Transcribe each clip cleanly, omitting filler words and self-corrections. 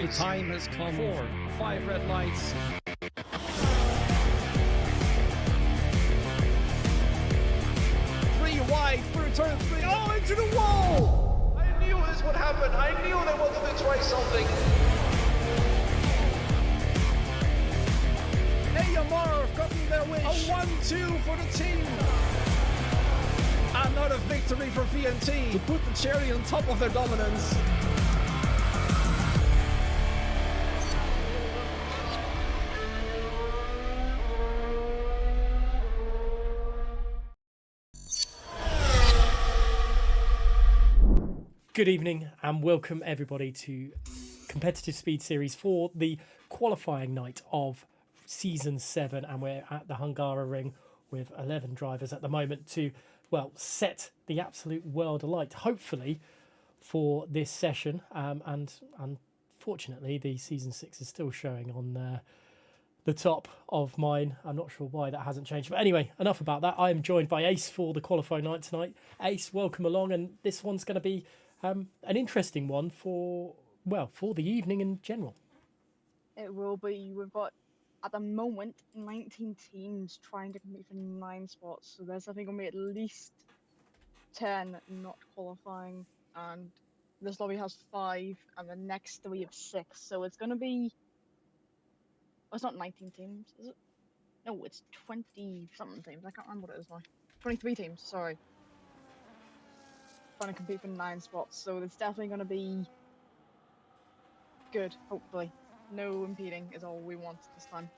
The time has come. 4, 5 red lights. Three wide through turn 3. Oh, into the wall! I knew this would happen. I knew they wanted to try something. Yamara have gotten their wish. A 1-2 for the team. Another victory for VNT to put the cherry on top of their dominance. Good evening and welcome everybody to Competitive Speed Series for the qualifying night of Season 7, and we're at the Hungary ring with 11 drivers at the moment to, well, set the absolute world alight, hopefully, for this session. And unfortunately, the Season 6 is still showing on the top of mine. I'm not sure why that hasn't changed. But anyway, enough about that. I am joined by Ace for the qualifying night tonight. Ace, welcome along. And this one's going to be an interesting one for the evening in general. It will be. We've got, at the moment, 19 teams trying to compete for 9 spots. So there's, I think, going to be at least 10 not qualifying. And this lobby has 5, and the next 3 have 6. So it's going to be... Oh, it's not 19 teams, is it? No, it's 20-something teams. I can't remember what it is now. 23 teams, sorry. Trying to compete for 9 spots. So it's definitely going to be good, hopefully. No impeding is all we want this time.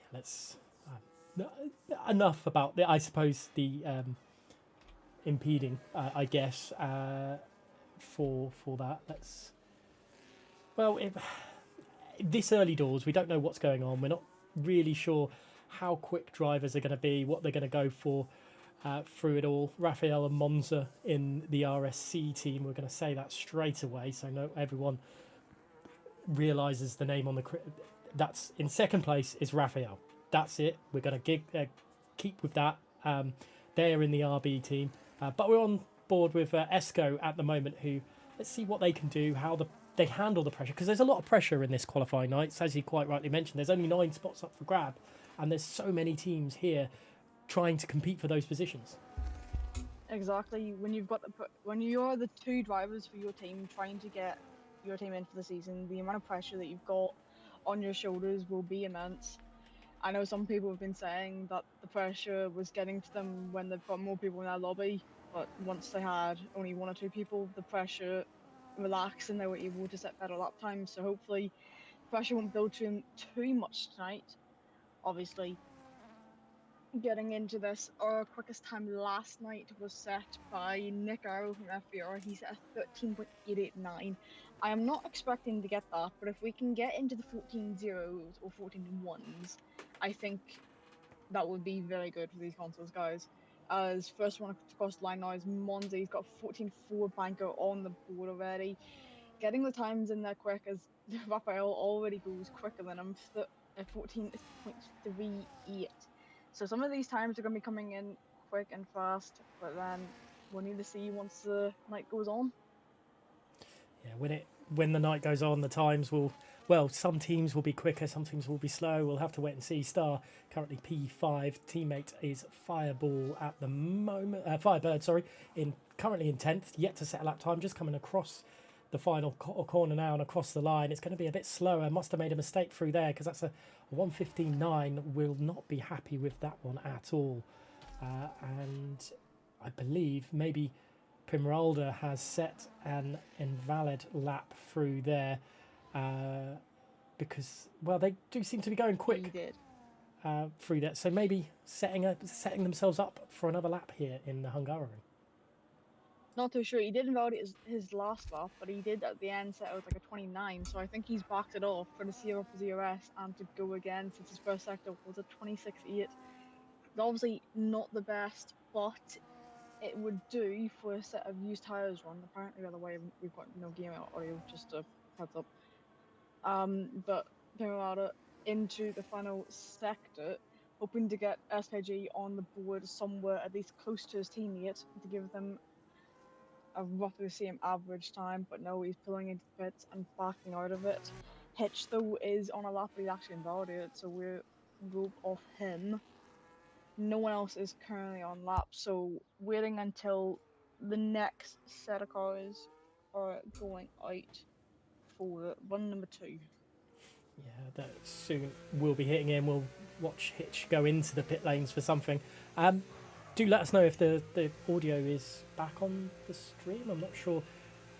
Yeah, let's enough about the, I suppose, the impeding, I guess, for that. Let's this early doors, we don't know what's going on. We're not really sure how quick drivers are going to be, what they're going to go for through it all. Raphael and Monza in the RSC team, we're going to say that straight away, so no, everyone realizes the name on the that's in second place is Raphael. That's it. We're going to keep with that. They're in the RB team, but we're on board with Esco at the moment, who, let's see what they can do, how they handle the pressure, because there's a lot of pressure in this qualifying night. As you quite rightly mentioned, there's only 9 spots up for grab, and there's so many teams here trying to compete for those positions. Exactly. When you're the 2 drivers for your team trying to get your team in for the season, the amount of pressure that you've got on your shoulders will be immense. I know some people have been saying that the pressure was getting to them when they've got more people in their lobby, but once they had only 1 or 2 people, the pressure relaxed and they were able to set better lap times. So hopefully pressure won't build too much tonight. Obviously, getting into this, our quickest time last night was set by Nick Arrow from FBR. He set a 13.889. I am not expecting to get that, but if we can get into the 14 zeros or 14 1s, I think that would be very good for these consoles, guys. As first one across the line now is Monza. He's got 14.4 banker on the board already. Getting the times in there quick, as Raphael already goes quicker than him at 14.38. So some of these times are going to be coming in quick and fast, but then we'll need to see once the night goes on. Yeah, when the night goes on, the times will, some teams will be quicker, some teams will be slow. We'll have to wait and see. Star currently P5. Teammate is Fireball at the moment. Firebird, sorry, currently in 10th. Yet to set a lap time. Just coming across the final corner now and across the line. It's going to be a bit slower. Must have made a mistake through there, because that's a 1:15.9. Will not be happy with that one at all. And I believe maybe Primralda has set an invalid lap through there, because, well, they do seem to be going quick. He did. Through that. So maybe setting themselves up for another lap here in the Hungary. Not too sure. He did invalidate his last lap, but he did at the end set out like a 29. So I think he's backed it off for the CR for ZRS and to go again, since his first sector was a 26.8. Obviously not the best, but it would do for a set of used tires run. Apparently, by the way, we've got no game audio, just a heads up. But Pimarada into the final sector, hoping to get SKG on the board somewhere at least close to his teammate to give them of roughly the same average time, but no, he's pulling into the pits and backing out of it. Hitch, though, is on a lap, but he's actually invalidated, so we're rope off him. No one else is currently on lap, so waiting until the next set of cars are going out for run number 2. Yeah, that soon we'll be hitting in. We'll watch Hitch go into the pit lanes for something. Do let us know if the audio is back on the stream. I'm not sure.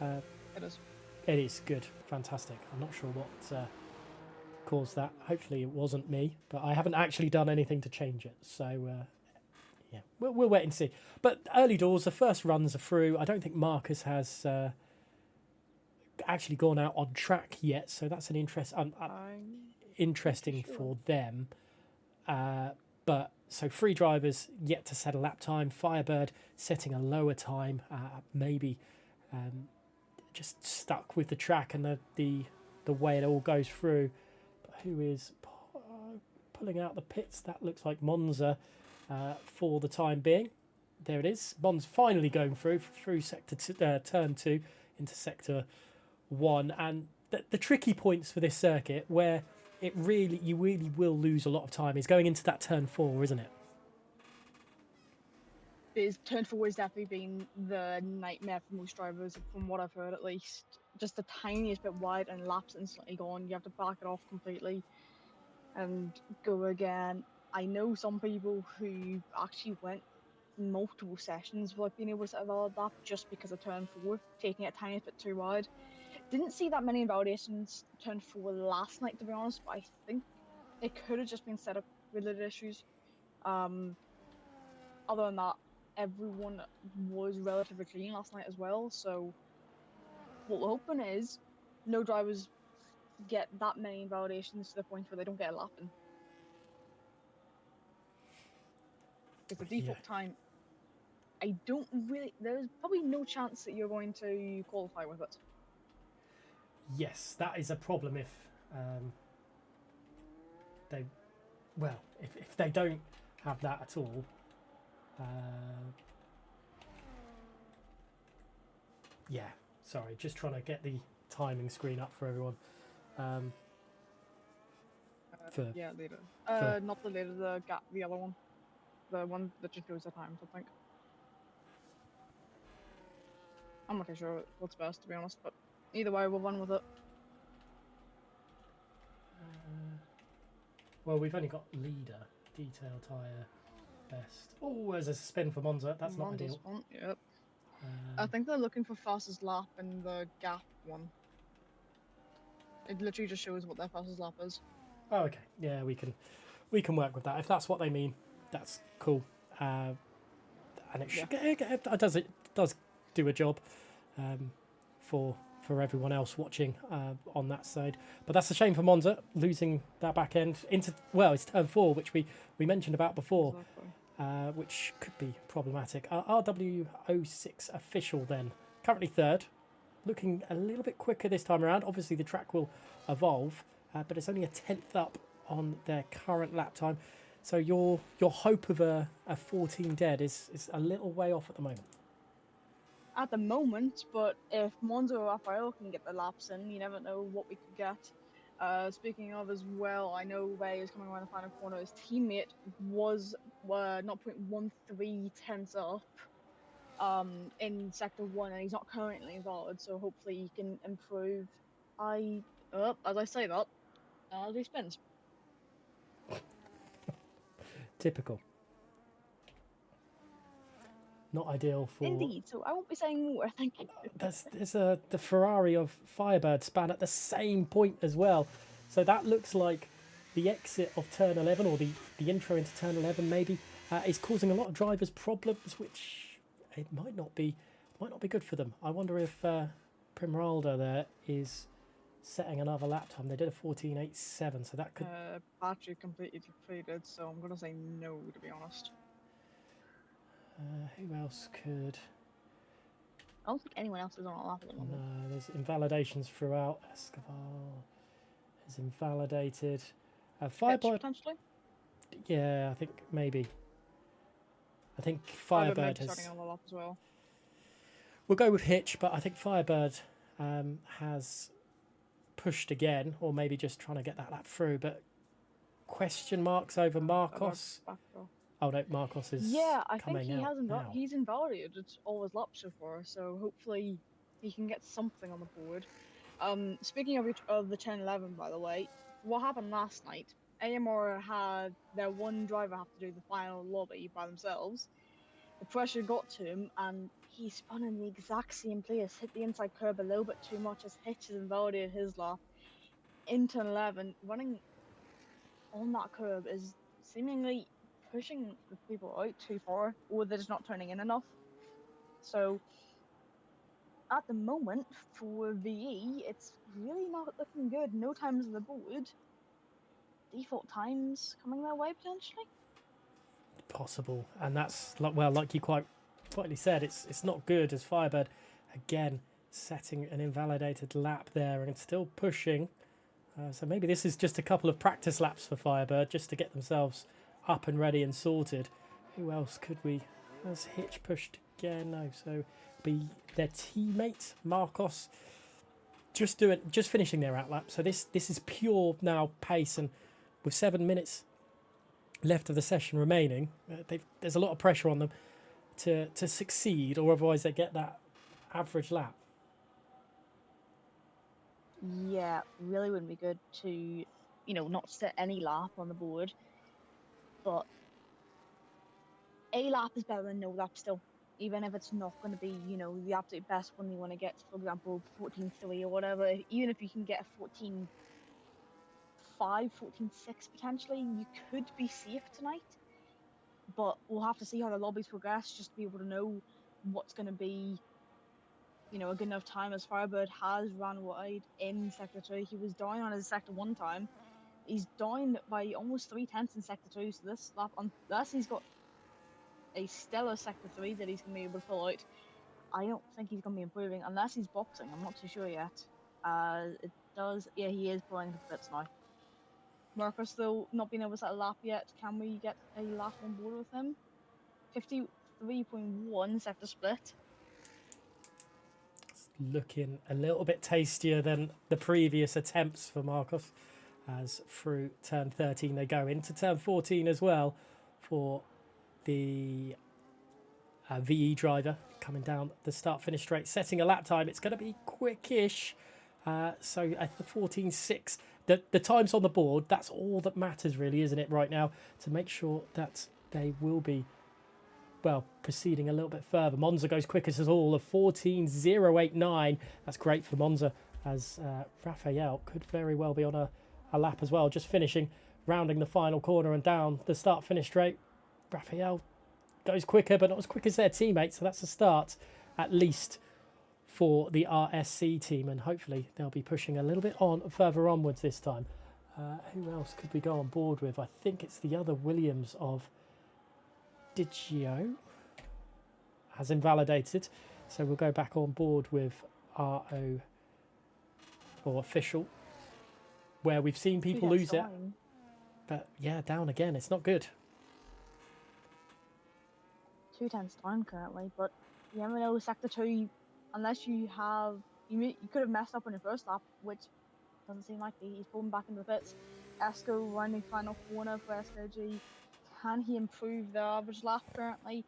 It is. It is good, fantastic. I'm not sure what caused that. Hopefully it wasn't me, but I haven't actually done anything to change it. So yeah, we'll wait and see. But early doors, the first runs are through. I don't think Marcus has actually gone out on track yet, so that's an interesting sure. for them. But so 3 drivers yet to set a lap time. Firebird setting a lower time, maybe just stuck with the track and the way it all goes through. But who is pulling out the pits? That looks like Monza for the time being. There it is. Monza finally going through sector turn 2 into sector 1, and the tricky points for this circuit where you really will lose a lot of time is going into that turn 4, isn't it? Turn 4 has definitely been the nightmare for most drivers, from what I've heard at least. Just the tiniest bit wide and laps instantly gone. You have to back it off completely and go again. I know some people who actually went multiple sessions without being able to set a valid lap just because of turn 4, taking it a tiny bit too wide. Didn't see that many invalidations turn 4 last night, to be honest, but I think it could have just been setup related issues. Other than that, everyone was relatively clean last night as well, so what we're hoping is no drivers get that many invalidations to the point where they don't get a lap in. Because the default time, there's probably no chance that you're going to qualify with it. Yes, that is a problem if if they don't have that at all. Yeah, sorry, just trying to get the timing screen up for everyone. Yeah, later. Not the later, the other one. The one that just shows the times, I think. I'm not too sure what's best, to be honest, but either way, we'll run with it. Well, we've only got leader, detail, tyre, best. Oh, there's a spin for Monza. That's not Monza's ideal. one, yep. I think they're looking for fastest lap in the gap one. It literally just shows what their fastest lap is. Oh, okay. Yeah, we can work with that. If that's what they mean, that's cool. And it does do a job for everyone else watching on that side. But that's a shame for Monza losing that back end into, well, it's turn 4, which we mentioned about before, exactly. Which could be problematic. RW06 official then, currently 3rd, looking a little bit quicker this time around. Obviously the track will evolve, but it's only a 10th up on their current lap time. So your hope of a 14 dead is a little way off at the moment. At the moment, but if Monza or Rafael can get the laps in, you never know what we could get. Speaking of as well, I know Ray is coming around the final corner. His teammate was 0.13 tenths up in sector 1, and he's not currently involved, so hopefully he can improve. As I say that, he spins. Typical. Not ideal for... Indeed, so I won't be saying more, thank you. There's the Ferrari of Firebird span at the same point as well. So that looks like the exit of turn 11, or the intro into turn 11 maybe, is causing a lot of drivers problems, which it might not be good for them. I wonder if Primeralda there is setting another lap time. They did a 14.87, so that could... battery completely depleted, so I'm going to say no, to be honest. Who else could... I don't think anyone else is on a lap at the moment. No, there's invalidations throughout. Escobar is invalidated. Firebird... potentially? Yeah, I think maybe. I think Firebird has... starting on the lap as well. We'll go with Hitch, but I think Firebird has pushed again, or maybe just trying to get that lap through. But question marks over Marcos. Oh no, Marcos is I think coming he out hasn't now. he's invalidated all his laps so far, so hopefully he can get something on the board. Speaking of the 10-11, by the way, what happened last night? AMR had their one driver have to do the final lobby by themselves. The pressure got to him, and he spun in the exact same place, hit the inside curb a little bit too much as Hitch has invalidated his lap. In 10-11, running on that curb is seemingly pushing the people out too far, or they're just not turning in enough. So at the moment for VE, it's really not looking good. No times on the board. Default times coming their way potentially. Possible, and that's like you quite rightly said, it's not good as Firebird again setting an invalidated lap there and still pushing. So maybe this is just a couple of practice laps for Firebird just to get themselves up and ready and sorted. Who else could we? Has Hitch pushed again? No, so be their teammate Marcos just finishing their outlap. So this is pure now pace, and with 7 minutes left of the session remaining, there's a lot of pressure on them to succeed, or otherwise they get that average lap. Yeah, really wouldn't be good to, not set any lap on the board. But a lap is better than no lap still. Even if it's not going to be, the absolute best one you want to get, for example, 14.3 or whatever. Even if you can get a 14.5, 14.6 potentially, you could be safe tonight. But we'll have to see how the lobbies progress just to be able to know what's going to be, a good enough time, as Firebird has ran wide in Sector 2. He was down on his Sector 1 time. He's down by almost 3/10 in Sector 2, so this lap, unless he's got a stellar Sector 3 that he's going to be able to pull out, I don't think he's going to be improving, unless he's boxing. I'm not too sure yet. It does, yeah, he is pulling the bits now. Marcus, though, not being able to set a lap yet. Can we get a lap on board with him? 53.1 sector split. Looking a little bit tastier than the previous attempts for Marcos, as through turn 13 they go into turn 14 as well for the VE driver coming down the start-finish straight, setting a lap time. It's going to be quickish. So at the 14.6, the times on the board, that's all that matters really, isn't it, right now, to make sure that they will be, well, proceeding a little bit further. Monza goes quickest as all of 14.089. That's great for Monza, as Raphael could very well be on a lap as well. Just finishing, rounding the final corner and down the start-finish straight. Raphael goes quicker, but not as quick as their teammates, so that's a start, at least, for the RSC team, and hopefully they'll be pushing a little bit on further onwards this time. Who else could we go on board with? I think it's the other Williams of Digio has invalidated, so we'll go back on board with RO or official, where we've seen people lose it, but yeah, down again. It's not good. 2/10 down currently, but you never know. Sector 2, unless you have, you could have messed up on your first lap, which doesn't seem likely. He's pulling back into the pits. Esco running final corner for SKG. Can he improve their average lap currently?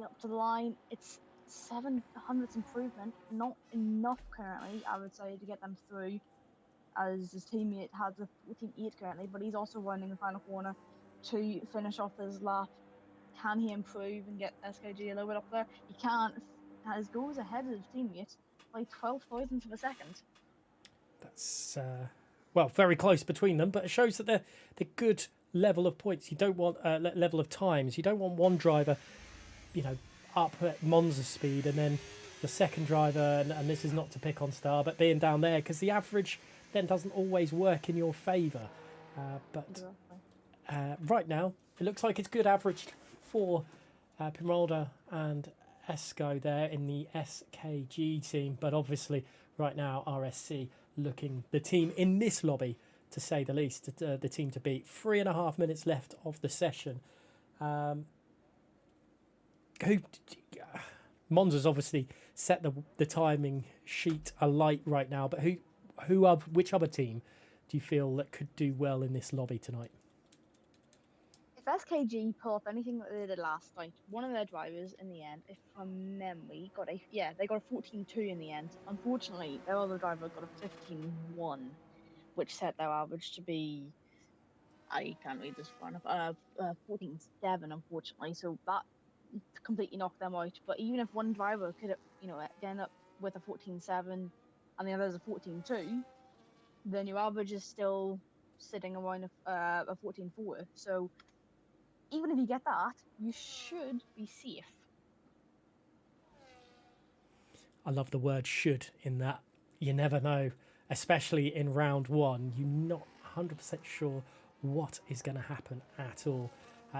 Up to the line, it's 700th improvement, not enough currently, I would say, to get them through, as his teammate has a 14.8 currently, but he's also running the final corner to finish off his lap. Can he improve and get SKG a little bit up there? He can't, as goes ahead of his teammate by 12 thousandths of a second. That's well, very close between them, but it shows that they're good level of points. You don't want level of times. You don't want one driver, up at Monza speed, and then the second driver, and this is not to pick on Star, but being down there, because the average then doesn't always work in your favour. But right now, it looks like it's good average for Pimalda and Esco there in the SKG team, but obviously right now RSC looking the team in this lobby, to say the least, the team to beat. 3.5 minutes left of the session. Monza's obviously set the timing sheet alight right now, but which other team do you feel that could do well in this lobby tonight? If SKG pull off anything that they did last night, one of their drivers in the end, if from memory, they got a 14.2 in the end. Unfortunately, their other driver got a 15.1, which set their average to be, I can't read this far enough, 14.7, unfortunately. So that completely knocked them out. But even if one driver could, end up with a 14.7 and the other is a 14.2, then your average is still sitting around a 14.4. So even if you get that, you should be safe. I love the word should in that. You never know, especially in round one. You're not 100% sure what is going to happen at all.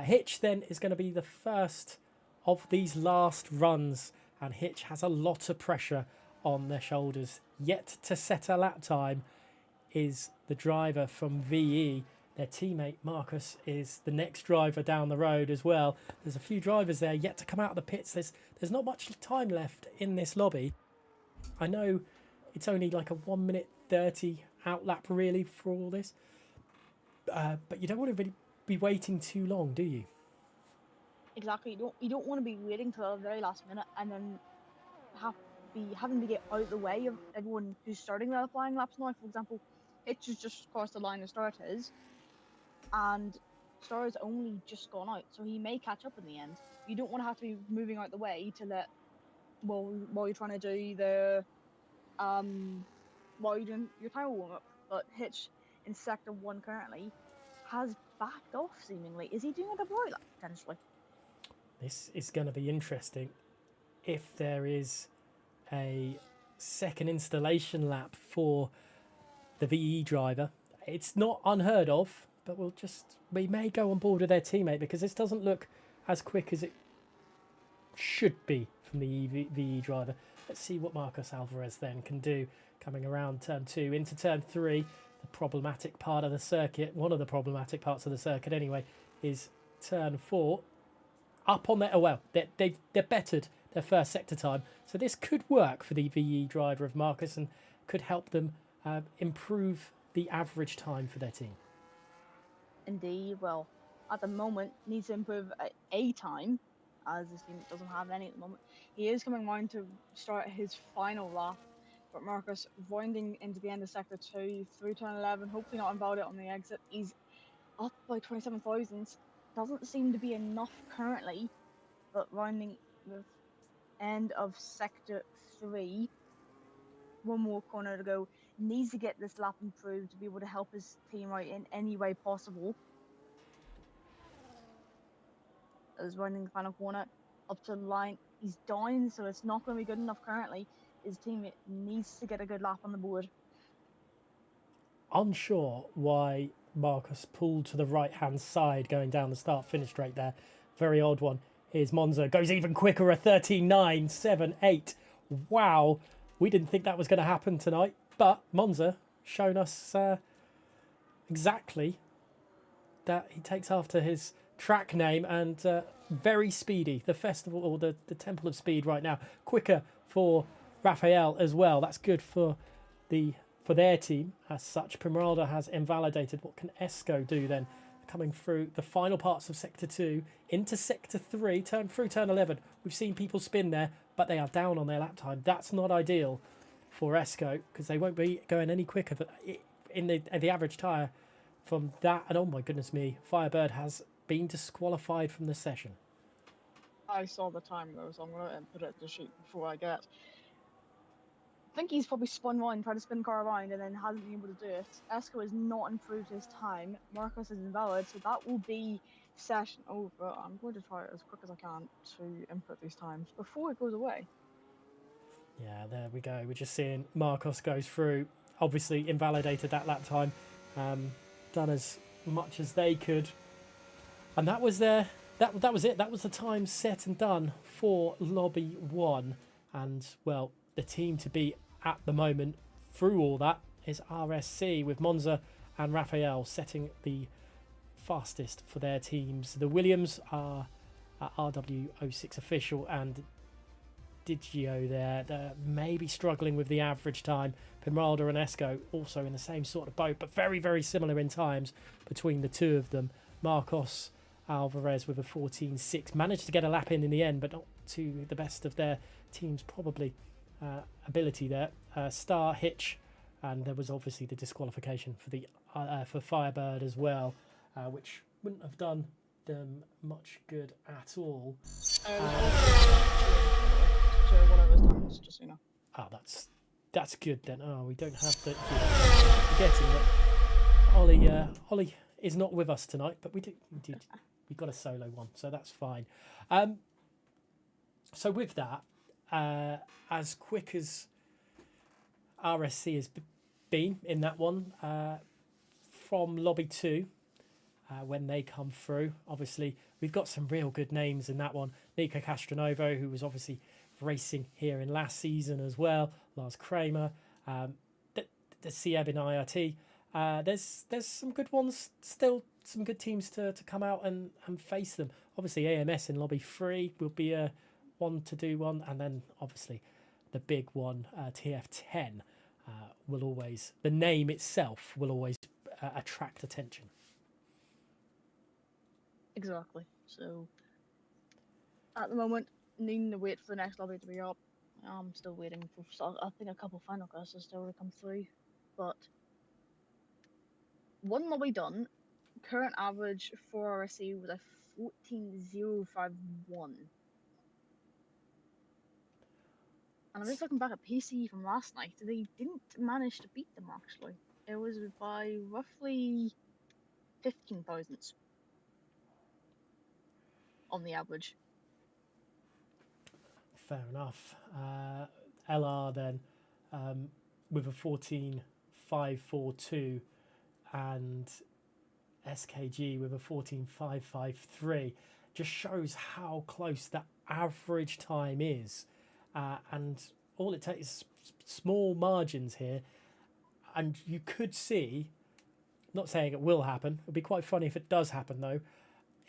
Hitch then is going to be the first of these last runs, and Hitch has a lot of pressure on their shoulders. Yet to set a lap time is the driver from VE. Their teammate Marcus is the next driver down the road as well. There's a few drivers there yet to come out of the pits. There's not much time left in this lobby. I know it's only like a 1 minute 30 outlap really for all this, but you don't want to really be waiting too long, do you? Exactly. You don't want to be waiting till the very last minute and then having to get out of the way of everyone who's starting their flying laps now. For example, Hitch has just crossed the line to start his, and Star has only just gone out, so he may catch up in the end. You don't want to have to be moving out the way to let while you're trying to do the while you're doing your time warm up. But Hitch in sector 1 currently has backed off seemingly. Is he doing a double right lap potentially? This is going to be interesting if there is a second installation lap for the VE driver. It's not unheard of, but we may go on board with their teammate because this doesn't look as quick as it should be from the VE driver. Let's see what Marcos Alvarez then can do coming around turn 2 into turn 3. The problematic part of the circuit, one of the problematic parts of the circuit anyway, is turn 4. Up on their, they're bettered their first sector time, so this could work for the VE driver of Marcus and could help them improve the average time for their team. Indeed. Well, at the moment needs to improve a time, as this team doesn't have any at the moment. He is coming round to start his final lap, but Marcus winding into the end of sector 2 through turn 11, hopefully not invalid on the exit. He's up by 27,000. Doesn't seem to be enough currently, but rounding the end of sector 3, one more corner to go. Needs to get this lap improved to be able to help his team out in any way possible. As rounding the final corner up to the line, he's down, so it's not going to be good enough currently. His teammate needs to get a good lap on the board. Unsure why Marcus pulled to the right-hand side going down the start-finish straight there. Very odd one. Here's Monza. Goes even quicker, a 13.978. Wow. We didn't think that was going to happen tonight. But Monza shown us exactly that he takes after his track name and very speedy. The festival or the Temple of Speed right now. Quicker for Raphael as well. That's good for their team as such. Primarada has invalidated. What can Esco do then? Coming through the final parts of sector 2 into sector 3, through turn 11. We've seen people spin there, but they are down on their lap time. That's not ideal for Esco because they won't be going any quicker. But in the average tyre from that, and oh my goodness me, Firebird has been disqualified from the session. I saw the time though, so I'm going to put it to sheet before I get. I think he's probably spun one, tried to spin the car around, and then hasn't been able to do it. Esco has not improved his time. Marcus is invalid, so that will be session over. I'm going to try it as quick as I can to input these times before it goes away. Yeah, there we go. We're just seeing Marcos goes through. Obviously invalidated that lap time. Done as much as they could. And that was that was it. That was the time set and done for Lobby 1. And, well, the team to beat at the moment through all that is RSC with Monza and Raphael setting the fastest for their teams. The Williams are RW06 official and Digio there. They're maybe struggling with the average time. Pimaralda and Esco also in the same sort of boat, but very, very similar in times between the two of them. Marcos Alvarez with a 14.6 managed to get a lap in the end, but not to the best of their team's probably ability there. Star Hitch, and there was obviously the disqualification for the for Firebird as well, which wouldn't have done them much good at all. So one of those times, just so you know. Oh, that's good then. Oh, we don't have the forgetting that Ollie is not with us tonight, but we got a solo one, so that's fine. So with that, as quick as RSC has been in that one, from lobby 2, when they come through, obviously we've got some real good names in that one. Nico Castronovo, who was obviously racing here in last season as well. Lars Kramer, the Sieb in IRT. There's some good ones still, some good teams to come out and face them. Obviously AMS in lobby 3 will be a one to do one, and then obviously the big one, TF10, will always, the name itself will always attract attention. Exactly. So at the moment, needing to wait for the next lobby to be up. I'm still waiting for, I think, a couple final classes still to come through, but one lobby done. Current average for RSC was a 14.051. And I'm just looking back at PC from last night. They didn't manage to beat them, actually. It was by roughly 15 thousandths on the average. Fair enough. LR then with a 14.542 and SKG with a 14.553 just shows how close that average time is. And all it takes is small margins here. And you could see, not saying it will happen, it'd be quite funny if it does happen though,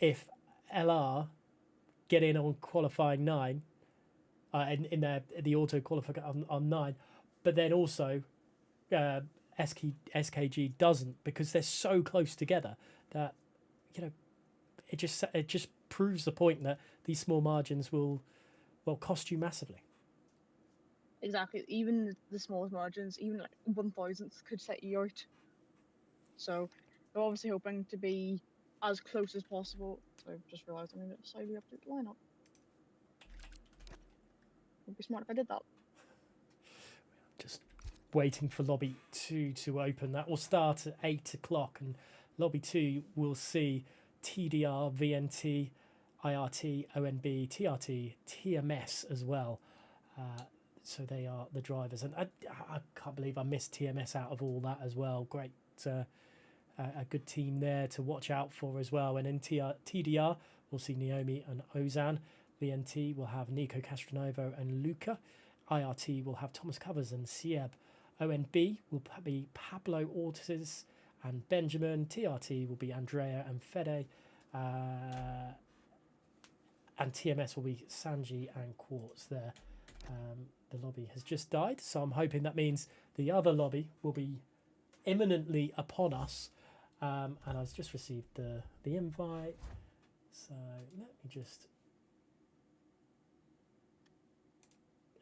if LR get in on qualifying 9, in the auto qualifier on 9, but then also SKG doesn't, because they're so close together that, you know, it just proves the point that these small margins will cost you massively. Exactly. Even the smallest margins, even like 1,000th, could set you out. So they're obviously hoping to be as close as possible. So I've just realised I need to slightly update the lineup. It'd be smart if I did that. Just waiting for lobby 2 to open. That will start at 8 o'clock, and lobby 2 will see TDR, VNT, IRT, ONB, TRT, TMS as well. So they are the drivers, and I can't believe I missed TMS out of all that as well. Great, a good team there to watch out for as well. And in TDR, we'll see Naomi and Ozan. VNT will have Nico Castronovo and Luca. IRT will have Thomas Covers and Sieb. ONB will be Pablo Ortiz and Benjamin. TRT will be Andrea and Fede. And TMS will be Sanji and Quartz there. The lobby has just died, so I'm hoping that means the other lobby will be imminently upon us. And I've just received the invite, so let me just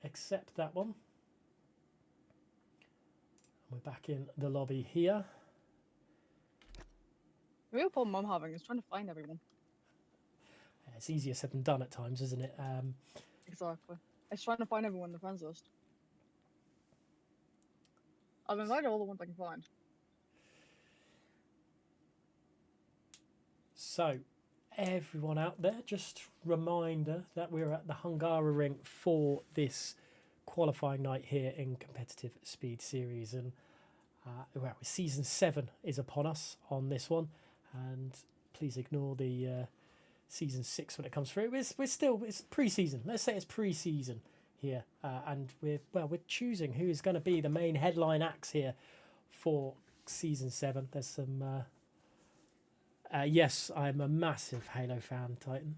accept that one. We're back in the lobby here. The real problem I'm having is trying to find everyone. It's easier said than done at times, isn't it? Exactly. It's trying to find everyone in the friends list. I've invited all the ones I can find. So, everyone out there, just reminder that we're at the Hungary ring for this qualifying night here in competitive speed series, and well, season 7 is upon us on this one, and please ignore the season 6 when it comes through. It's pre-season. Let's say it's pre-season here, and we're choosing who is going to be the main headline acts here for season 7. There's some Yes, I'm a massive Halo fan, Titan,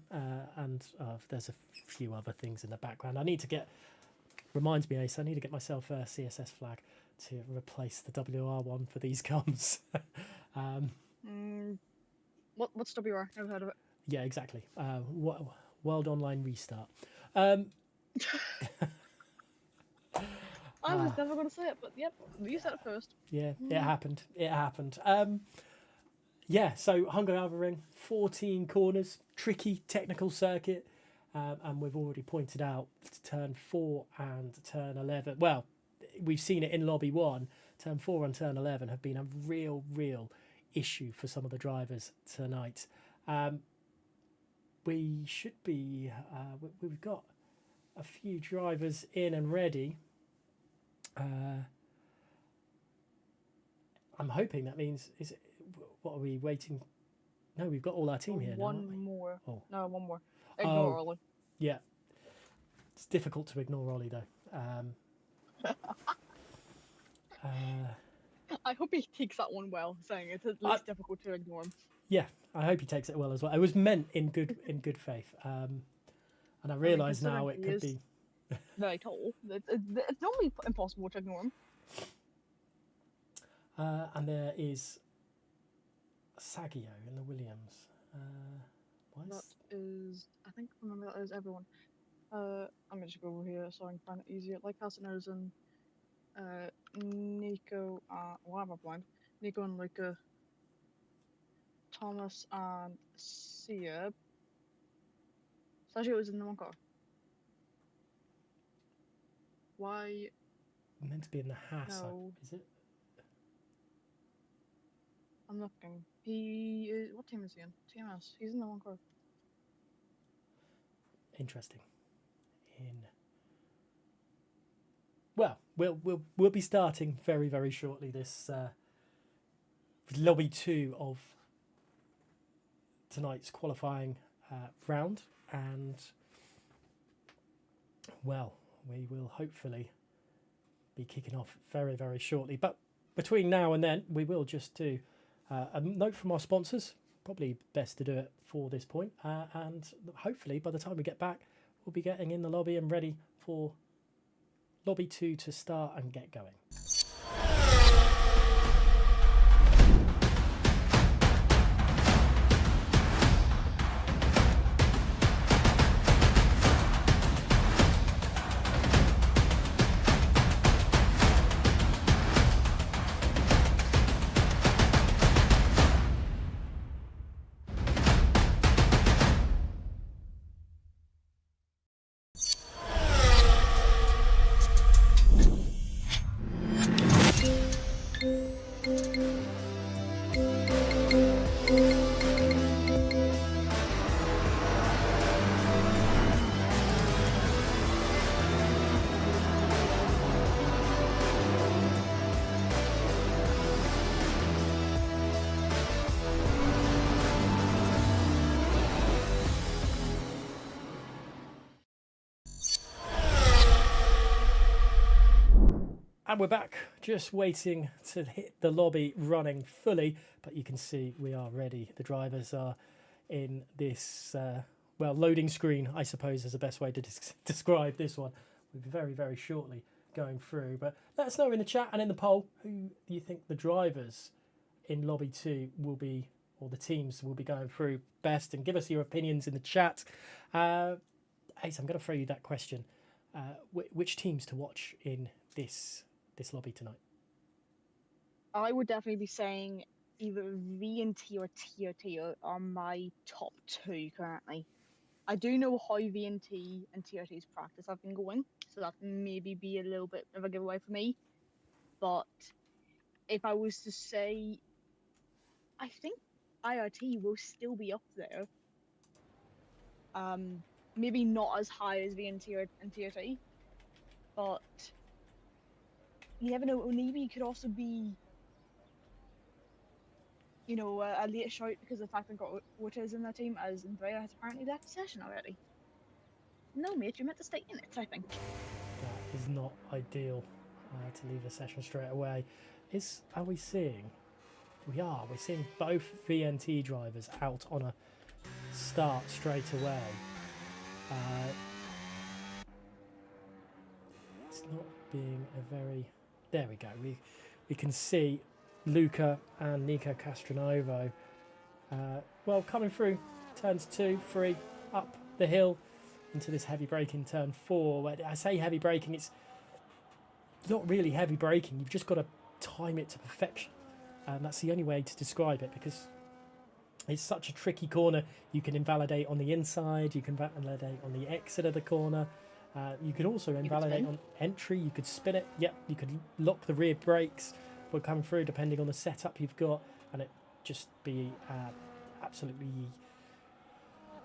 and there's a few other things in the background. I need to get. Reminds me, Ace. I need to get myself a CSS flag to replace the WR one for these comms. What's WR? Never heard of it. Yeah, exactly. World Online Restart. I was never going to say it, but yep, you said it first. Yeah, it happened. It happened. Yeah, so Hungary 14 corners, tricky technical circuit, and we've already pointed out turn 4 and turn 11. Well, we've seen it in lobby 1. Turn 4 and turn 11 have been a real issue for some of the drivers tonight. We should be. We've got a few drivers in and ready. I'm hoping that means what are we waiting? No, we've got all our team here now. One more. Oh. No, one more. Ignore Ollie. Yeah, it's difficult to ignore Ollie though. I hope he takes that one well, saying it's at least difficult to ignore him. Yeah, I hope he takes it well as well. It was meant in good faith, and I realise now it could be very tall. It's normally impossible to ignore him. And there is Saggio in the Williams. I think, remember, that is everyone. I'm going to just go over here so I can find it easier. Like Castaneda's and Nico, why am I blind? Nico and Luca, Thomas and Sia. Saggio is in the one car. Why? Meant to be in the Haas, No. is it? I'm looking. He is. What team is he in? TMS. He's in the one car. Interesting. Well, we'll be starting very shortly this lobby 2 of tonight's qualifying round, and well, we will hopefully be kicking off very shortly. But between now and then, we will just do a note from our sponsors. Probably best to do it for this point, and hopefully by the time we get back, we'll be getting in the lobby and ready for lobby 2 to start and get going. And we're back, just waiting to hit the lobby running fully, but you can see we are ready. The drivers are in this, loading screen, I suppose, is the best way to describe this one. We'll be very shortly going through, but let us know in the chat and in the poll who you think the drivers in lobby 2 will be, or the teams will be going through best, and give us your opinions in the chat. Ace, I'm going to throw you that question. Which teams to watch in this lobby tonight? I would definitely be saying either V&T or TOT are my top 2 currently. I do know how V&T and TOT's practice have been going, so that maybe be a little bit of a giveaway for me. But if I was to say, I think IRT will still be up there. Maybe not as high as V&T and TOT, but you never know. Maybe could also be, a late shout because the fact they've got Waters in their team, as Andrea has apparently left the session already. No, mate, you meant to stay in it, I think. That is not ideal to leave the session straight away. Are we seeing we are. We're seeing both VNT drivers out on a start straight away. It's not being a very... There we go. We can see Luca and Nico Castronovo, well, coming through turns 2, 3, up the hill into this heavy braking turn 4. When I say heavy braking, it's not really heavy braking. You've just got to time it to perfection. And that's the only way to describe it, because it's such a tricky corner. You can invalidate on the inside, you can invalidate on the exit of the corner. You could also invalidate on entry. You could spin it. Yep, you could lock the rear brakes will come through depending on the setup you've got, and it just be absolutely,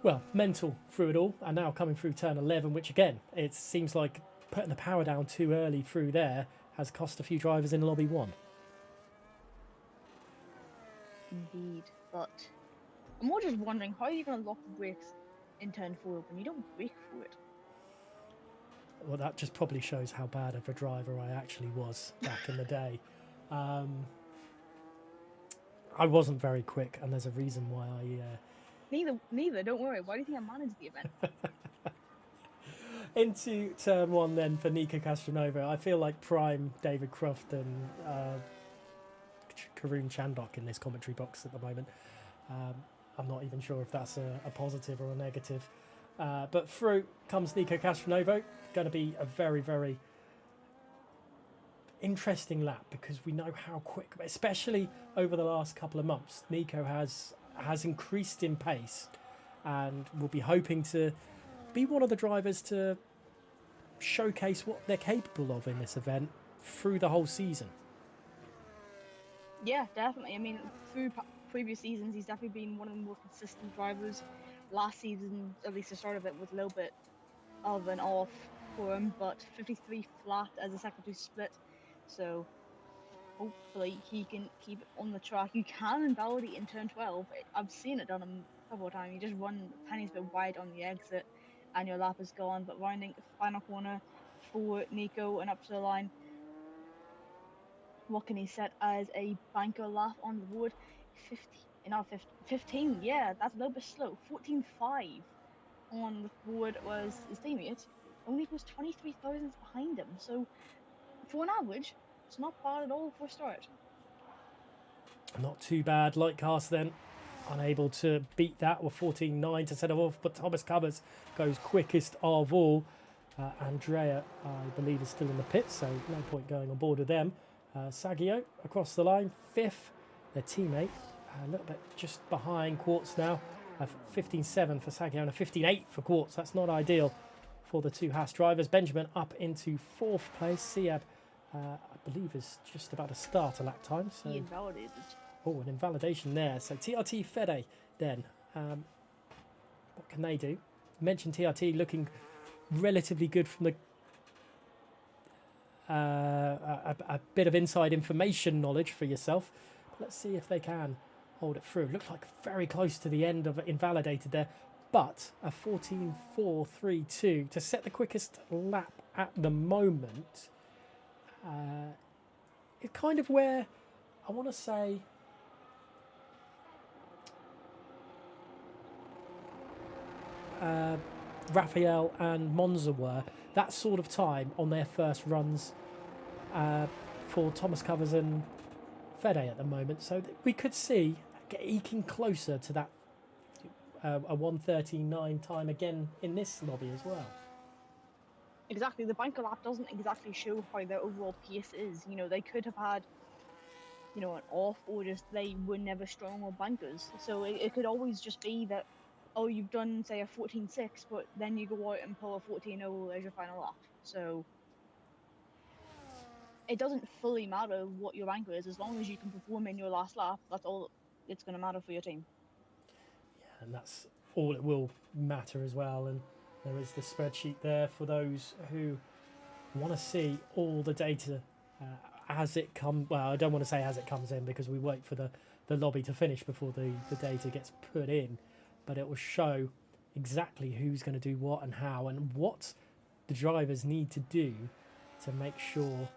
well, mental through it all. And now coming through turn 11, which again, it seems like putting the power down too early through there has cost a few drivers in lobby 1. Indeed, but I'm more just wondering, how are you going to lock the brakes in turn 4 when you don't brake for it? Well, that just probably shows how bad of a driver I actually was back in the day. I wasn't very quick, and there's a reason why I... Neither, don't worry. Why do you think I managed the event? Into turn 1 then for Nico Castronovo. I feel like prime David Croft and Karun Chandok in this commentary box at the moment. I'm not even sure if that's a positive or a negative. But through comes Nico Castronovo. Going to be a very, very interesting lap, because we know how quick, especially over the last couple of months, Nico has increased in pace, and will be hoping to be one of the drivers to showcase what they're capable of in this event through the whole season. Yeah, definitely. I mean, through previous seasons, he's definitely been one of the more consistent drivers. Last season, at least the start of it, was a little bit of an off for him, but 53 flat as a secondary split. So hopefully he can keep it on the track. You can invalidate in turn 12. I've seen it done a couple of times. You just run a tiny bit wide on the exit and your lap is gone. But rounding the final corner for Nico and up to the line, what can he set as a banker lap on the board? 15, yeah, that's a little bit slow. 14.5 on the board was his teammate. Only was 23 thousandths behind him. So for an average, it's not bad at all for a start. Not too bad. Lightcast then unable to beat that with 14.9 to set off, but Thomas Covers goes quickest of all. Andrea, I believe, is still in the pit, so no point going on board with them. Saggio across the line, 5th. Their teammate a little bit just behind Quartz now. 15.7 for Saggio and a 15.8 for Quartz. That's not ideal for the two Haas drivers. Benjamin up into 4th place. Siab, I believe, is just about to start a lap time. So. He invalidated. Oh, an invalidation there. So TRT Fede then. What can they do? Mentioned TRT looking relatively good from the a bit of inside information knowledge for yourself. But let's see if they can hold it through. Looked like very close to the end of it, invalidated there, but a 14.432 to set the quickest lap at the moment. It's kind of where I want to say Raphael and Monza were that sort of time on their first runs for Thomas Covers and Fede at the moment. So we could see eking closer to that a 1:39 time again in this lobby as well. Exactly. The banker lap doesn't exactly show how their overall pace is. You know, they could have had, you know, an off, or just they were never strong on bankers. So it could always just be that, oh, you've done, say, a 14.6, but then you go out and pull a 14.0 as your final lap. So it doesn't fully matter what your banker is. As long as you can perform in your last lap, that's all it's going to matter for your team. Yeah, and that's all it will matter as well. And there is the spreadsheet there for those who want to see all the data as it comes. Well, I don't want to say as it comes in, because we wait for the lobby to finish before the data gets put in. But it will show exactly who's going to do what and how, and what the drivers need to do to make sure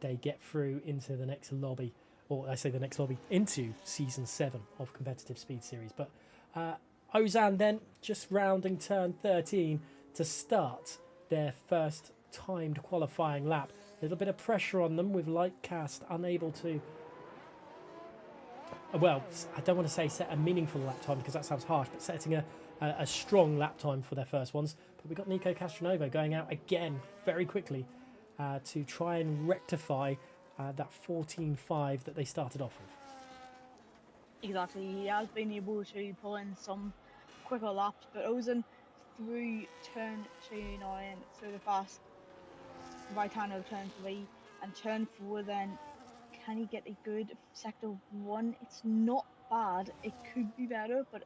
they get through into the next lobby, or I say the next lobby, into Season 7 of Competitive Speed Series. But Ozan then just rounding turn 13 to start their first timed qualifying lap. A little bit of pressure on them with Lightcast unable to, well, I don't want to say set a meaningful lap time because that sounds harsh, but setting a strong lap time for their first ones. But we've got Nico Castronovo going out again very quickly to try and rectify that 14.5 that they started off with. Exactly, he has been able to pull in some quicker laps, but Ozan through turn 2 now and through the fast right hand of turn 3 and turn 4, then can he get a good sector 1? It's not bad, it could be better, but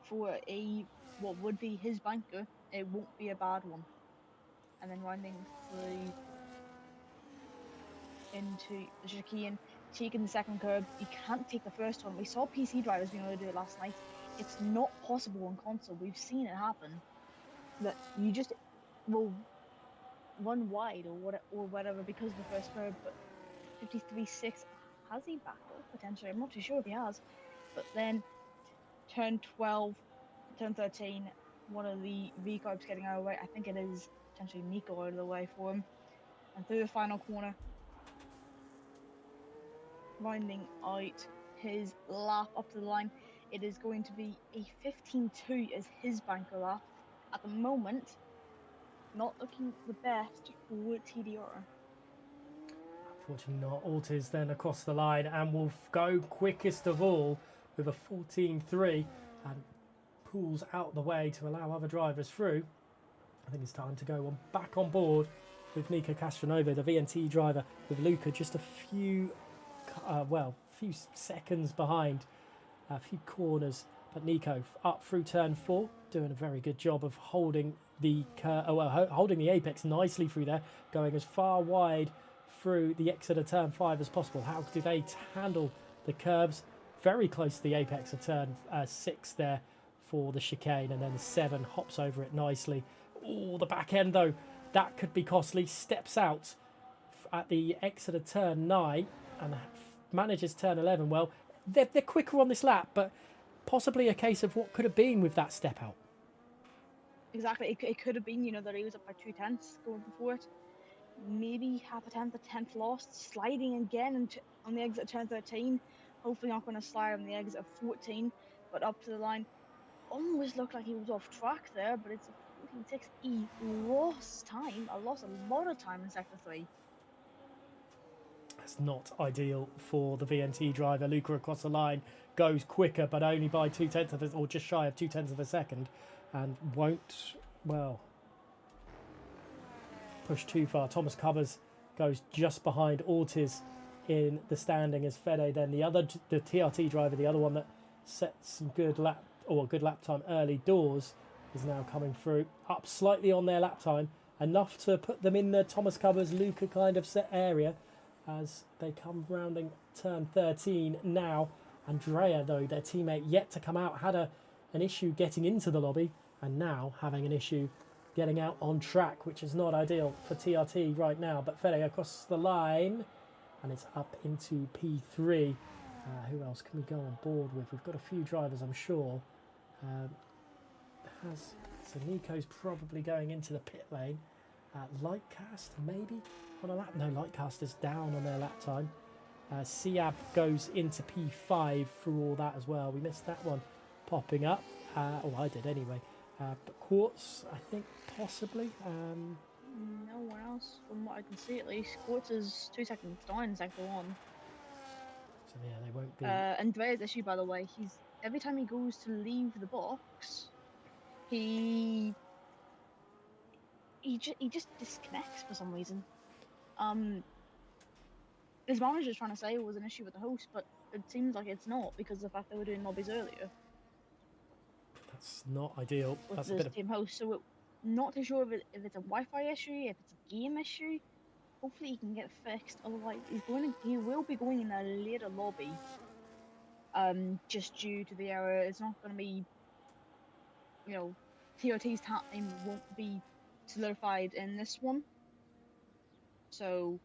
for what would be his banker, it won't be a bad one. And then rounding through into the chicane, taking the second curb, you can't take the first one. We saw PC drivers being able to do it last night. It's not possible in console. We've seen it happen. That you just will run wide or whatever because of the first curb. But 53.6, has he backed off potentially? I'm not too sure if he has. But then turn 12, turn 13, one of the V carbs getting out of the way. I think it is potentially Nico out of the way for him. And through the final corner, rounding out his lap up to the line, it is going to be a 15.2 as his banker lap. At the moment, not looking the best for TDR. Unfortunately not. Ortiz then across the line and will go quickest of all with a 14.3 and pulls out the way to allow other drivers through. I think it's time to go back on board with Nico Castronovo, the VNT driver, with Luca just a few seconds behind, a few corners. But Nico up through turn 4, doing a very good job of holding the holding the apex nicely through there, going as far wide through the exit of turn 5 as possible. How do they handle the curbs? Very close to the apex of turn 6 there for the chicane, and then 7 hops over it nicely. Oh, the back end though, that could be costly. Steps out at the exit of turn 9 and manages turn 11. Well, they're quicker on this lap, but possibly a case of what could have been with that step out. Exactly, it could have been, that he was up by 2/10 going before it. Maybe half a tenth lost, sliding again on the exit of turn 13. Hopefully not going to slide on the exit of 14, but up to the line. Almost looked like he was off track there, but it's a 14.6. He lost time. I lost a lot of time in sector 3. That's not ideal for the VNT driver. Luca across the line goes quicker, but only by 0.2 of or just shy of 0.2 of a second, and won't, well, push too far. Thomas Cubbers goes just behind Ortiz in the standing as Fede. Then the TRT driver, the other one that set some good lap time early doors, is now coming through, up slightly on their lap time, enough to put them in the Thomas Cubbers Luca kind of set area as they come rounding turn 13 now. Andrea, though, their teammate, yet to come out, had an issue getting into the lobby, and now having an issue getting out on track, which is not ideal for TRT right now. But Fede across the line, and it's up into P3. Who else can we go on board with? We've got a few drivers, I'm sure. So Nico's probably going into the pit lane. Lightcast, maybe, on a lap? No, Lightcast is down on their lap time. Siab goes into P5 through all that as well. We missed that one popping up. I did anyway. But Quartz, I think, possibly. No one else, from what I can see at least. Quartz is 2 seconds down in sector 1. So yeah, they won't be. Andrea's issue, by the way, every time he goes to leave the box, he just disconnects for some reason. His manager's trying to say it was an issue with the host, but it seems like it's not because of the fact they were doing lobbies earlier. That's not ideal. With That's the a bit of. team host, so not too sure if it's a Wi-Fi issue, if it's a game issue. Hopefully he can get fixed. Otherwise, he will be going in a later lobby. Just due to the error, it's not going to be. TOT's time won't be solidified in this one. So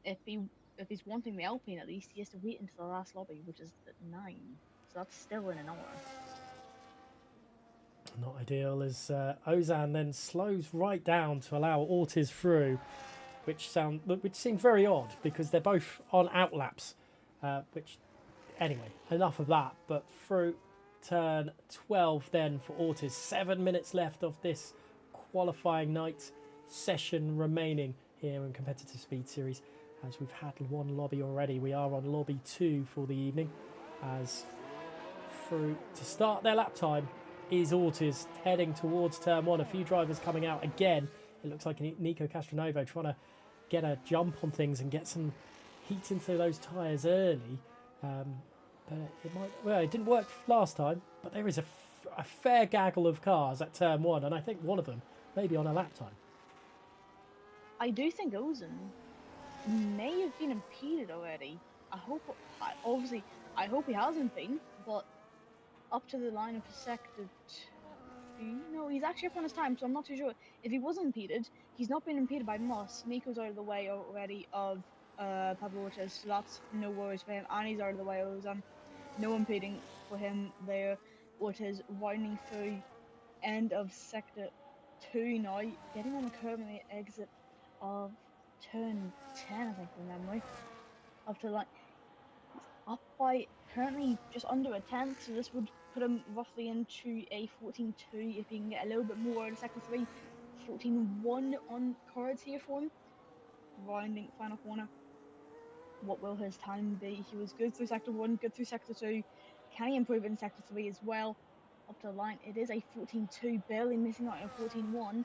if he if he's wanting the Alpine, at least he has to wait until the last lobby, which is at 9. So that's still in an hour. Not ideal as Ozan then slows right down to allow Ortiz through, which seemed very odd because they're both on outlaps. Which, anyway, enough of that. But through turn 12 then for Ortiz. 7 minutes left of this qualifying night session remaining here in Competitive Speed Series. As we've had one lobby already, we are on lobby 2 for the evening. As through to start their lap time is Ortiz heading towards turn 1. A few drivers coming out again. It looks like Nico Castronovo trying to get a jump on things and get some heat into those tyres early. But it didn't work last time, but there is a fair gaggle of cars at turn 1, and I think one of them may be on a lap time. I do think Ozan may have been impeded already. I hope he hasn't been, but up to the line of sector 2. No, he's actually up on his time, so I'm not too sure. If he was impeded, he's not been impeded by Moss. Nico's out of the way already of Pablo Ortiz, so that's no worries for him. And he's out of the way of Ozan. No impeding for him there. Ortiz winding through end of sector 2 now, getting on the curb on the exit of turn 10, I think, from memory. Up to the line. He's up by currently just under a tenth, so this would put him roughly into a 14.2 if he can get a little bit more in sector 3. 14.1 on cards here for him. Rounding final corner. What will his time be? He was good through sector 1, good through sector 2. Can he improve in sector 3 as well? Up to the line, it is a 14.2, barely missing out on a 14.1,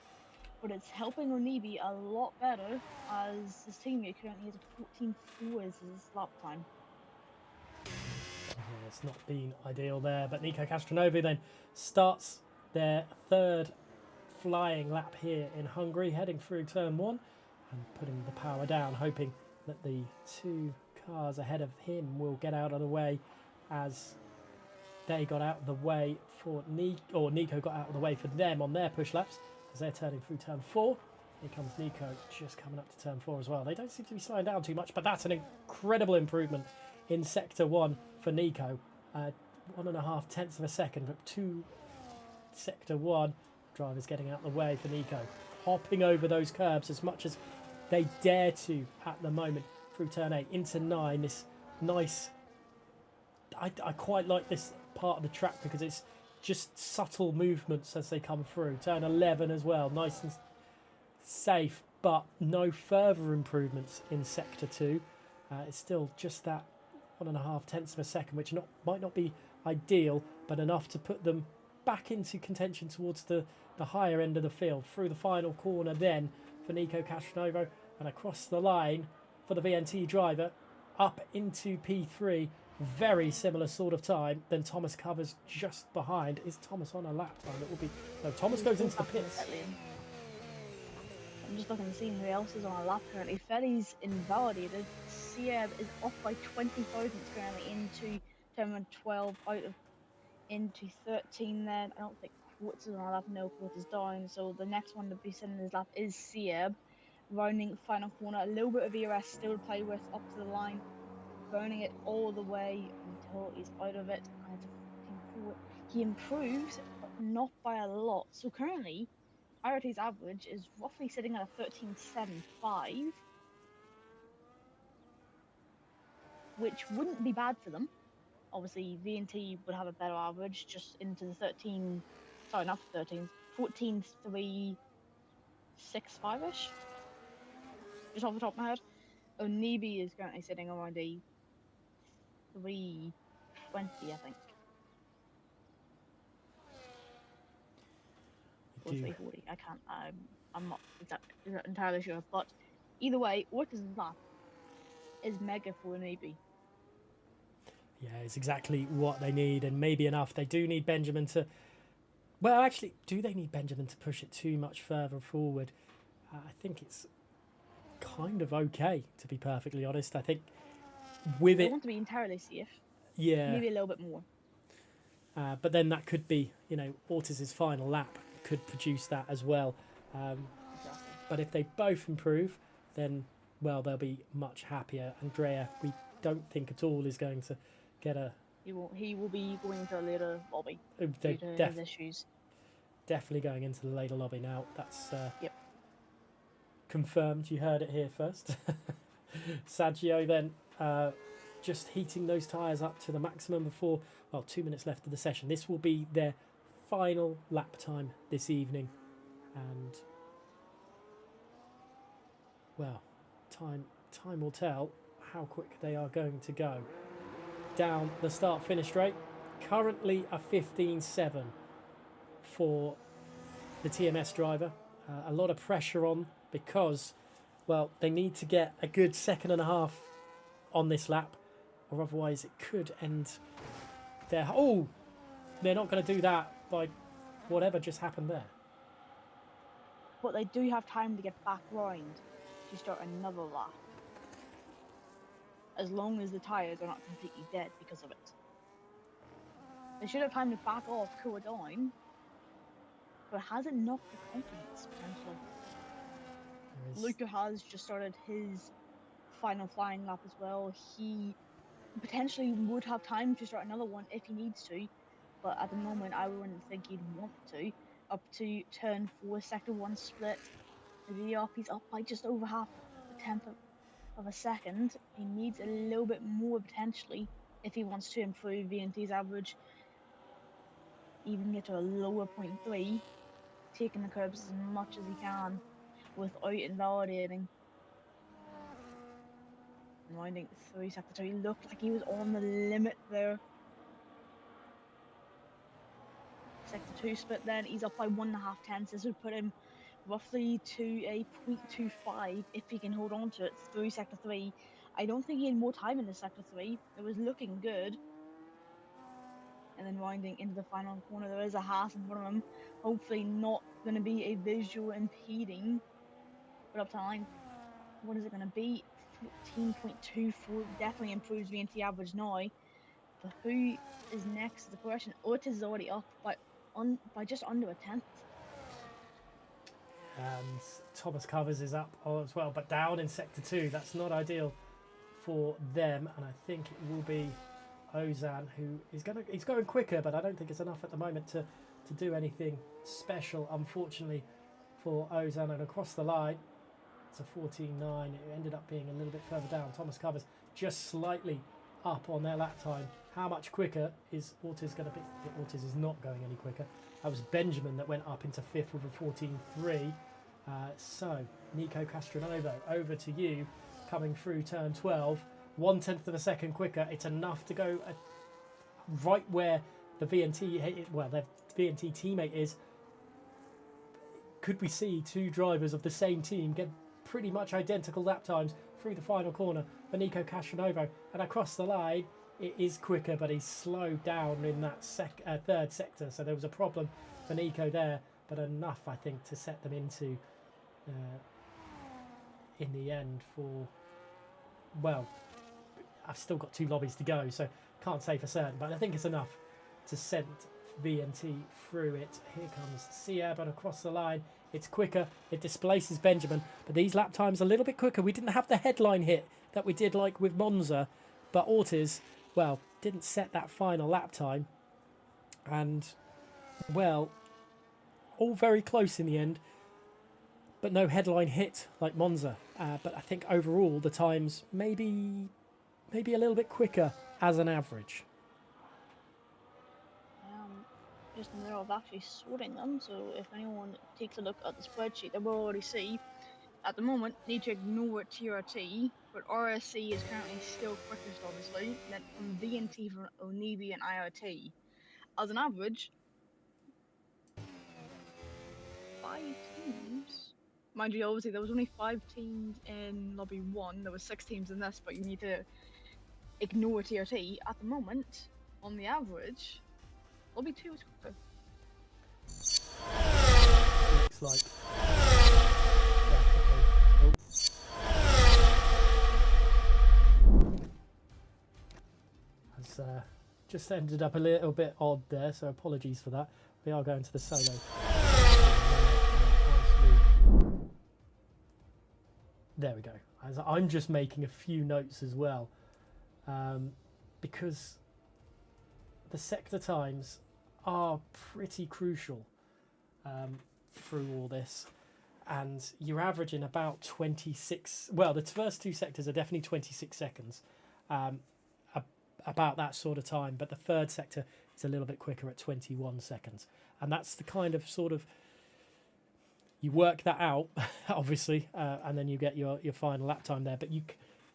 but it's helping Onibi a lot better as his teammate currently has a 14.4 as his lap time. Yeah, it's not been ideal there, but Nico Castronovo then starts their third flying lap here in Hungary, heading through turn 1 and putting the power down, hoping that the 2 cars ahead of him will get out of the way, as they got out of the way for Nico got out of the way for them on their push laps as they're turning through turn 4. Here comes Nico just coming up to turn 4 as well. They don't seem to be slowing down too much, but that's an incredible improvement in sector 1 for Nico. 1.5 tenths of a second, but 2 sector 1 drivers getting out of the way for Nico, hopping over those curbs as much as they dare to at the moment through turn 8 into 9. This nice, I quite like this part of the track because it's just subtle movements as they come through. Turn 11 as well, nice and safe, but no further improvements in sector 2. It's still just that 1.5 tenths of a second, which might not be ideal, but enough to put them back into contention towards the higher end of the field. Through the final corner then for Nico Castronovo, and across the line for the VNT driver up into P3. Very similar sort of time. Then Thomas covers just behind. Is Thomas on a lap time? It will be. No, Thomas goes into the pits. I'm just looking to see who else is on a lap currently. Fetty's invalidated. Sieb is off by 20 thousandths currently into turn 12 out of into 13 then. I don't think Quartz is on a lap. No, Quartz is down. So the next one to be sitting in his lap is Sieb. Rounding final corner. A little bit of ERS still to play with up to the line. Burning it all the way until he's out of it. And it's a 14.4. He improves, but not by a lot. So currently, IRT's average is roughly sitting at a 13.75, which wouldn't be bad for them. Obviously, VNT would have a better average, just into the 13. Sorry, not 13. 14.365ish. Just off the top of my head. Onibi is currently sitting around a 3.20, I think. Or 3.40. I can't. I'm not entirely sure. But either way, Ortiz lap is mega for Onibi. Yeah, it's exactly what they need, and maybe enough. They do need Benjamin to. Well, actually, do they need Benjamin to push it too much further forward? I think it's kind of okay, to be perfectly honest. I think with I it, want to be entirely safe. yeah, Maybe a little bit more. but then that could be, Ortiz's final lap could produce that as well. Exactly. But if they both improve, then well, they'll be much happier. Andrea, we don't think at all is going to get a... He will be going to a later lobby They're due to his issues. definitely going into the later lobby now. That's Yep. confirmed. You heard it here first. Saggio then just heating those tyres up to the maximum before, well, 2 minutes left of the session. This will be their final lap time this evening. And, well, time will tell how quick they are going to go. Down the start-finish straight. Currently a 15.7 for the TMS driver. A lot of pressure on because, well, they need to get a good second and a half on this lap, or otherwise it could end their... Oh! They're not going to do that by whatever just happened there. But they do have time to get back round to start another lap. As long as the tyres are not completely dead because of it. They should have time to back off, cool it down. But has it knocked the confidence potentially? Luca has just started his final flying lap as well. He potentially would have time to start another one if he needs to, but at the moment I wouldn't think he'd want to. Up to turn 4, sector 1 split. He's up by just over half a tenth of a second. He needs a little bit more potentially if he wants to improve VNT's average, even get to a lower 0.3, taking the curbs as much as he can without invalidating. Winding through sector 2, he looked like he was on the limit there. Sector 2 split then, he's up by 1.5 tenths. This would put him roughly to a 0.25 if he can hold on to it through sector 3. I don't think he had more time in the sector 3. It was looking good. And then winding into the final corner, there is a Haas in front of him. Hopefully not going to be a visual impeding. But up time, what is it going to be? 14.24 definitely improves VNT average now. But who is next is the question. Otis is already up by just under a tenth. And Thomas Covers is up as well, but down in sector 2. That's not ideal for them, and I think it will be Ozan who is he's going quicker, but I don't think it's enough at the moment to do anything special, unfortunately, for Ozan. And across the line, it's a 14.9. It ended up being a little bit further down. Thomas Covers just slightly up on their lap time. How much quicker is Ortiz going to be? Ortiz is not going any quicker. That was Benjamin that went up into 5th with a 14.3. So, Nico Castronovo, over to you, coming through turn 12. 1/10 of a second quicker. It's enough to go right where the VNT, well, their VNT teammate is. Could we see two drivers of the same team get pretty much identical lap times through the final corner for Nico Castronovo? And across the line, it is quicker, but he's slowed down in that third sector. So there was a problem for Nico there, but enough, I think, to set them into, in the end, for, well, I've still got 2 lobbies to go, so can't say for certain, but I think it's enough to send VNT through it. Here comes Sia, but across the line, it's quicker. It displaces Benjamin, but these lap times are a little bit quicker. We didn't have the headline hit that we did like with Monza, but Ortiz, well, didn't set that final lap time. And, well, all very close in the end, but no headline hit like Monza. But I think overall the times maybe a little bit quicker as an average. Just in the middle of actually sorting them, so if anyone takes a look at the spreadsheet, they will already see at the moment need to ignore TRT, but RSC is currently still quickest, obviously. Then from VNT, from Onibi and IRT, as an average, 5 teams. Mind you, obviously there was only 5 teams in lobby 1. There was 6 teams in this, but you need to ignore TRT. At the moment, on the average, lobby 2 is quicker. Looks like has just ended up a little bit odd there, so apologies for that. We are going to the solo. There we go. as I'm just making a few notes as well, because the sector times are pretty crucial through all this. And you're averaging about 26. Well, the first two sectors are definitely 26 seconds, about that sort of time. But the third sector is a little bit quicker at 21 seconds. And that's the kind of sort of, you work that out, obviously, and then you get your final lap time there. But you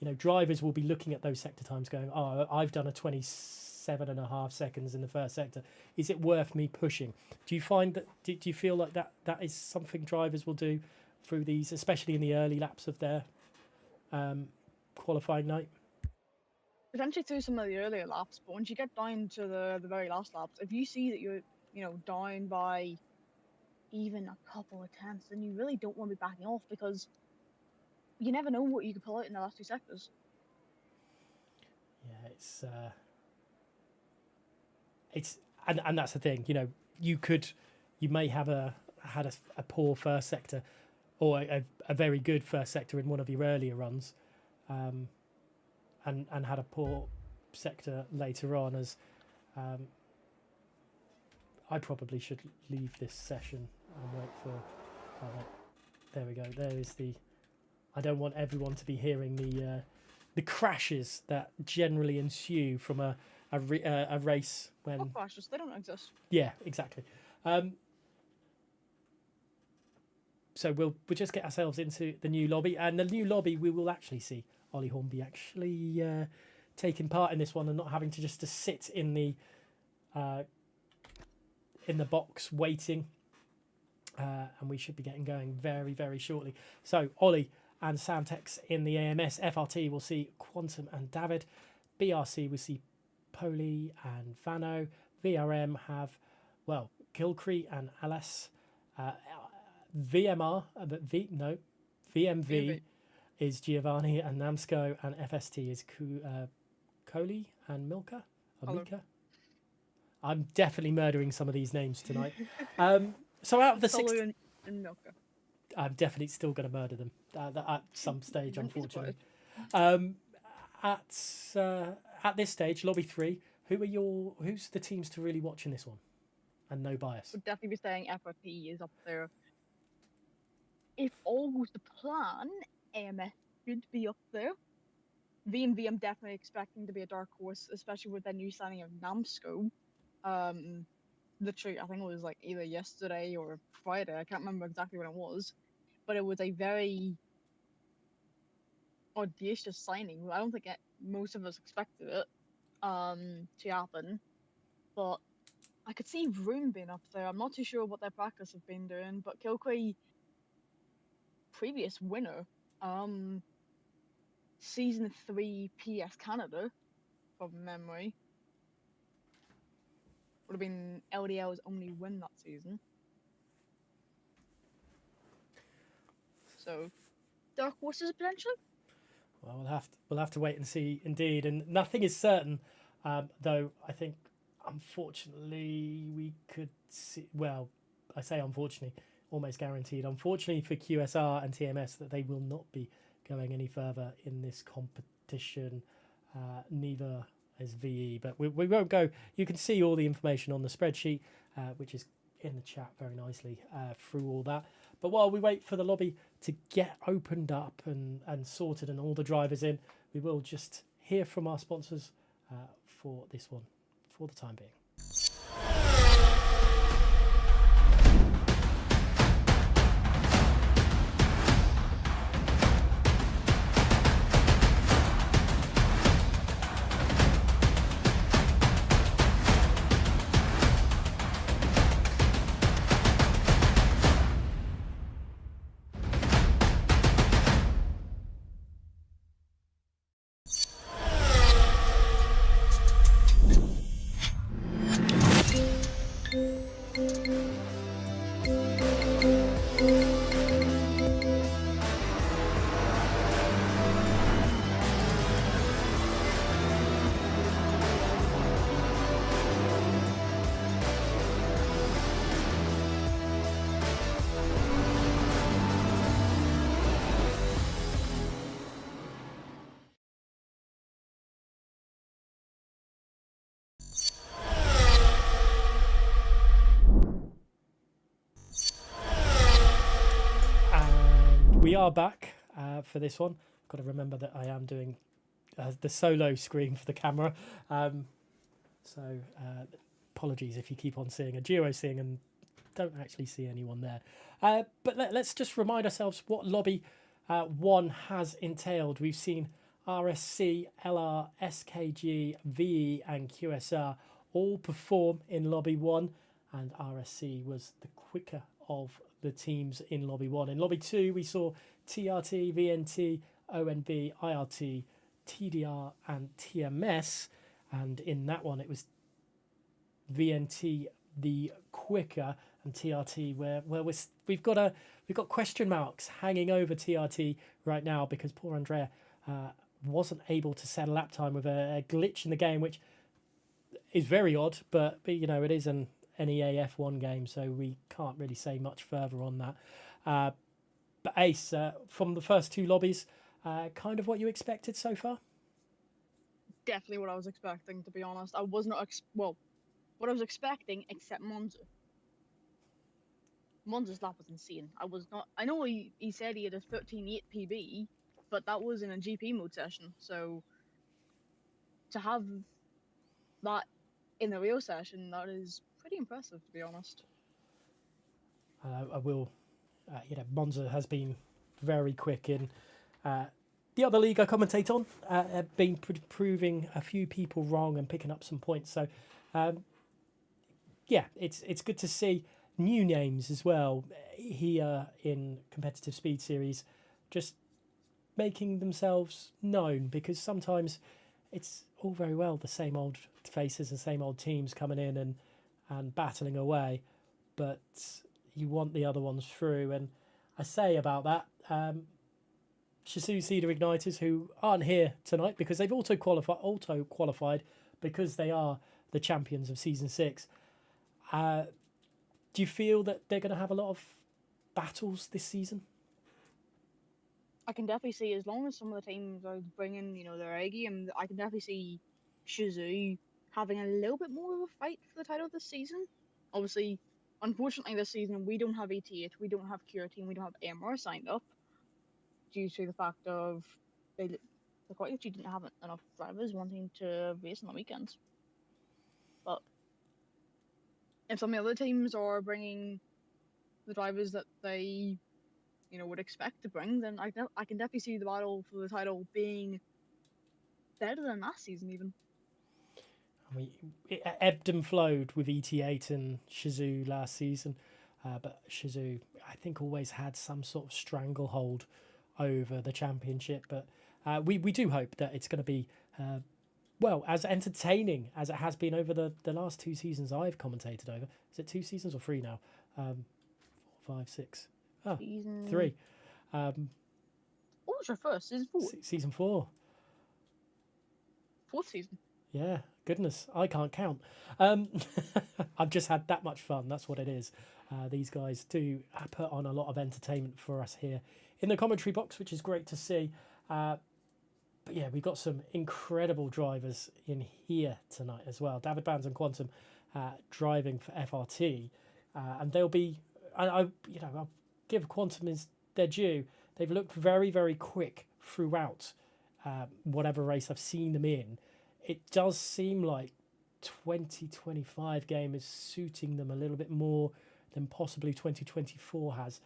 know, drivers will be looking at those sector times going, oh, I've done a 27.5 seconds in the first sector. Is it worth me pushing? Do you find that, do you feel like that is something drivers will do through these, especially in the early laps of their qualifying night? Potentially through some of the earlier laps, but once you get down to the very last laps, if you see that you're, you know, down by even a couple of tenths, then you really don't want to be backing off, because you never know what you could pull out in the last two sectors. Yeah, it's and that's the thing. You know, you may have had a poor first sector, or a very good first sector in one of your earlier runs, and had a poor sector later on. As I probably should leave this session and wait for. There we go. There is the. I don't want everyone to be hearing the crashes that generally ensue from a race when. What crashes? They don't exist. Yeah, exactly. So we'll just get ourselves into the new lobby, and the new lobby we will actually see Ollie Hornby actually taking part in this one and not having to just to sit in the box waiting. And we should be getting going very, very shortly. So Ollie and Samtex in the AMS. FRT will see Quantum and David. BRC will see Poli and Vano. VRM have, well, Gilcree and Alice. VMR, VMV is Giovanni and Namsco, and FST is Coley and Milka. Or Mika. I'm definitely murdering some of these names tonight. So out of the six, and Milka. I'm definitely still going to murder them at some stage, unfortunately. At this stage, lobby 3, who's the teams to really watch in this one, and no bias? Would definitely be saying FRP is up there. If all goes to plan, AMS should be up there. VMV, I'm definitely expecting to be a dark horse, especially with the new signing of Namsco. Literally, I think it was like either yesterday or Friday. I can't remember exactly when it was, but it was a very audacious signing. I don't think most of us expected it to happen, but I could see Vroom being up there. I'm not too sure what their practice have been doing, but Kilcree, previous winner, season 3 PS Canada, from memory. Would have been LDL's only win that season. So, dark horses potentially. Well, we'll have to wait and see, indeed, and nothing is certain. Though I think, unfortunately, we could see. Well, I say unfortunately, almost guaranteed. Unfortunately for QSR and TMS, that they will not be going any further in this competition. Neither as VE, but we won't go. You can see all the information on the spreadsheet, which is in the chat very nicely through all that. But while we wait for the lobby to get opened up and sorted and all the drivers in, we will just hear from our sponsors for this one for the time being. we are back for this one. Got to remember that I am doing the solo screen for the camera. So apologies if you keep on seeing a duo scene and don't actually see anyone there. But let's just remind ourselves what Lobby 1 has entailed. We've seen RSC, LR, SKG, VE and QSR all perform in Lobby 1, and RSC was the quicker of the teams in Lobby 1. In Lobby 2 we saw TRT, VNT, ONB, IRT, TDR and TMS, and in that one it was VNT the quicker and TRT where we've got question marks hanging over TRT right now because poor Andrea wasn't able to set a lap time with a glitch in the game, which is very odd, but you know, it is an NEA F1 game, so we can't really say much further on that. But Ace, from the first two lobbies, kind of what you expected so far? Definitely what I was expecting, to be honest. I was not what I was expecting, except Monza. Monza's lap was insane. I know he said he had a 13.8 PB, but that was in a GP mode session. So to have that in the real session, that is pretty impressive, to be honest. I will, Monza has been very quick in the other league I commentate on, been proving a few people wrong and picking up some points. So, it's good to see new names as well here in competitive speed series, just making themselves known, because sometimes it's all very well the same old faces and same old teams coming in and battling away, but you want the other ones through. And I say about that, Shizou Cedar Igniters, who aren't here tonight because they've auto qualified because they are the champions of Season 6. Do you feel that they're going to have a lot of battles this season? I can definitely see, as long as some of the teams are bringing, their A game, I can definitely see Shizou having a little bit more of a fight for the title this season. Obviously, unfortunately, this season we don't have 88, we don't have Cure Team, we don't have MR signed up due to the fact of they quite literally didn't have enough drivers wanting to race on the weekends. But if some of the other teams are bringing the drivers that they would expect to bring, then I can definitely see the battle for the title being better than last season even. I mean, it ebbed and flowed with ET8 and Shizou last season, but Shizou, I think, always had some sort of stranglehold over the championship. But we do hope that it's going to be, as entertaining as it has been over the last two seasons I've commentated over. Is it 2 seasons or 3 now? 4, 5, 6. Oh, Season 3. What was your first? Season 4? Season 4. 4th season? Yeah, goodness, I can't count. I've just had that much fun, that's what it is. These guys do put on a lot of entertainment for us here in the commentary box, which is great to see. But yeah, we've got some incredible drivers in here tonight as well. David Bands and Quantum driving for FRT, and they'll be. I'll give Quantum their due. They've looked very, very quick throughout whatever race I've seen them in. It does seem like 2025 game is suiting them a little bit more than possibly 2024 has.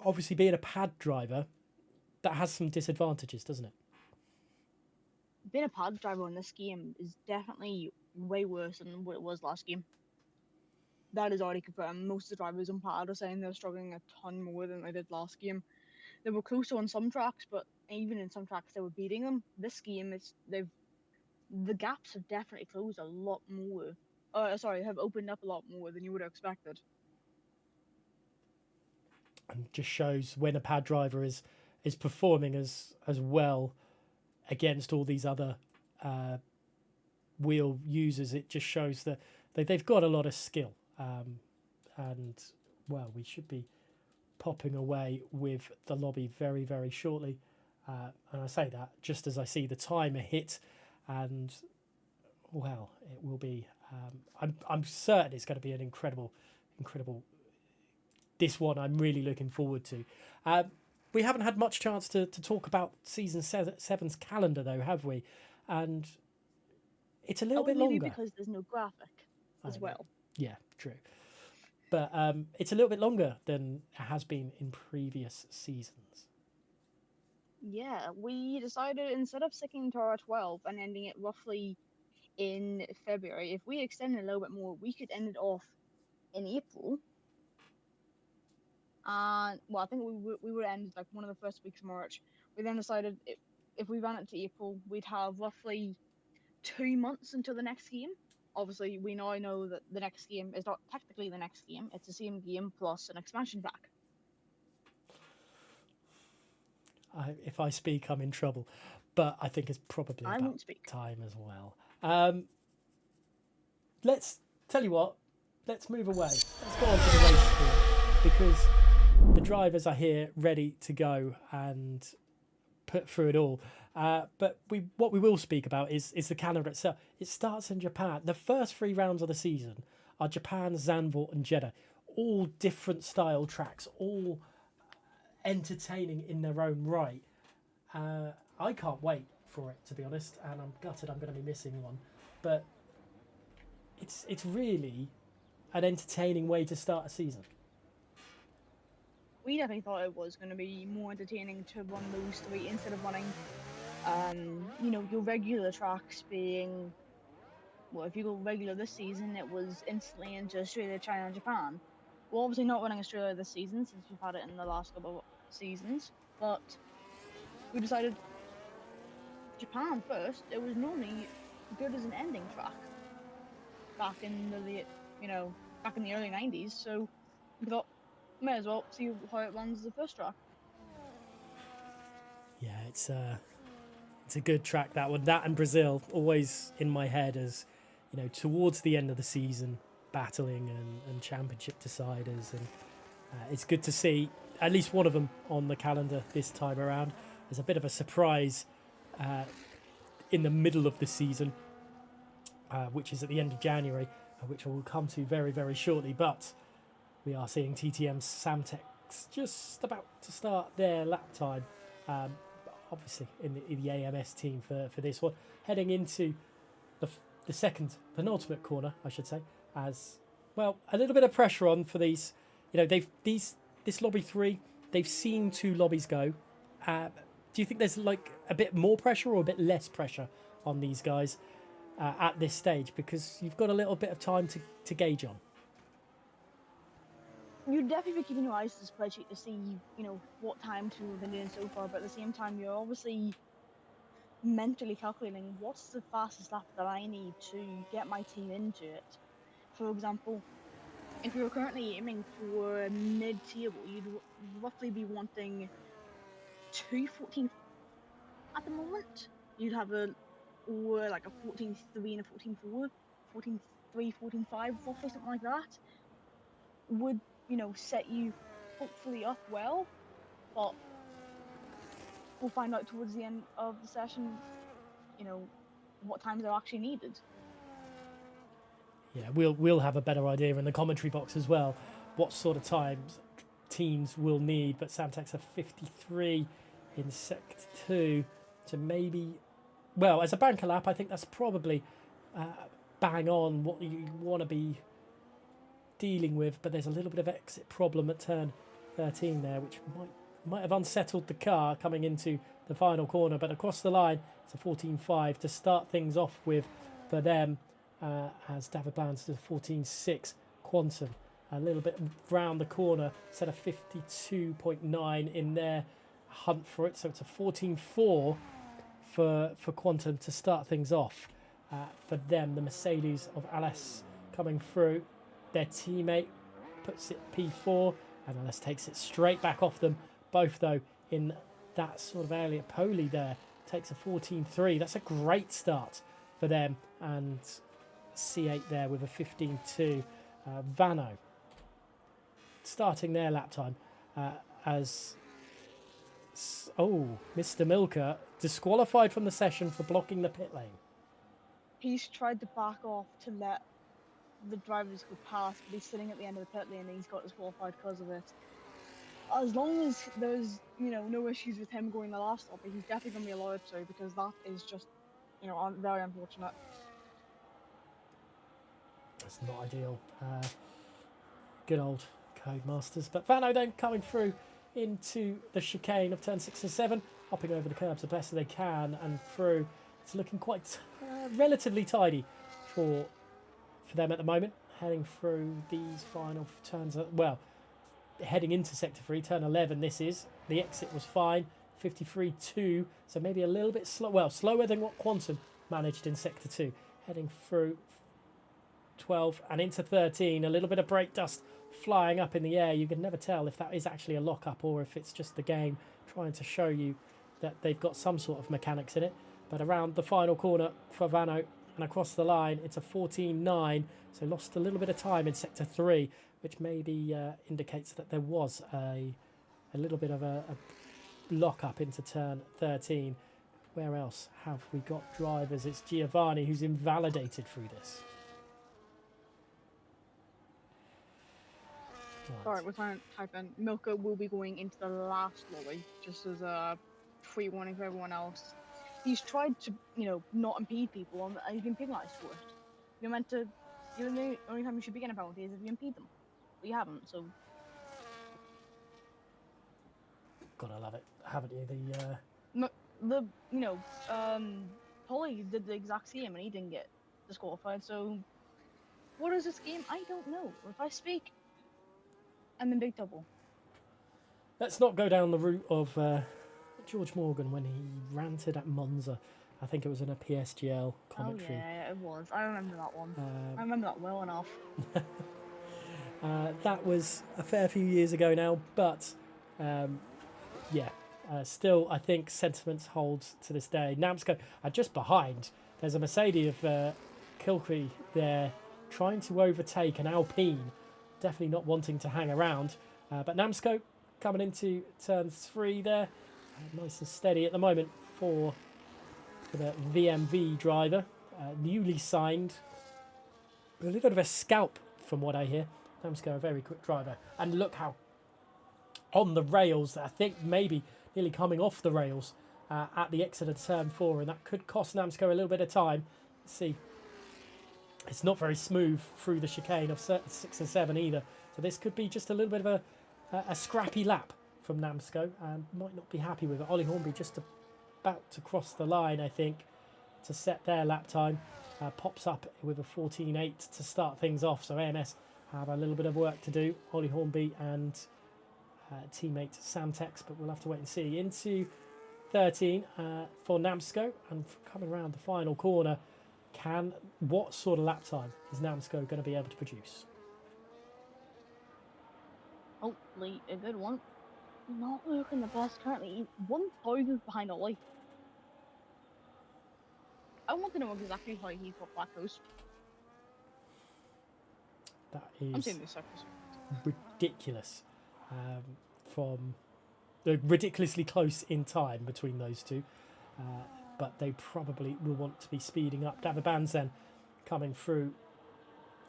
Obviously, being a pad driver, that has some disadvantages, doesn't it? Being a pad driver in this game is definitely way worse than what it was last game. That is already confirmed. Most of the drivers on pad are saying they're struggling a ton more than they did last game. They were closer on some tracks, but even in some tracks they were beating them. This game, the gaps have definitely closed a lot more. Have opened up a lot more than you would have expected. And just shows when a pad driver is performing as well against all these other wheel users. It just shows that they've got a lot of skill. And we should be popping away with the lobby very, very shortly. And I say that just as I see the timer hit, and it will be. I'm certain it's going to be an incredible. This one I'm really looking forward to. we haven't had much chance to talk about season seven's calendar, though, have we? And it's a little bit maybe longer. because there's no graphic as well. Yeah, true. But it's a little bit longer than it has been in previous seasons. Yeah, we decided instead of sticking to our 12 and ending it roughly in February, if we extended a little bit more, we could end it off in April. And well, I think we would end like one of the first weeks of March. We then decided if we ran it to April, we'd have roughly 2 months until the next game. Obviously, we now know that the next game is not technically the next game; it's the same game plus an expansion pack. If I speak, I'm in trouble. But I think it's probably I about won't speak. time as well. Let's tell you what. Let's move away. Let's go on to the race field, because the drivers are here ready to go and put through it all. But what we will speak about is the calendar itself. It starts in Japan. The first 3 rounds of the season are Japan, Zandvoort and Jeddah. All different style tracks, all entertaining in their own right. I can't wait for it, to be honest, and I'm gutted I'm going to be missing one. But it's really an entertaining way to start a season. We definitely thought it was going to be more entertaining to run those 3 instead of running, your regular tracks being, well, if you go regular this season, it was instantly into Australia, China, and Japan. We're obviously not running Australia this season since we've had it in the last couple of seasons, but we decided Japan first. It was normally good as an ending track back in the early 90s, so we thought, may as well see how it runs the first track. Yeah, it's a good track, that one. That and Brazil, always in my head as, towards the end of the season, battling and championship deciders. And it's good to see at least one of them on the calendar this time around. There's a bit of a surprise in the middle of the season, which is at the end of January, which we'll come to very, very shortly. But we are seeing TTM Samtex just about to start their lap time, obviously in the AMS team for this one, heading into the second penultimate corner, I should say, as well. A little bit of pressure on for these. This lobby 3, they've seen 2 lobbies go. Do you think there's like a bit more pressure or a bit less pressure on these guys at this stage, because you've got a little bit of time to gauge on? You'd definitely be keeping your eyes to the spreadsheet to see, what time to have been doing so far, but at the same time, you're obviously mentally calculating what's the fastest lap that I need to get my team into it. For example, if you're currently aiming for mid-table, you'd roughly be wanting 2:14 at the moment. You'd have a 14:3 and a 14:4, 14:3, 14:5, roughly something like that. Would set you hopefully up well, but we'll find out towards the end of the session, what times are actually needed. Yeah, we'll have a better idea in the commentary box as well, what sort of times teams will need. But Samtex are 53 in Sector 2 to maybe, well, as a banker lap, I think that's probably bang on what you want to be dealing with. But there's a little bit of exit problem at turn 13 there, which might have unsettled the car coming into the final corner. But across the line, it's a 14.5 to start things off with for them, as David Blands does 14.6 Quantum. A little bit round the corner, set a 52.9 in their hunt for it. So it's a 14.4 for Quantum to start things off. For them, the Mercedes of Alice coming through. Their teammate puts it P4, and Alice takes it straight back off them. Both, though, in that sort of area. Poli there takes a 14.3. That's a great start for them. And C8 there with a 15.2. Vano starting their lap time as... Oh, Mr. Milker disqualified from the session for blocking the pit lane. He's tried to back off to let the drivers go past, but he's sitting at the end of the pit lane and he's got disqualified because of it. as long as there's no issues with him going the last lobby, he's definitely gonna be allowed to, because that is just very unfortunate. It's not ideal. Good old Codemasters. But Vano then coming through into the chicane of turn 6 and 7, hopping over the curbs the best they can and through. It's looking quite relatively tidy for them at the moment, heading through these final turns. Well, heading into sector 3, turn 11 this is. The exit was fine, 53.2, so maybe a little bit slower than what Quantum managed in sector 2. Heading through 12 and into 13, a little bit of brake dust flying up in the air. You can never tell if that is actually a lock-up or if it's just the game trying to show you that they've got some sort of mechanics in it. But around the final corner for Vano and across the line, it's a 14.9, so lost a little bit of time in sector 3, which maybe indicates that there was a little bit of a lock-up into turn 13. Where else have we got drivers? It's Giovanni who's invalidated through this. Sorry, we're trying to type in. Milka will be going into the last lobby, just as a free warning for everyone else. He's tried to, not impede people, and he's been penalised for it. You're meant to. The only time you should be getting a penalty is if you impede them, but you haven't. So. Gotta love it, haven't you? Polly did the exact same, and he didn't get disqualified. So, what is this game? I don't know. If I speak, I'm in big trouble. Let's not go down the route of George Morgan when he ranted at Monza. I think it was in a PSGL commentary. Oh yeah, it was. I remember that one. I remember that well enough. That was a fair few years ago now, but still I think sentiments holds to this day. Namsco are just behind. There's a Mercedes of Kilcree there trying to overtake an Alpine, definitely not wanting to hang around. But Namsco coming into turn 3 there, nice and steady at the moment for the VMV driver, newly signed. A little bit of a scalp from what I hear. Namsco a very quick driver, and look how on the rails, I think maybe nearly coming off the rails at the exit of turn 4, and that could cost Namsco a little bit of time. Let's see, it's not very smooth through the chicane of 6 and 7 either, so this could be just a little bit of a scrappy lap from Namsco, and might not be happy with it. Ollie Hornby just about to cross the line, I think, to set their lap time. Pops up with a 14.8 to start things off, so AMS have a little bit of work to do. Ollie Hornby and teammate Sam Tex, but we'll have to wait and see. Into 13 for Namsco, and coming around the final corner, what sort of lap time is Namsco going to be able to produce? Hopefully a good one. Not looking the best currently. 1,000 behind Ollie. I want to know exactly how he's got Black Coast. That I'm is seeing this circus. ridiculous. From ridiculously close in time between those two, but they probably will want to be speeding up. David Banzen coming through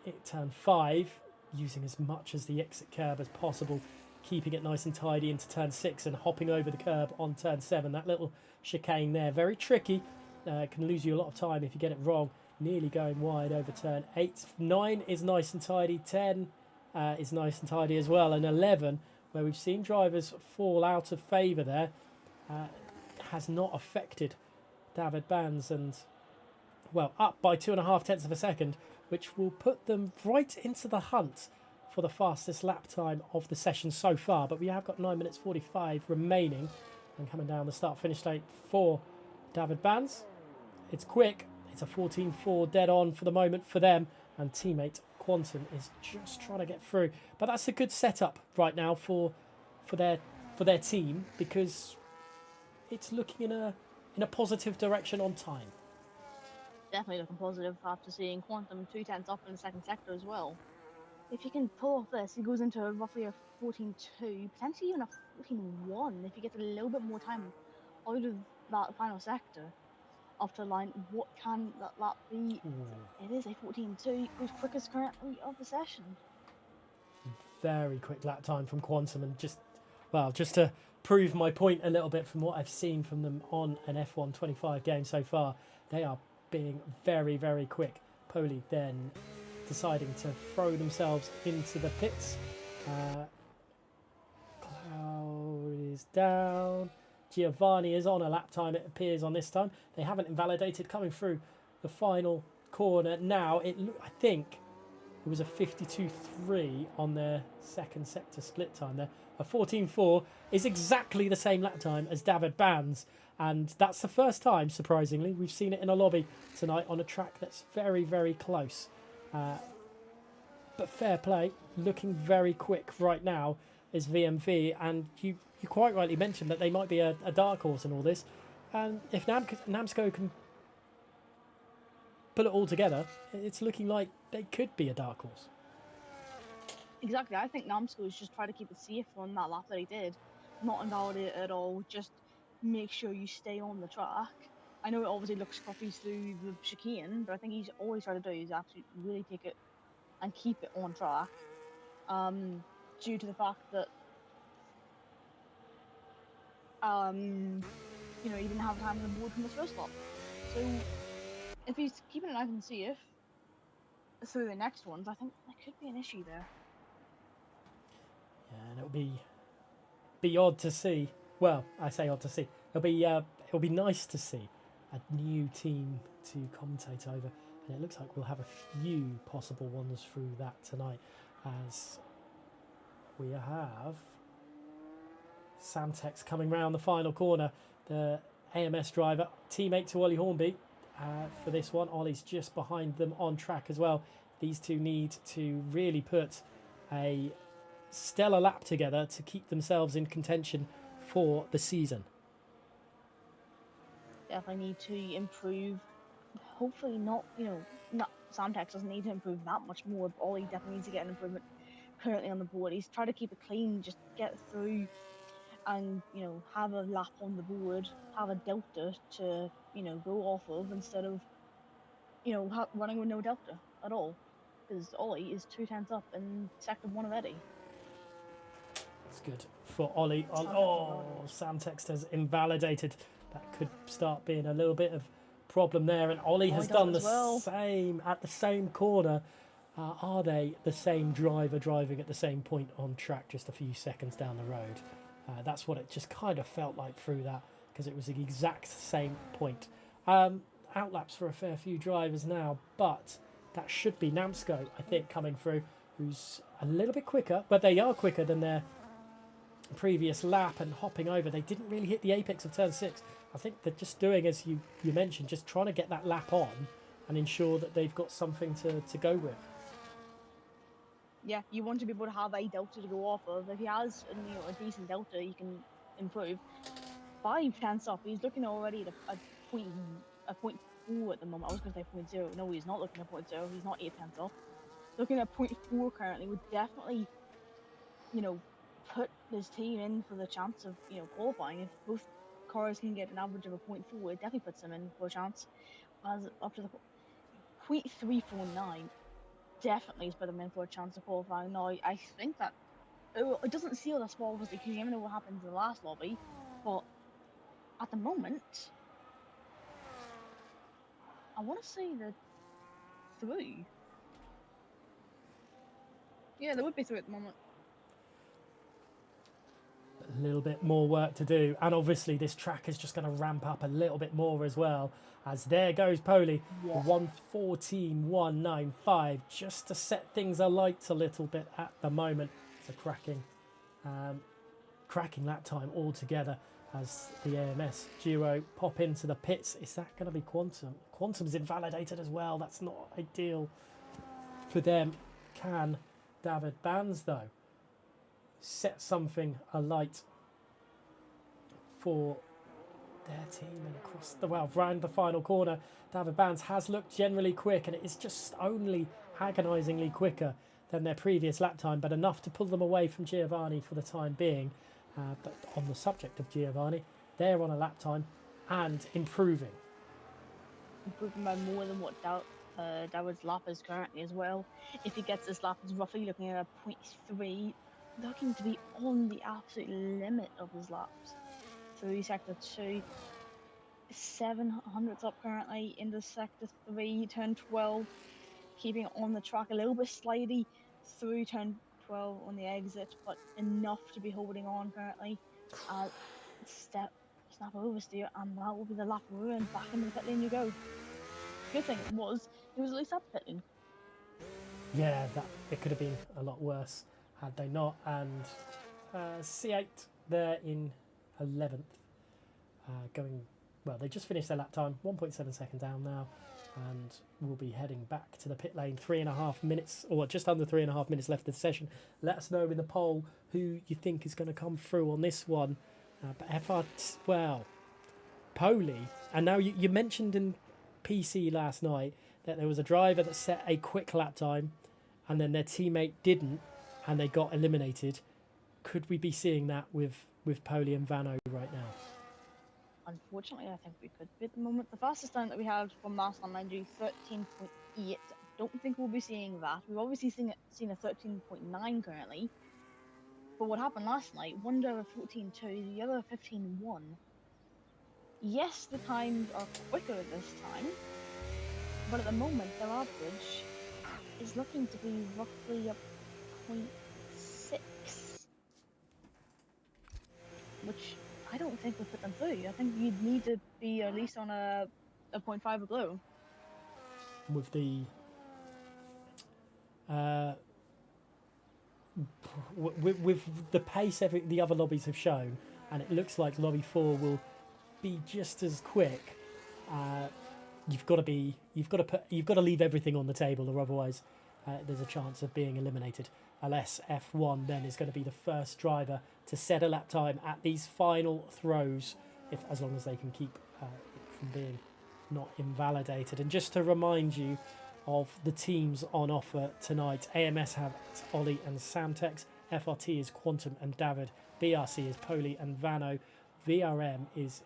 at turn 5, using as much as the exit curb as possible, keeping it nice and tidy into turn 6 and hopping over the curb on turn 7. That little chicane there, very tricky, can lose you a lot of time if you get it wrong. Nearly going wide over turn 8. 9 is nice and tidy, 10 is nice and tidy as well, and 11, where we've seen drivers fall out of favour there, has not affected David Banz, and well, up by 2.5 tenths of a second, which will put them right into the hunt for the fastest lap time of the session so far. But we have got 9 minutes 45 remaining, and coming down the start finish straight for David Banz. It's quick. It's a 14.4 dead on for the moment for them, and teammate Quantum is just trying to get through. But that's a good setup right now for their team, because it's looking in a positive direction on time. Definitely looking positive after seeing Quantum 2 tenths up in the second sector as well. If you can pull off this, he goes into roughly a 14.2, potentially even a 14.1 if he gets a little bit more time out of that final sector. After the line, what can that lap be? It is a 14.2, goes quickest currently of the session. Very quick lap time from Quantum, and just, well, just to prove my point a little bit from what I've seen from them on an F1 25 game so far, they are being very, very quick. Poli then deciding to throw themselves into the pits. Cloud is down. Giovanni is on a lap time, it appears, on this time. They haven't invalidated coming through the final corner. Now, I think it was a 52.3 on their second sector split time there. A 14.4 is exactly the same lap time as David Bands. And that's the first time, surprisingly, we've seen it in a lobby tonight on a track that's very, very close. But fair play, looking very quick right now is VMV. And you quite rightly mentioned that they might be a dark horse in all this. And if Namsco can pull it all together, it's looking like they could be a dark horse. Exactly. I think Namsco is just trying to keep it safe on that lap that he did. Not invalidate it at all. Just make sure you stay on the track. I know it obviously looks scruffy through the chicane, but I think he's always trying to do is actually really take it and keep it on track. Due to the fact that he didn't have time on the board from the first lap. So if he's keeping it nice and safe through the next ones, I think there could be an issue there. Yeah, and it'll be odd to see. Well, I say odd to see. It'll be nice to see a new team to commentate over, and it looks like we'll have a few possible ones through that tonight, as we have Samtex coming round the final corner. The AMS driver, teammate to Ollie Hornby for this one. Ollie's just behind them on track as well. These two need to really put a stellar lap together to keep themselves in contention for the season. Definitely need to improve. Hopefully not Samtex doesn't need to improve that much more, but Ollie definitely needs to get an improvement currently on the board. He's trying to keep it clean, just get through and have a lap on the board, have a delta to go off of, instead of running with no delta at all, because Ollie is 2 tenths up in sector 1 of Eddie. That's good for Ollie. Samtex has invalidated. That could start being a little bit of problem there, and Ollie has done the same at the same corner. Are they the same driver driving at the same point on track just a few seconds down the road? That's what it just kind of felt like through that, because it was the exact same point. Outlaps for a fair few drivers now, but that should be Namsco, I think, coming through, who's a little bit quicker, but they are quicker than their previous lap and hopping over. They didn't really hit the apex of turn 6. I think they're just doing, as you mentioned, just trying to get that lap on and ensure that they've got something to go with. Yeah, you want to be able to have a delta to go off of. If he has a decent delta, he can improve. 5 tenths up. He's looking already at a point 0.4 at the moment. I was going to say 0.0. No, he's not looking at 0.0. He's not 8 tenths off. Looking at 0.4 currently would definitely, put his team in for the chance of qualifying. If both cars can get an average of a 0.4, it definitely puts them in for a chance. As up to the 0.349. Definitely has put them in for a chance of qualifying. Now, I think that it doesn't seal the spot, obviously, because you never know what happened in the last lobby. But at the moment, I want to say they're through. Yeah, they would be through at the moment. A little bit more work to do, and obviously this track is just going to ramp up a little bit more as well, as there goes Poli. Yeah. 1:14.195, just to set things alight a little bit at the moment. It's a cracking lap time altogether as the AMS duo pop into the pits. Is that going to be Quantum? Quantum's invalidated as well. That's not ideal for them. Can David Bands, though, set something alight for their team and across round the final corner? David Bands has looked generally quick, and it is just only agonisingly quicker than their previous lap time, but enough to pull them away from Giovanni for the time being. But on the subject of Giovanni, they're on a lap time and improving. Improving by more than what David's lap is currently as well. If he gets this lap, he's roughly looking at a 0.3 looking to be on the absolute limit of his laps through sector 2. 700s up currently into sector 3, turn 12, keeping it on the track a little bit slidey through turn 12 on the exit, but enough to be holding on currently. Snap oversteer, and that will be the lap ruined. Back into the pit lane you go. Good thing it was at least at the pit lane. Yeah, that it could have been a lot worse had they not. And C8 there in 11th, going well. They just finished their lap time, 1.7 second down now, and we'll be heading back to the pit lane. 3.5 minutes, or just under 3.5 minutes left of the session. Let us know in the poll who you think is going to come through on this one. But Poli, and now you mentioned in PC last night that there was a driver that set a quick lap time and then their teammate didn't and they got eliminated. Could we be seeing that with Poli and Vano right now? Unfortunately, I think we could be at the moment. The fastest time that we had from last time, mind you, 13.8. Don't think we'll be seeing that. We've obviously seen a 13.9 currently. But what happened last night, one driver 14.2, the other 15.1. Yes, the times are quicker this time, but at the moment their average is looking to be roughly a 0.6, which I don't think would put them through. I think you'd need to be at least on a 0.5 or below. With the with the pace the other lobbies have shown, and it looks like lobby 4 will be just as quick. You've got to leave everything on the table, or otherwise there's a chance of being eliminated. Unless F1 then is going to be the first driver to set a lap time at these final throws, as long as they can keep it from being not invalidated. And just to remind you of the teams on offer tonight, AMS have Ollie and Samtex, FRT is Quantum and David, BRC is Poli and Vano, VRM is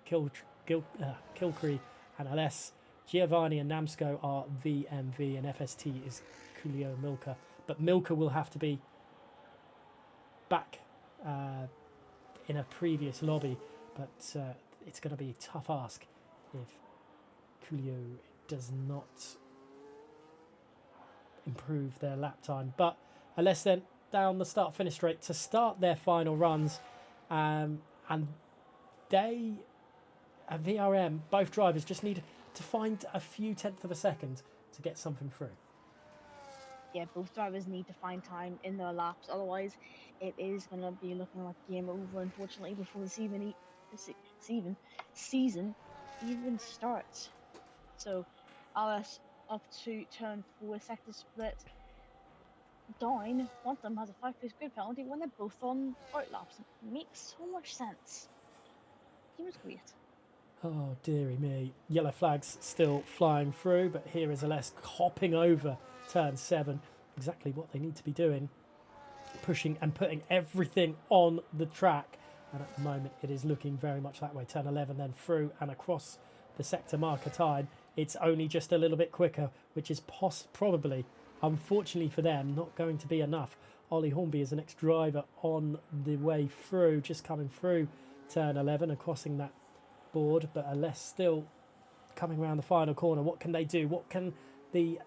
Kilcree and LS, Giovanni and Namsco are VMV, and FST is Coolio Milka. But Milka will have to be back in a previous lobby, but it's going to be a tough ask if Coolio does not improve their lap time. But unless then down the start-finish straight to start their final runs, and they, VRM, both drivers just need to find a few tenths of a second to get something through. Yeah, both drivers need to find time in their laps, otherwise it is going to be looking like game over, unfortunately, before the season even starts. So LS up to turn 4 sector split. Down, Quantum has a 5-place grid penalty when they're both on outlaps. It makes so much sense. He was great. Oh, dearie me. Yellow flags still flying through, but here is LS hopping over turn 7. Exactly what they need to be doing. Pushing and putting everything on the track. And at the moment, it is looking very much that way. Turn 11, then through and across the sector marker time. It's only just a little bit quicker, which is probably, unfortunately for them, not going to be enough. Ollie Hornby is the next driver on the way through, just coming through turn 11 and crossing that board, but LS still coming around the final corner. What can they do? What can the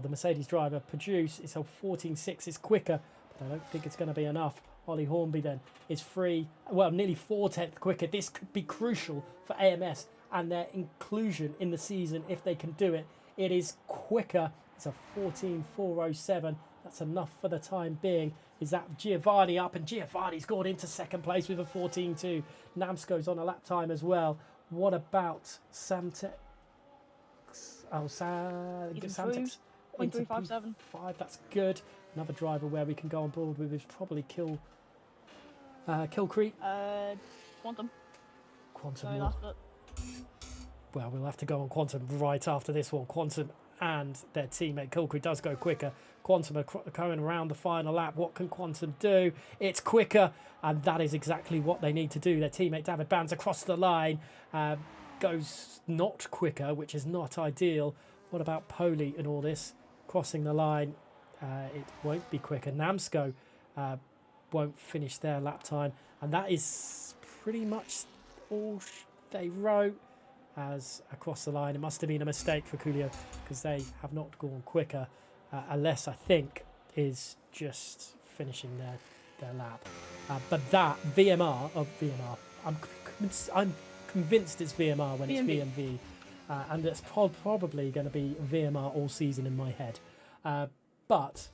Mercedes driver produce? It's a 14.6, it's quicker, but I don't think it's going to be enough. Ollie Hornby then is free, nearly 4/10 quicker. This could be crucial for AMS and their inclusion in the season if they can do it. It is quicker. It's a 14.407. That's enough for the time being. Is that Giovanni up? And Giovanni's gone into second place with a 14.2. Namsco's on a lap time as well. What about Samtex? Oh, Samtex. 0.357. That's good. Another driver where we can go on board with is probably Kilcree. Quantum. Quantum. Well, we'll have to go on Quantum right after this one. Quantum and their teammate Kilcree does go quicker. Quantum are coming around the final lap. What can Quantum do? It's quicker, and that is exactly what they need to do. Their teammate David Bands across the line goes not quicker, which is not ideal. What about Poli in all this? Crossing the line. it won't be quicker. Namsco won't finish their lap time, and that is pretty much all they wrote as across the line. It must have been a mistake for Coolio because they have not gone quicker. Unless I think is just finishing their lap. But that VMR of VMR, I'm convinced it's VMR when it's VMV, and it's probably going to be VMR all season in my head. But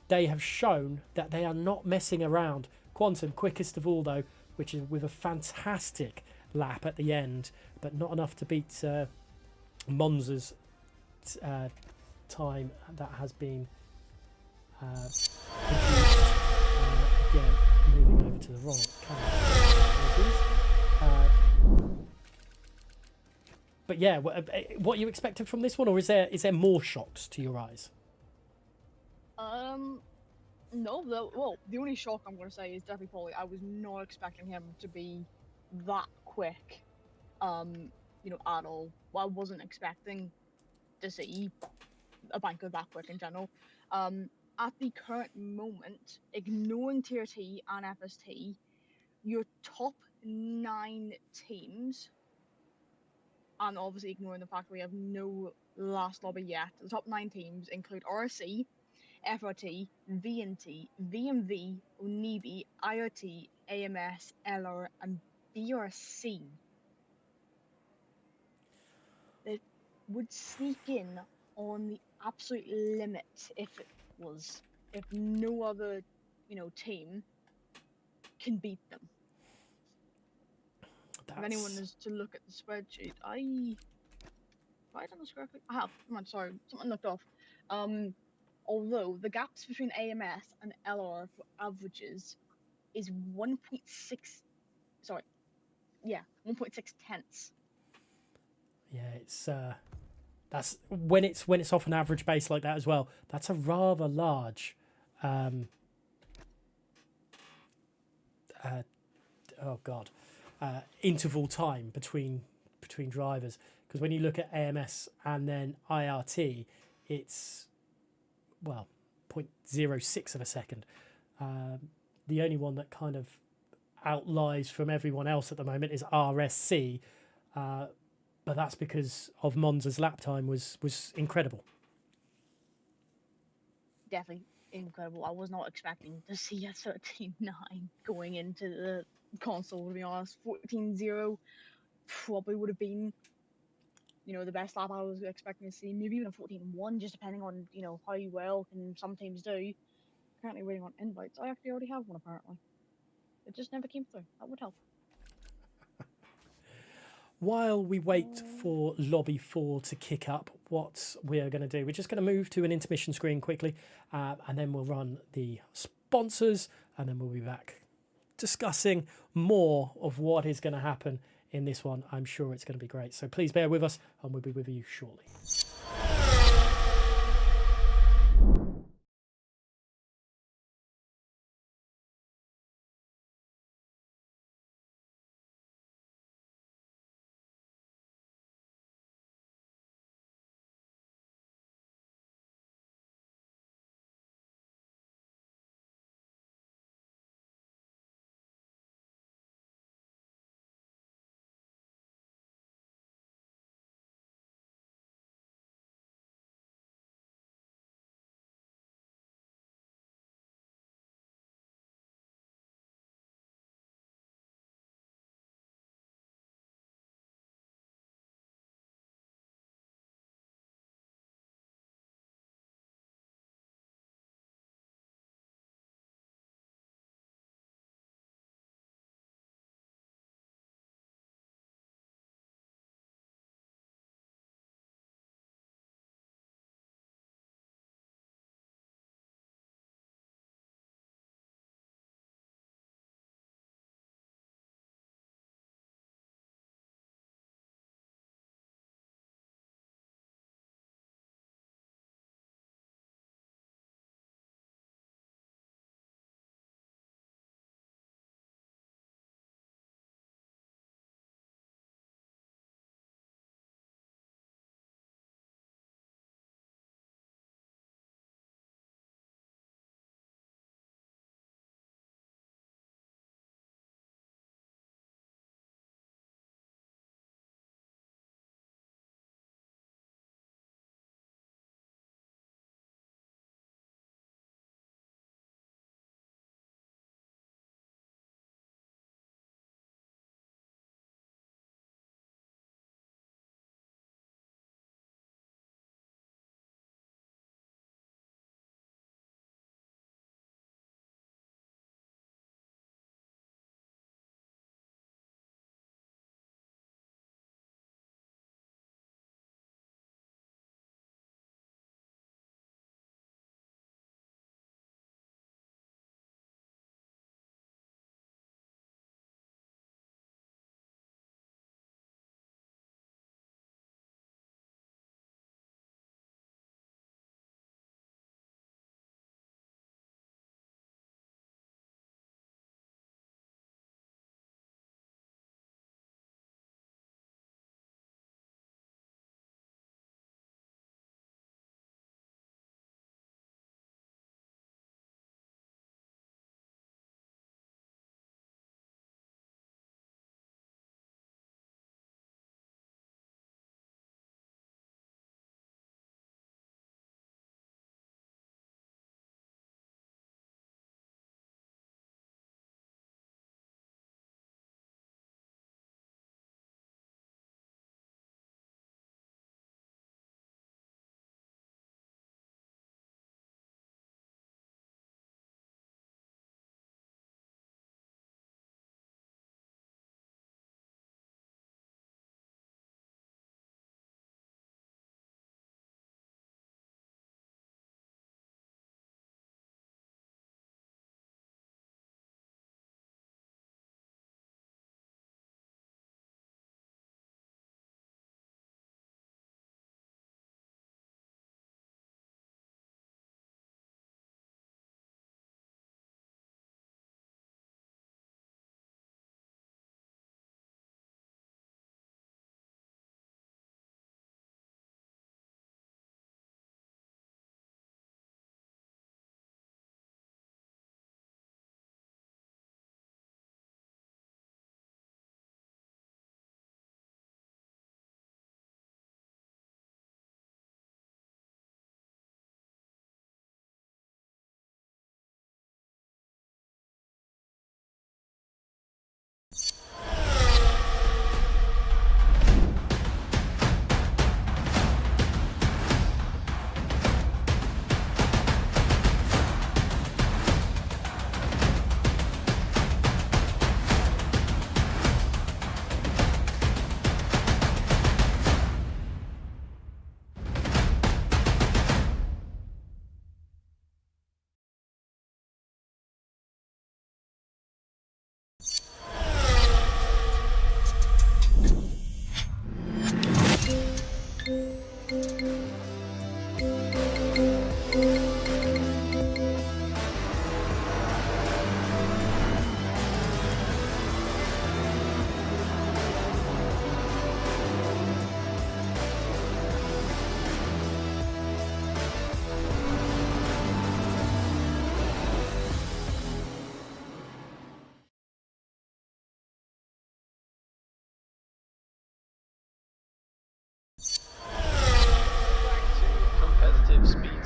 they have shown that they are not messing around. Quantum quickest of all though, which is with a fantastic lap at the end, but not enough to beat Monza's time that has been again moving over to the wrong camera. But yeah, what you expected from this one, or is there more shocks to your eyes? No, the only shock I'm going to say is definitely Paulie. I was not expecting him to be that quick, at all. I wasn't expecting to see a banker that quick in general. At the current moment, ignoring Tier T and FST, your top 9 teams, and obviously ignoring the fact we have no last lobby yet, the top 9 teams include RSC, FRT, VNT, VMV, Onibi, IoT, AMS, LR, and BRC. That would sneak in on the absolute limit if no other, team can beat them. If anyone is to look at the spreadsheet, have I done this correctly? I have. Come on, sorry, something looked off. Although the gaps between AMS and LR for averages is 1.6, sorry, yeah, 1.6 tenths. Yeah, it's that's when it's off an average base like that as well. That's a rather large interval time between drivers, because when you look at AMS and then IRT, it's 0.06 of a second. The only one that kind of outlies from everyone else at the moment is RSC, but that's because of Monza's lap time was incredible. Definitely incredible. I was not expecting to see a 13.9 going into the console, to be honest. 14.0 probably would have been, the best lap I was expecting to see. Maybe even a 14.1, just depending on, how well can some teams do. Currently waiting on invites. I actually already have one, apparently. It just never came through. That would help. While we wait for Lobby 4 to kick up, what we are going to do, we're just going to move to an intermission screen quickly, and then we'll run the sponsors, and then we'll be back discussing more of what is going to happen in this one. I'm sure it's going to be great. So please bear with us, and we'll be with you shortly.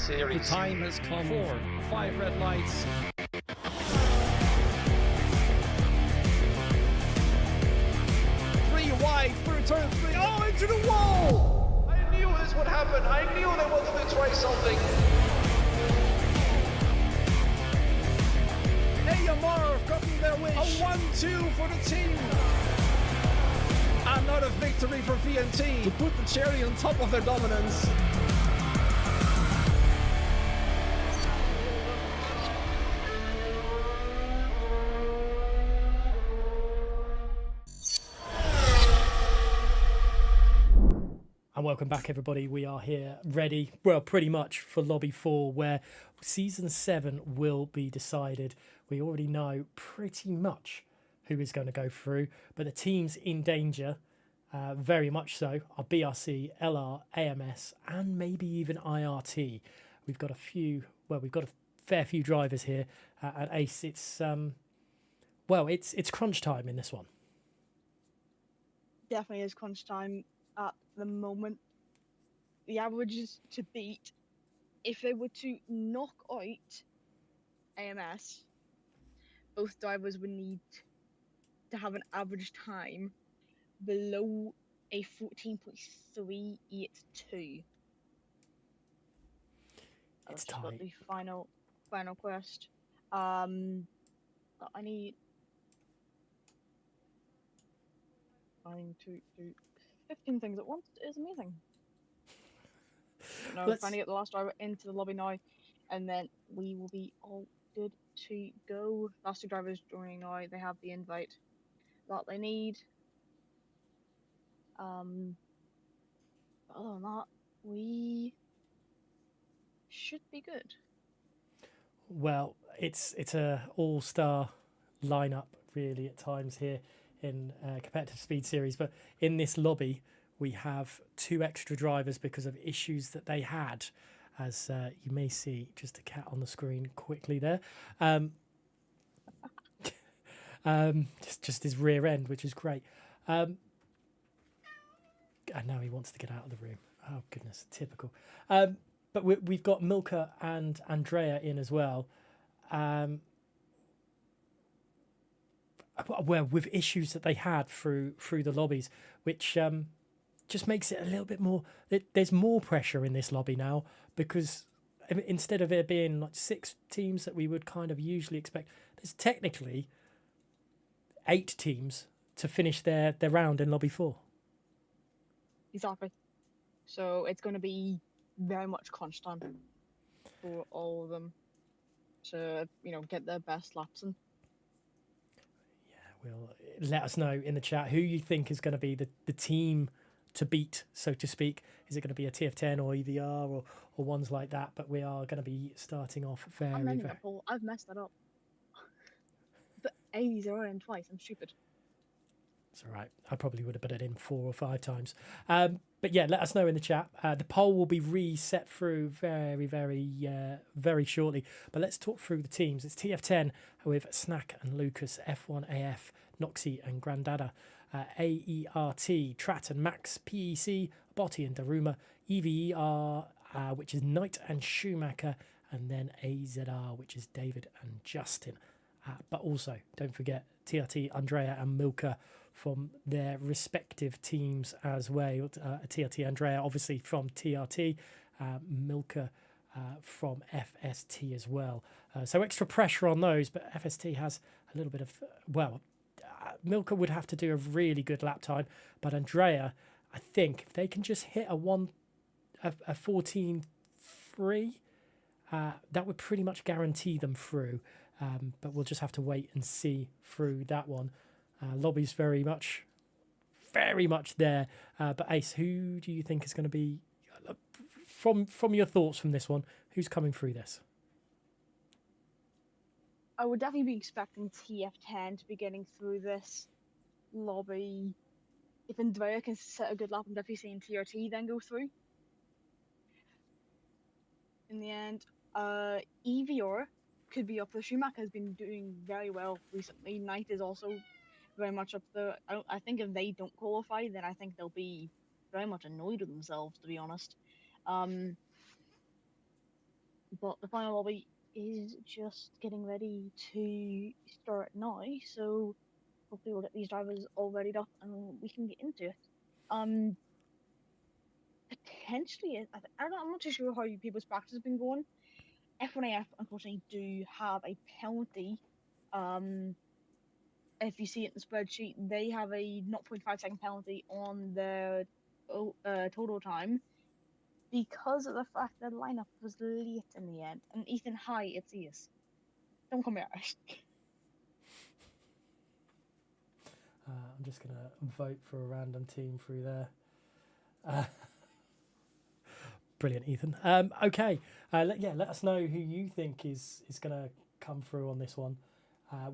series. The time has come. 4, 5 red lights. Three wide through turn 3. Oh, into the wall! I knew this would happen. I knew they wanted to try something. AMR have gotten their wish. A 1-2 for the team. Another victory for VNT to put the cherry on top of their dominance. And welcome back, everybody. We are here ready, well, pretty much for Lobby 4, where Season 7 will be decided. We already know pretty much who is going to go through, but the teams in danger, very much so, are BRC, LR, AMS, and maybe even IRT. We've got a few, well, we've got a fair few drivers here at Ace. It's, well, it's crunch time in this one. Definitely is crunch time at the moment. The averages to beat, if they were to knock out AMS, both drivers would need to have an average time below a 14.382. It's Got tight. the final quest. I need 9 to do 15 things at once is amazing. No, trying to get the last driver into the lobby now, and then we will be all good to go. Last 2 drivers joining now. They have the invite that they need. But other than that, we should be good. Well, it's a all-star lineup really at times here in competitive speed series, but in this lobby we have 2 extra drivers because of issues that they had, as you may see just a cat on the screen quickly there. Just his rear end, which is great. And now he wants to get out of the room. Oh goodness, typical. But we've got Milka and Andrea in as well. Well, with issues that they had through the lobbies, which just makes it a little bit more. There's more pressure in this lobby now, because instead of there being like 6 teams that we would kind of usually expect, there's technically 8 teams to finish their round in lobby 4. Exactly. So it's going to be very much crunch time for all of them to, get their best laps in. Yeah, well, let us know in the chat who you think is going to be the team to beat, so to speak. Is it going to be a TF10 or EVR or ones like that? But we are going to be starting off very. I've messed that up. But A's are in twice. I'm stupid. It's all right. I probably would have put it in 4 or 5 times. But yeah, let us know in the chat. The poll will be reset through very, very shortly. But let's talk through the teams. It's TF10 with Snack and Lucas, F1AF, Noxie and Grandada, AERT, Trat and Max, PEC, Botti and Daruma, EVER, which is Knight and Schumacher, and then AZR, which is David and Justin. But also, don't forget TRT, Andrea and Milka from their respective teams as well. TRT Andrea, obviously from TRT, Milka from FST as well. So extra pressure on those, but FST has a little bit of, Milka would have to do a really good lap time, but Andrea, I think if they can just hit a 14.3, that would pretty much guarantee them through. But we'll just have to wait and see through that one. Lobby's very much there. But Ace, who do you think is going to be, from your thoughts from this one, who's coming through this? I would definitely be expecting TF10 to be getting through this lobby. If Andrea can set a good lap, I'm definitely seeing TRT then go through. In the end, EVR could be up there. Schumacher has been doing very well recently. Knight is also very much up there. I think if they don't qualify, then I think they'll be very much annoyed with themselves, to be honest. but the final lobby is just getting ready to start now. So hopefully we'll get these drivers all readied up and we can get into it. Um, Potentially, I don't know. I'm not too sure how people's practice has been going. F1AF unfortunately do have a penalty. Um, if you see it in the spreadsheet, they have a 0.5-second penalty on their total time because of the fact that the lineup was late in the end. And Ethan, hi, it's Ias. Don't come here. I'm just going to vote for a random team through there. Brilliant, Ethan. Okay, let us know who you think is going to come through on this one.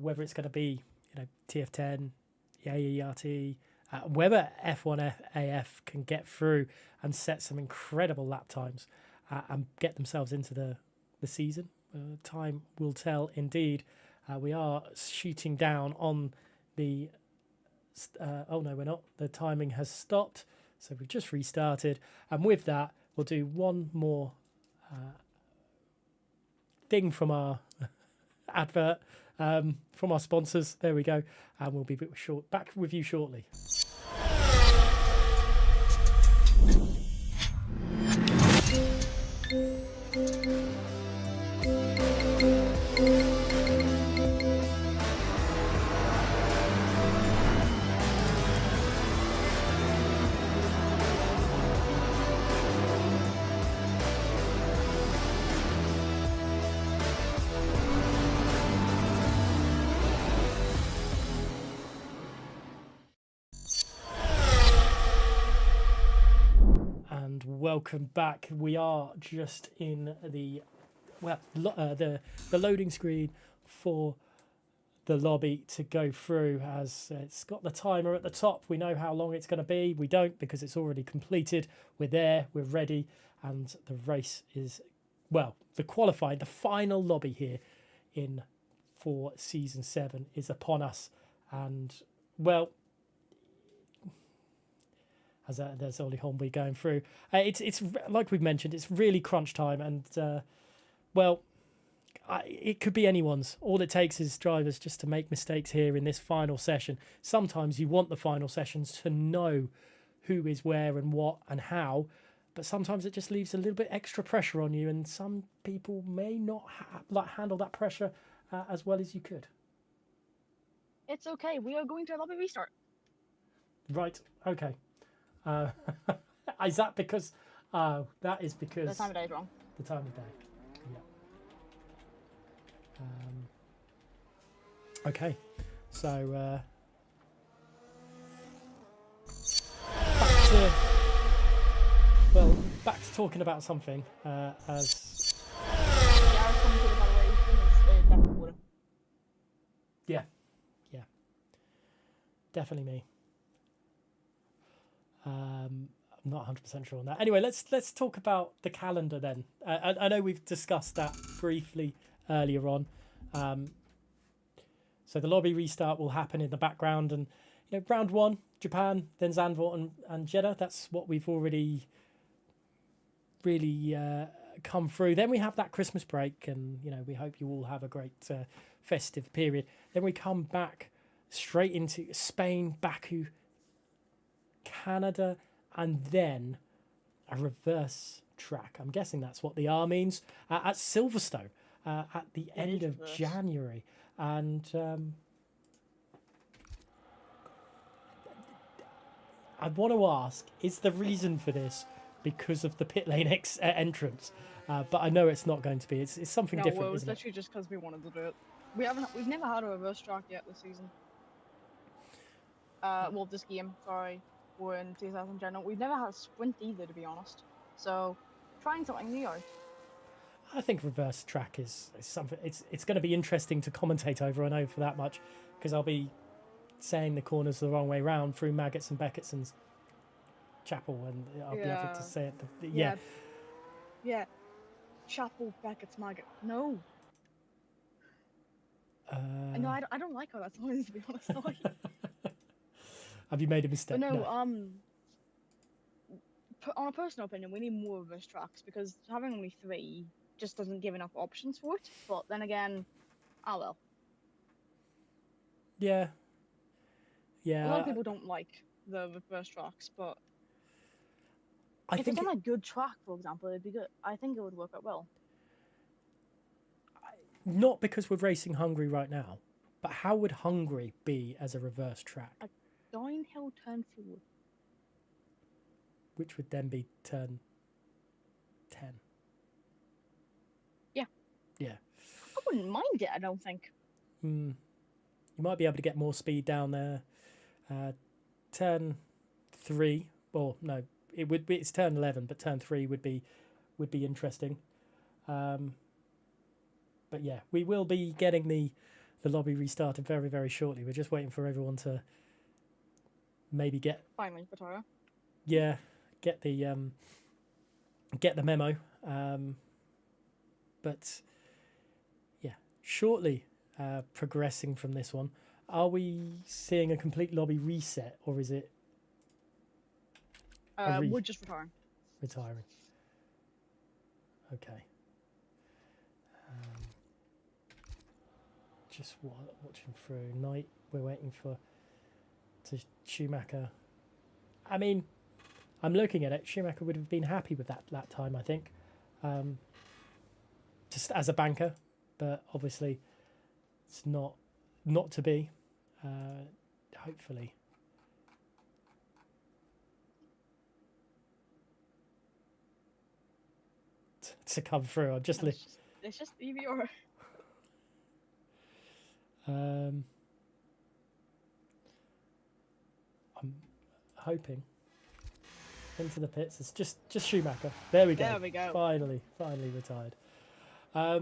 Whether it's going to be TF10, AERT, whether F1AF can get through and set some incredible lap times and get themselves into the season. Time will tell indeed. We are shooting down on the... oh no, we're not. The timing has stopped. So we've just restarted. And with that, we'll do one more thing from our advert, from our sponsors. There we go. And we'll be back with you shortly. Welcome back. We are just in the loading screen for the lobby to go through, as it's got the timer at the top. We know how long it's going to be. We don't, because it's already completed. We're there, we're ready, and the race is, the final lobby here for season 7 is upon us. And as there's Ollie Holmby going through. It's like we've mentioned, it's really crunch time, and it could be anyone's. All it takes is drivers just to make mistakes here in this final session. Sometimes you want the final sessions to know who is where and what and how, but sometimes it just leaves a little bit extra pressure on you, and some people may not handle that pressure as well as you could. It's okay. We are going to a lobby restart. Right. Okay. Is that because? That is because the time of day is wrong. The time of day. Yeah. Okay. So back to talking about something. Yeah. Definitely me. I'm not 100% sure on that. Anyway, let's talk about the calendar then. I know we've discussed that briefly earlier on. So the lobby restart will happen in the background, and round 1, Japan, then Zandvoort and Jeddah. That's what we've already really come through. Then we have that Christmas break, and we hope you all have a great festive period. Then we come back straight into Spain, Baku, Canada, and then a reverse track. I'm guessing that's what the R means, at Silverstone at the end of January. And I want to ask, is the reason for this because of the pit lane entrance? But I know it's not going to be. It's something different. No, it was isn't literally just because we wanted to do it. We've never had a reverse track yet this season. This game, sorry. Or in CSS in general. We've never had a sprint either, to be honest. So, trying something new out. I think reverse track is something. It's going to be interesting to commentate over. I know for that much, because I'll be saying the corners the wrong way round through Maggots and Beckett's Chapel, and I'll be able to say it. Yeah. Chapel, Beckett's, Maggot. No. No, I don't like how that sounds, to be honest. Have you made a mistake? But no, on a personal opinion, we need more reverse tracks, because having only 3 just doesn't give enough options for it. But then again, oh well. Yeah. A Yeah. lot of people don't like the reverse tracks, but I if think it's on a good track, for example, it'd be good. I think it would work out well. not because we're racing Hungary right now, but how would Hungary be as a reverse track? A downhill turn forward. Which would then be turn 10. Yeah. Yeah. I wouldn't mind it, I don't think. You might be able to get more speed down there. Turn 3, well, no, it would be, it's turn 11, but turn 3 would be interesting. But yeah, we will be getting the lobby restarted very, very shortly. We're just waiting for everyone to maybe get Finally, Batara. yeah, get the memo. But yeah, shortly progressing from this one. Are we seeing a complete lobby reset, or is it We're just retiring. retiring? Okay. Just watching through. Night. We're waiting for Schumacher. I mean, I'm looking at it. Schumacher would have been happy with that time, I think, just as a banker. But obviously, it's not to be. Hopefully. To come through. I'm just It's just EVR. I'm hoping into the pits. It's just Schumacher. There we go. There we go. Finally retired. I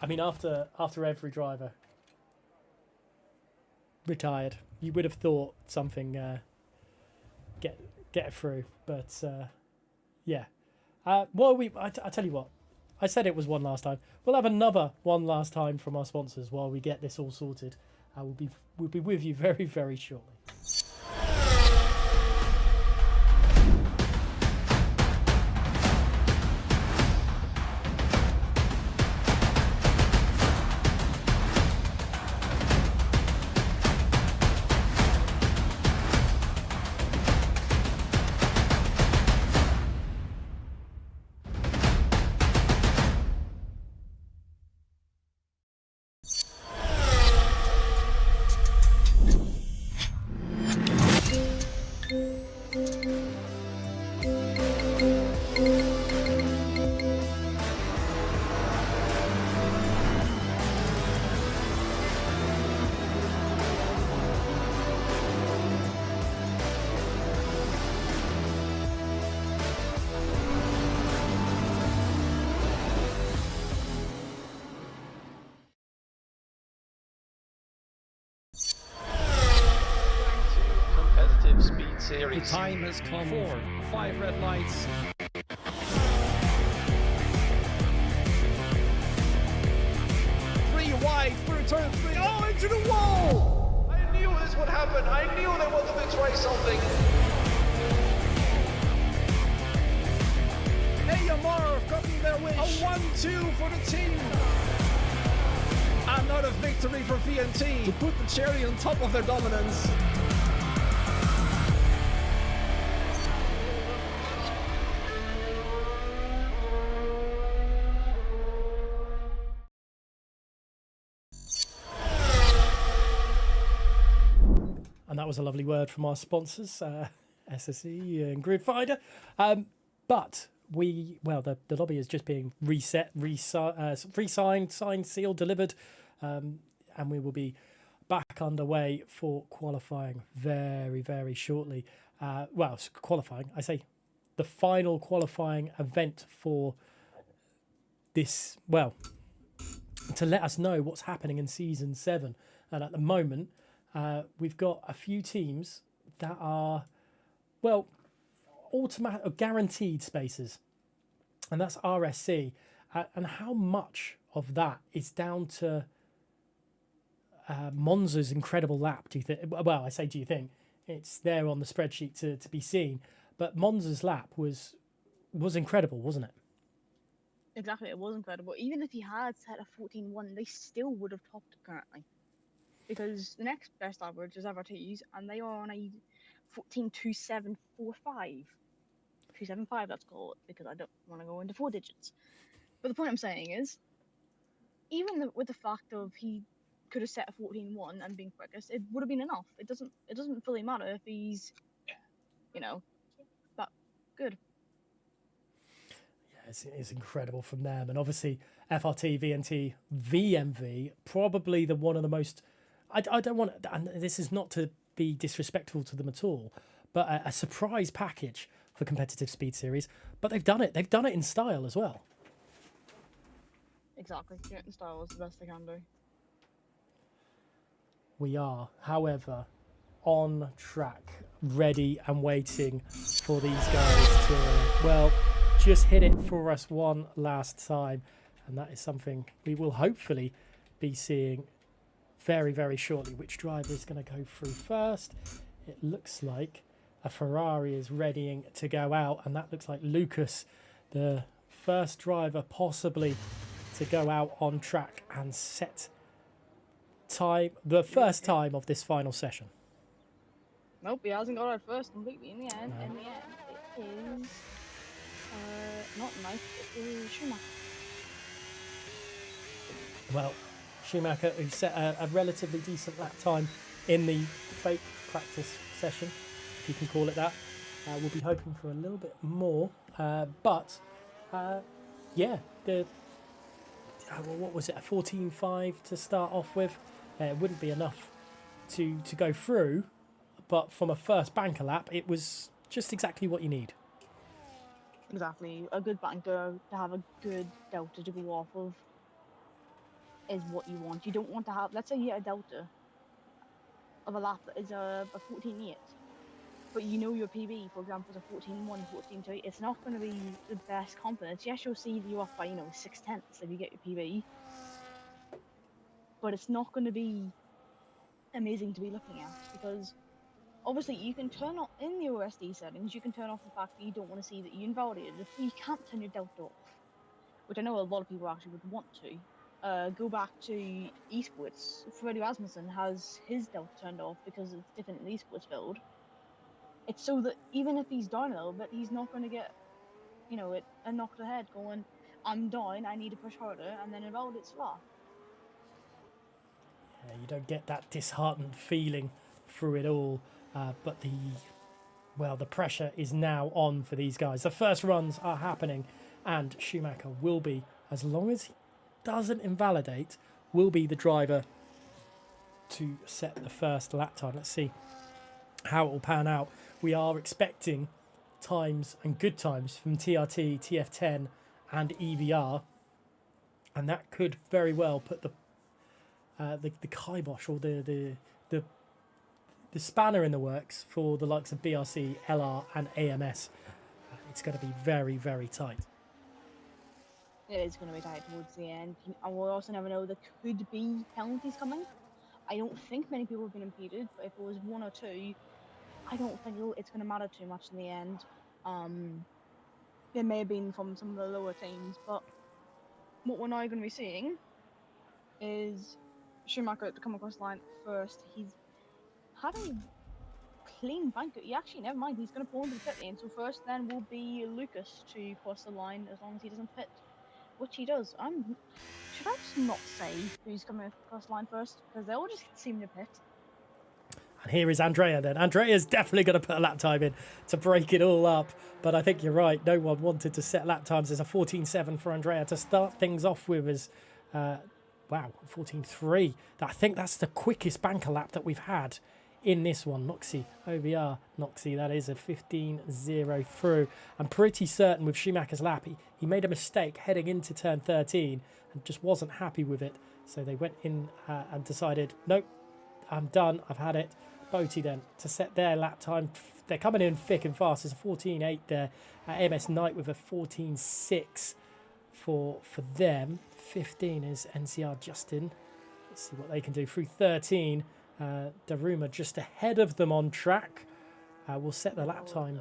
mean, after every driver retired, you would have thought something get through, but yeah. Well, I tell you what. I said it was one last time. We'll have another one last time from our sponsors while we get this all sorted. We'll be with you very, very shortly. Competitive speed The series. time has come for 5 red lights. Three wide through turn 3. Oh, into the wall! I knew this would happen. I knew they wanted to try something. Yamaha have gotten their wish. A 1-2 for the team. Another victory for VNT to put the cherry on top of their dominance. And that was a lovely word from our sponsors, SSE and Gridfinder. But the lobby is just being reset, re-signed, signed, sealed, delivered, and we will be back underway for qualifying very, very shortly. Qualifying, I say the final qualifying event for this, to let us know what's happening in Season 7. And at the moment, we've got a few teams that are, automatic or guaranteed spaces, and that's RSC. And how much of that is down to Monza's incredible lap? Do you think? Well, I say, do you think? It's there on the spreadsheet to be seen, but Monza's lap was was incredible, wasn't it? Exactly, it was incredible. Even if he had set a 14-1, they still would have topped it currently. Because the next best average is Everty's, and they are on a 14.2745. 275, let's call it, because I don't want to go into 4 digits. But the point I'm saying is, even with the fact of he could have set a 14-1 and been quickest, it would have been enough. It doesn't fully matter if he's, that good. Yeah, it's incredible from them. And obviously, FRT, VNT, VMV, probably the one of the most. I don't want, and this is not to be disrespectful to them at all, but a surprise package for competitive speed series. But they've done it. They've done it in style as well. Exactly. Doing it in style is the best they can do. We are, however, on track, ready and waiting for these guys to, well, just hit it for us one last time. And that is something we will hopefully be seeing very, very shortly. Which driver is going to go through first? It looks like a Ferrari is readying to go out, and that looks like Lucas, the first driver possibly to go out on track and set time, the first time of this final session. Nope, he hasn't got it first completely in the end. No. In the end, it is not Knife, it is Schumacher. Well, Schumacher, who set a relatively decent lap time in the fake practice session, if you can call it that. We'll be hoping for a little bit more, but yeah, what was it, a 14.5 to start off with? It wouldn't be enough to go through, but from a first banker lap, it was just exactly what you need. Exactly, a good banker to have a good delta to go off of is what you want. You don't want to have, let's say you get a delta of a lap that is a 14.8, but you know your PB, for example, is a 14.1, 14.2. It's not going to be the best confidence. Yes, you'll see you off by 6/10 if you get your PB, but it's not going to be amazing to be looking at, because obviously you can turn off in the OSD settings, you can turn off the fact that you don't want to see that you invalidated it, but you can't turn your delta off, which I know a lot of people actually would want to. Go back to Esports. Freddie Rasmussen has his delta turned off because it's different in the Esports build. It's so that even if he's down a little bit, he's not going to get, a knock to the head going, I'm down, I need to push harder, and then invalidates flat. Yeah, you don't get that disheartened feeling through it all, but the pressure is now on for these guys. The first runs are happening, and Schumacher will be, as long as he doesn't invalidate, will be the driver to set the first lap time. Let's see how it will pan out. We are expecting times and good times from TRT, TF10 and EVR, and that could very well put the kibosh or the spanner in the works for the likes of BRC, LR and AMS. It's going to be very, very tight. It is going to be tight towards the end. And we'll also never know, there could be penalties coming. I don't think many people have been impeded, but if it was 1 or 2, I don't think it's going to matter too much in the end. There may have been from some of the lower teams, but what we're now going to be seeing is Schumacher to come across the line first. He's had a clean banker. Never mind, he's going to pull into the pit lane. So first then will be Lucas to cross the line, as long as he doesn't pit, which he does. Should I just not say who's coming across the line first? Because they all just seem to pit. And here is Andrea then. Andrea's definitely going to put a lap time in to break it all up. But I think you're right. No one wanted to set lap times. There's a 14.7 for Andrea to start things off with as, 14.3. I think that's the quickest banker lap that we've had in this one. Noxie, OBR, Noxie, that is a 15.0 through. I'm pretty certain with Schumacher's lap, he made a mistake heading into turn 13 and just wasn't happy with it. So they went in and decided, nope, I'm done, I've had it. Boaty then to set their lap time. They're coming in thick and fast. There's a 14.8 there. MS Knight with a 14.6 for them. 15 is NCR Justin. Let's see what they can do. Through 13, Daruma just ahead of them on track. Will set the lap time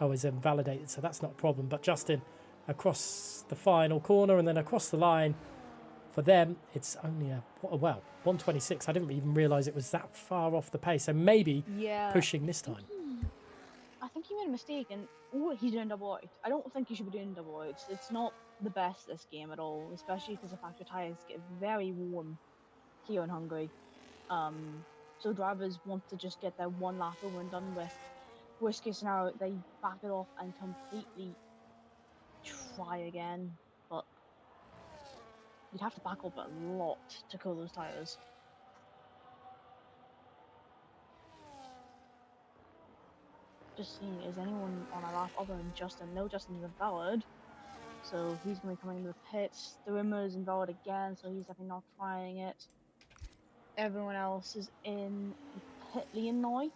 is invalidated, so that's not a problem. But Justin across the final corner and then across the line for them, it's only a 126. I didn't even realise it was that far off the pace. So maybe Yeah. pushing this time. I think he made a mistake, and he's doing double out. I don't think you should be doing double outs. It's not the best this game at all, especially because the fact your tires get very warm here in Hungary. So drivers want to just get their one lap over and done with. Worst case scenario, they back it off and completely try again, but you'd have to back up a lot to cool those tires. Just seeing, is anyone on a lap other than Justin? No, Justin's invalid, so he's going to be coming into the pits. The rumor is invalid again, so he's definitely not trying it. Everyone else is in the pit lane now.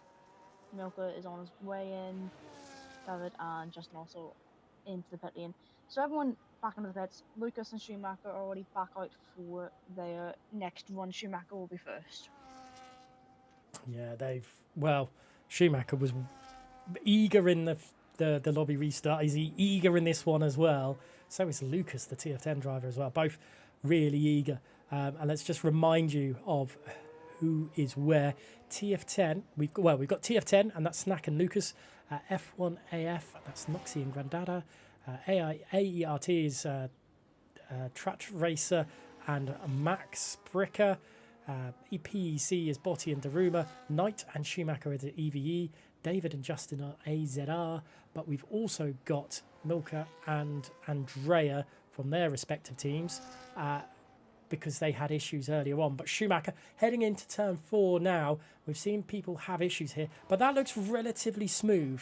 Milka is on his way in. David and Justin also into the pit lane. So everyone back into the pits. Lucas and Schumacher are already back out for their next run. Schumacher will be first. Yeah, Schumacher was eager in the lobby restart. Is he eager in this one as well? So is Lucas, the TF10 driver as well. Both really eager. And let's just remind you of who is where. TF10, we've got TF10, and that's Snack and Lucas. F1AF, that's Noxie and Grandada. AERT is Tratch Racer and Max Bricker. EPEC is Botti and Daruma. Knight and Schumacher is at EVE. David and Justin are AZR. But we've also got Milka and Andrea from their respective teams because they had issues earlier on. But Schumacher heading into turn 4 now. We've seen people have issues here, but that looks relatively smooth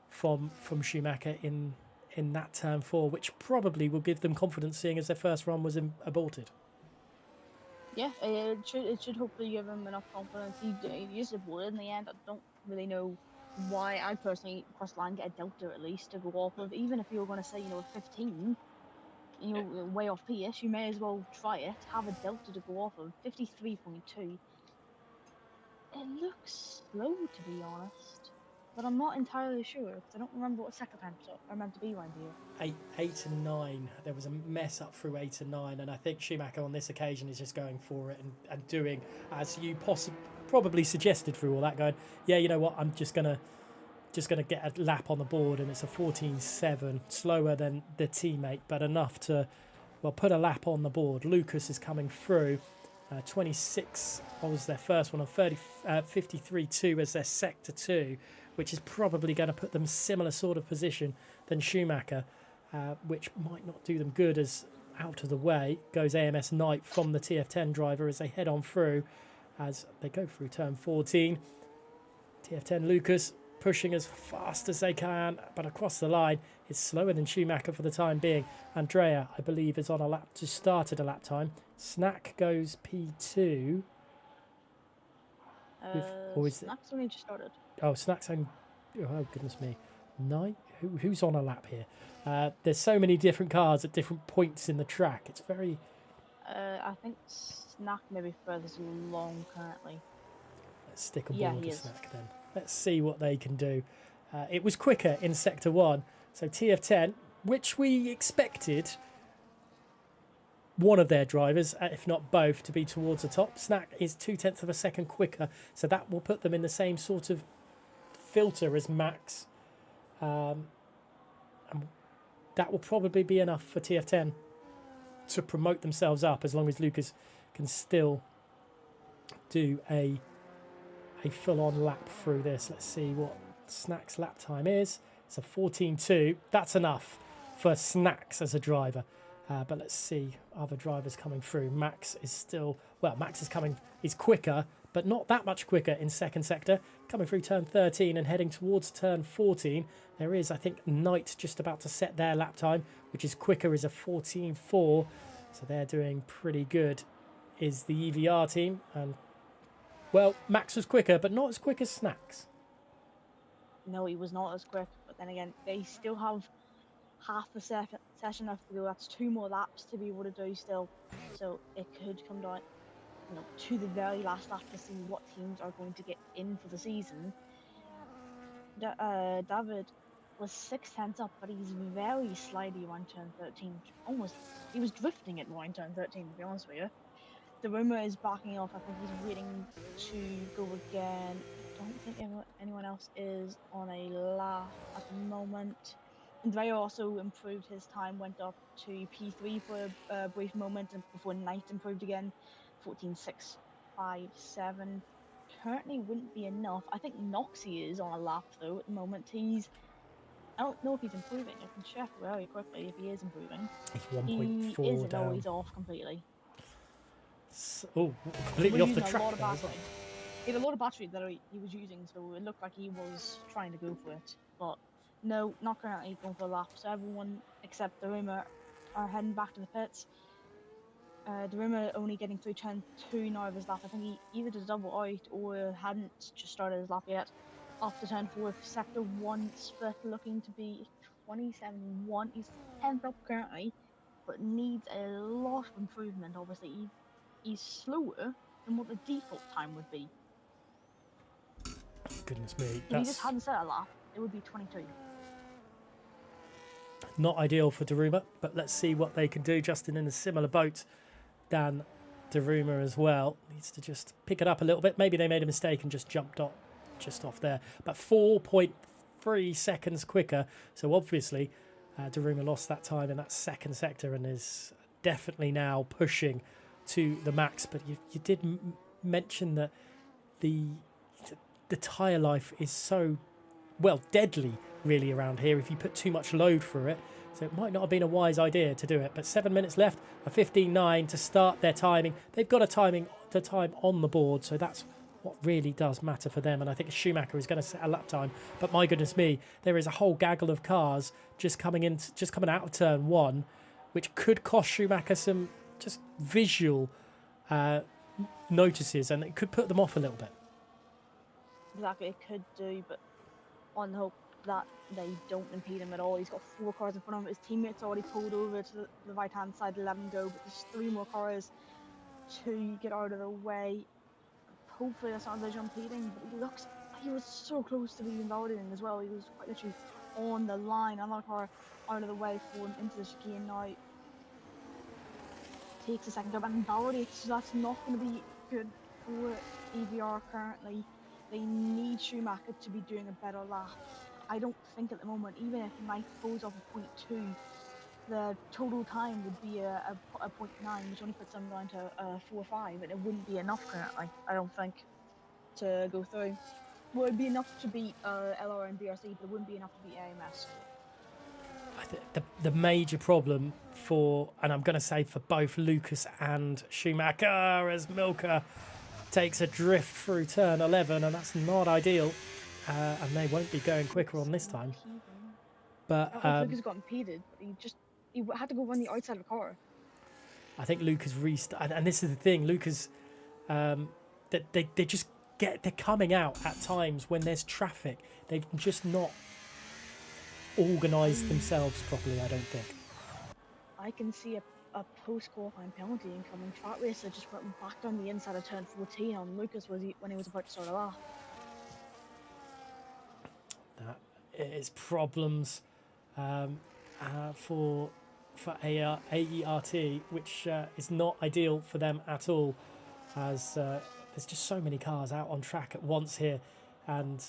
from Schumacher in that turn 4, which probably will give them confidence, seeing as their first run was aborted. Yeah, it should hopefully give him enough confidence. He is aborted in the end. I don't really know why. I personally, across the line, get a delta at least to go off of. Even if you're going to say, a 15, way off PS, you may as well try it. Have a delta to go off of. 53.2. It looks slow, to be honest, but I'm not entirely sure because I don't remember what sector times are meant to be around here. 8 and 9. There was a mess up through 8 and 9, and I think Schumacher on this occasion is just going for it and doing as you probably suggested through all that, going, yeah, you know what, I'm just gonna get a lap on the board, and it's a 14.7, slower than the teammate, but enough to put a lap on the board. Lucas is coming through. 26 was their first one on 53.2 as their sector 2, which is probably going to put them similar sort of position than Schumacher, which might not do them good, as out of the way goes AMS Knight from the TF10 driver as they head on through as they go through turn 14. TF10 Lucas pushing as fast as they can, but across the line it's slower than Schumacher for the time being. Andrea, I believe, is on a lap, just started a lap time. Snack goes P2. Snack's only just started. Oh, Snack's only... Oh, goodness me. Knight? Who's on a lap here? There's so many different cars at different points in the track. It's very... I think Snack may be furthest along currently. Let's stick a ball to Snack then. Let's see what they can do. It was quicker in Sector 1. So TF10, which we expected one of their drivers, if not both, to be towards the top. Snack is 0.2 of a second quicker. So that will put them in the same sort of filter as Max. And that will probably be enough for TF10 to promote themselves up, as long as Lucas can still do a full-on lap through this. Let's see what Snack's lap time is. It's a 14.2. That's enough for Snacks as a driver. But let's see other drivers coming through. Max is still... Well, Max is quicker, but not that much quicker in second sector. Coming through turn 13 and heading towards turn 14. There is, I think, Knight just about to set their lap time, which is quicker, is a 14.4. So they're doing pretty good, is the EVR team. And, well, Max was quicker, but not as quick as Snacks. No, he was not as quick. But then again, they still have half the session left to go. That's 2 more laps to be able to do still. So it could come down, to the very last lap to see what teams are going to get in for the season. David was 6 tenths up, but he's very slightly around turn 13. Almost, he was drifting at around turn 13, to be honest with you. The rumor is backing off. I think he's waiting to go again. I don't think anyone else is on a lap at the moment. Andrea also improved his time, went up to P3 for a brief moment, and before Knight improved again, 14.657. Currently wouldn't be enough. I think Noxie is on a lap though at the moment. I don't know if he's improving. I can check very quickly if he is improving. He's He 1.4 isn't. No, down. he's off completely. Oh, completely We're off the using a track lot of there as battery. well. He had a lot of battery that he was using, so it looked like he was trying to go for it. But no, not currently going for a lap. So everyone except the rumor are heading back to the pits. The rumor only getting through turn 2 now of his lap. I think he either did a double out or hadn't just started his lap yet. Up to turn 4, sector 1 split looking to be 27.1. He's 10th up currently, but needs a lot of improvement. Obviously, he's slower than what the default time would be. Goodness me, If he just hadn't set a lap, it would be 22. not ideal for Daruma, but let's see what they can do. Justin in a similar boat than Daruma as well. Needs to just pick it up a little bit. Maybe they made a mistake and just jumped off there. But 4.3 seconds quicker. So obviously, Daruma lost that time in that second sector and is definitely now pushing to the max. But you did mention that the tyre life is so, well, deadly really around here if you put too much load through it. So it might not have been a wise idea to do it. But 7 minutes left, a 15.9 to start their timing. They've got the time on the board, so that's what really does matter for them. And I think Schumacher is going to set a lap time. But my goodness me, there is a whole gaggle of cars just coming out of turn 1, which could cost Schumacher some just visual notices, and it could put them off a little bit. Exactly, it could do, but on hope that they don't impede him at all. He's got 4 cars in front of him. His teammates already pulled over to the right hand side to let him go, but there's 3 more cars to get out of the way. Hopefully that's not visual impeding, but he was so close to being invalidating as well. He was quite literally on the line. Another car out of the way for him into the chicane now. Takes a second job and invalidates, so that's not going to be good for EVR currently. They need Schumacher to be doing a better lap. I don't think at the moment, even if Knight pulls off a 0.2, the total time would be a 0.9, which only puts them down to 4.5, and it wouldn't be enough currently, I don't think, to go through. Well, it'd be enough to beat LR and BRC, but it wouldn't be enough to beat AMS. I think the major problem for, and I'm going to say for both Lucas and Schumacher, as Milka takes a drift through turn 11, and that's not ideal. And they won't be going quicker on this time. But Lucas got impeded, but he had to go run the outside of the car. I think Lucas restarted, and this is the thing, Lucas, they just they're coming out at times when there's traffic. They've just not organised themselves properly, I don't think. I can see a post-qualifying penalty incoming. Track racer just went back down the inside of turn 14 on Lucas when he was about to start a lap. That is problems for AERT, which is not ideal for them at all, as there's just so many cars out on track at once here, and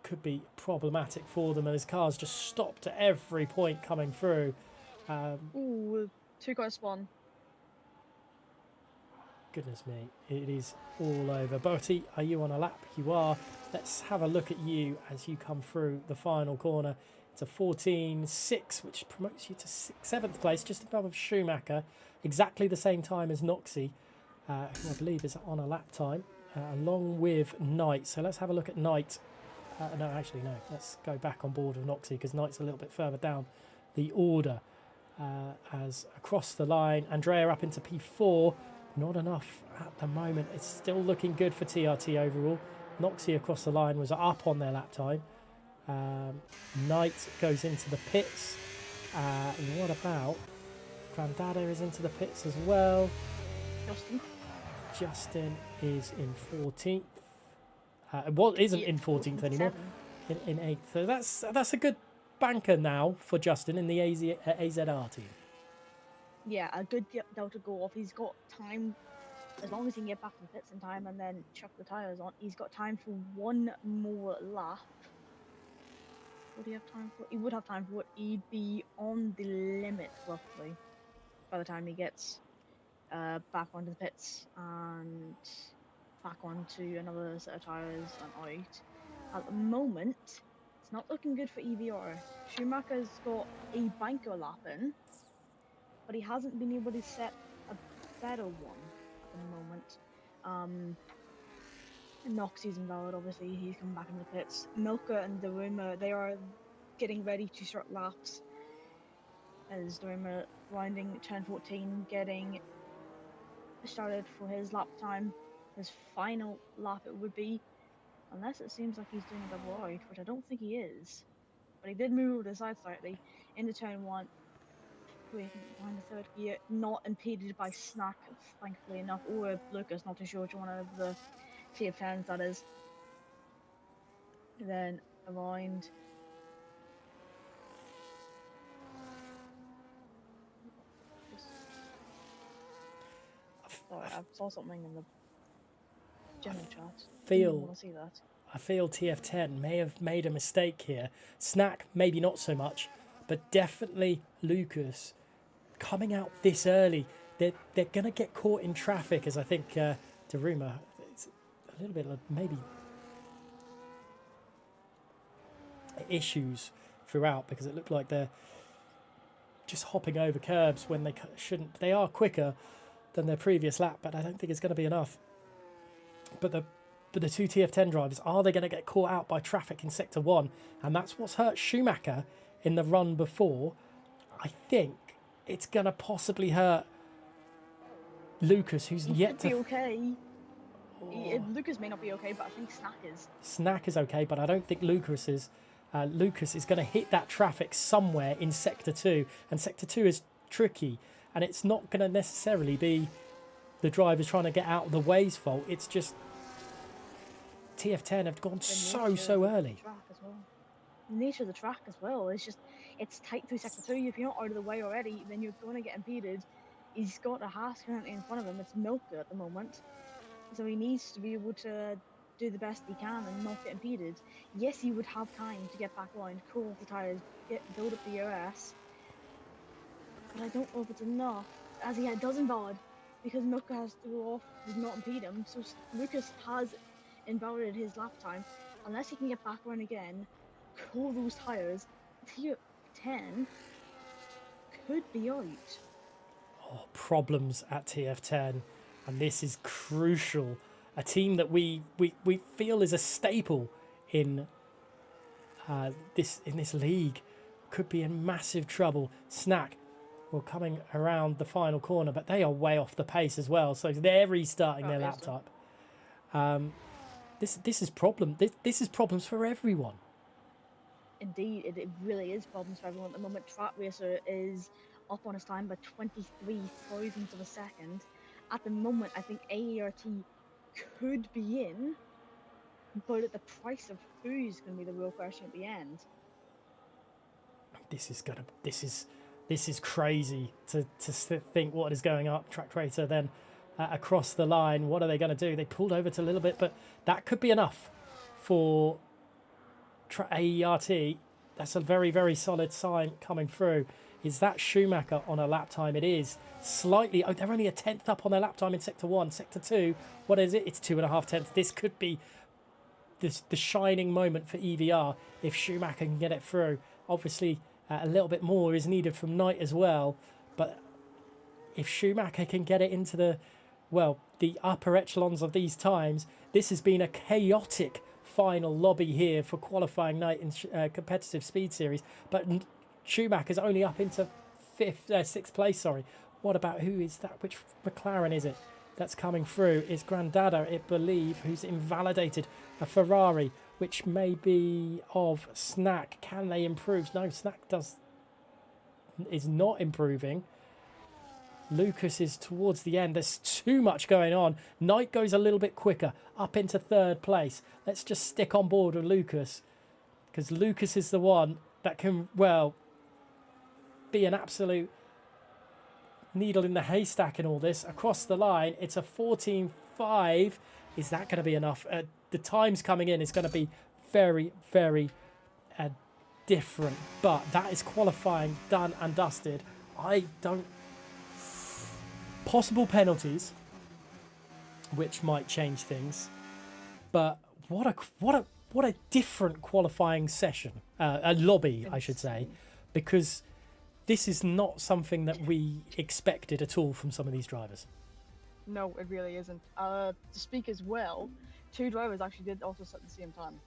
could be problematic for them. And his cars just stopped at every point coming through. Ooh, 2 cars spawn. Goodness me, it is all over. Bertie, are you on a lap? You are. Let's have a look at you as you come through the final corner. It's a 14.6, which promotes you to 7th place, just above Schumacher. Exactly the same time as Noxie, who I believe is on a lap time, along with Knight. So let's have a look at Knight. No, let's go back on board with Noxie, because Knight's a little bit further down the order. As across the line, Andrea up into P4. Not enough at the moment. It's still looking good for TRT overall. Noxie across the line was up on their lap time. Knight goes into the pits. What about Grandada is into the pits as well. Justin is in 14th. Isn't in 14th anymore. in 8th. So that's a good banker now for Justin in the AZR team. Yeah, a good Delta go off. He's got time, as long as he can get back to the pits in time and then chuck the tyres on. He's got time for one more lap. Would he have time for it? He would have time for it. He'd be on the limit, roughly, by the time he gets back onto the pits and back onto another set of tyres and out. At the moment, it's not looking good for EVR. Schumacher's got a banker lap in, but he hasn't been able to set a better one at the moment. Noxie's invalid, obviously. He's coming back into the pits. Milka and Daruma, they are getting ready to start laps. As Daruma winding turn 14, getting started for his lap time. His final lap it would be, unless it seems like he's doing a double out, which I don't think he is. But he did move over to the side slightly into turn 1. Behind the third gear, not impeded by Snack, thankfully enough, or Lucas, not too sure which one of the TF10s that is. Then around. Sorry, I saw something in the general chat. I feel TF10 may have made a mistake here. Snack, maybe not so much, but definitely Lucas coming out this early. They're going to get caught in traffic, as I think Daruma, it's a little bit of maybe issues throughout, because it looked like they're just hopping over curbs when they shouldn't. They are quicker than their previous lap, but I don't think it's going to be enough. But the two TF10 drivers, are they going to get caught out by traffic in Sector 1? And that's what's hurt Schumacher in the run before. I think it's going to possibly hurt Lucas, who's yet to... be okay. Lucas may not be okay, but I think Snack is. Snack is okay, but I don't think Lucas is. Lucas is going to hit that traffic somewhere in Sector 2. And Sector 2 is tricky. And it's not going to necessarily be the drivers trying to get out of the way's fault. It's just TF10 have gone so early. The nature of the track as well. It's tight through Sector 2. If you're not out of the way already, then you're going to get impeded. He's got a Haas currently in front of him. It's Milka at the moment. So he needs to be able to do the best he can and not get impeded. Yes, he would have time to get back around, cool off the tyres, build up the ERS. But I don't know if it's enough, as he does invalid, because Milka has to go off, does not impede him. So Lucas has invalided his lap time. Unless he can get back around again, cool those tyres, tier 10 could be out. Oh, problems at TF10, and this is crucial. A team that we feel is a staple in this league could be in massive trouble. Snack, well, coming around the final corner, but they are way off the pace as well, so they're restarting their laptop. This is problem. This is problems for everyone. Indeed, it really is problems for everyone at the moment. Track Racer is up on his time by 23 thousandths of a second. At the moment, I think AERT could be in, but at the price of who's going to be the real question at the end. This is crazy to think what is going up. Track Racer then across the line. What are they going to do? They pulled over to a little bit, but that could be enough for AERT. That's a very solid sign coming through. Is that Schumacher on a lap time? It is slightly. Oh, they're only a tenth up on their lap time in Sector 1. Sector 2, what is it? It's 2.5 tenths. This could be the shining moment for EVR if Schumacher can get it through. Obviously, a little bit more is needed from Knight as well. But if Schumacher can get it into the upper echelons of these times, this has been a chaotic final lobby here for qualifying night in competitive speed series. But Schumacher's only up into sixth place. Sorry. What about who is that? Which McLaren is it that's coming through? It's Grandada, I believe, who's invalidated a Ferrari, which may be of Snack. Can they improve? No, Snack is not improving. Lucas is towards the end. There's too much going on. Knight goes a little bit quicker, up into third place. Let's just stick on board with Lucas. because Lucas is the one that can, well, be an absolute needle in the haystack in all this. Across the line, it's a 14.5. Is that going to be enough? The times coming in is going to be very, very different, but that is qualifying done and dusted. I don't... Possible penalties, which might change things, but what a different qualifying session, a lobby, I should say, because this is not something that we expected at all from some of these drivers. No, it really isn't. To speak as well, 2 drivers actually did also set the same time.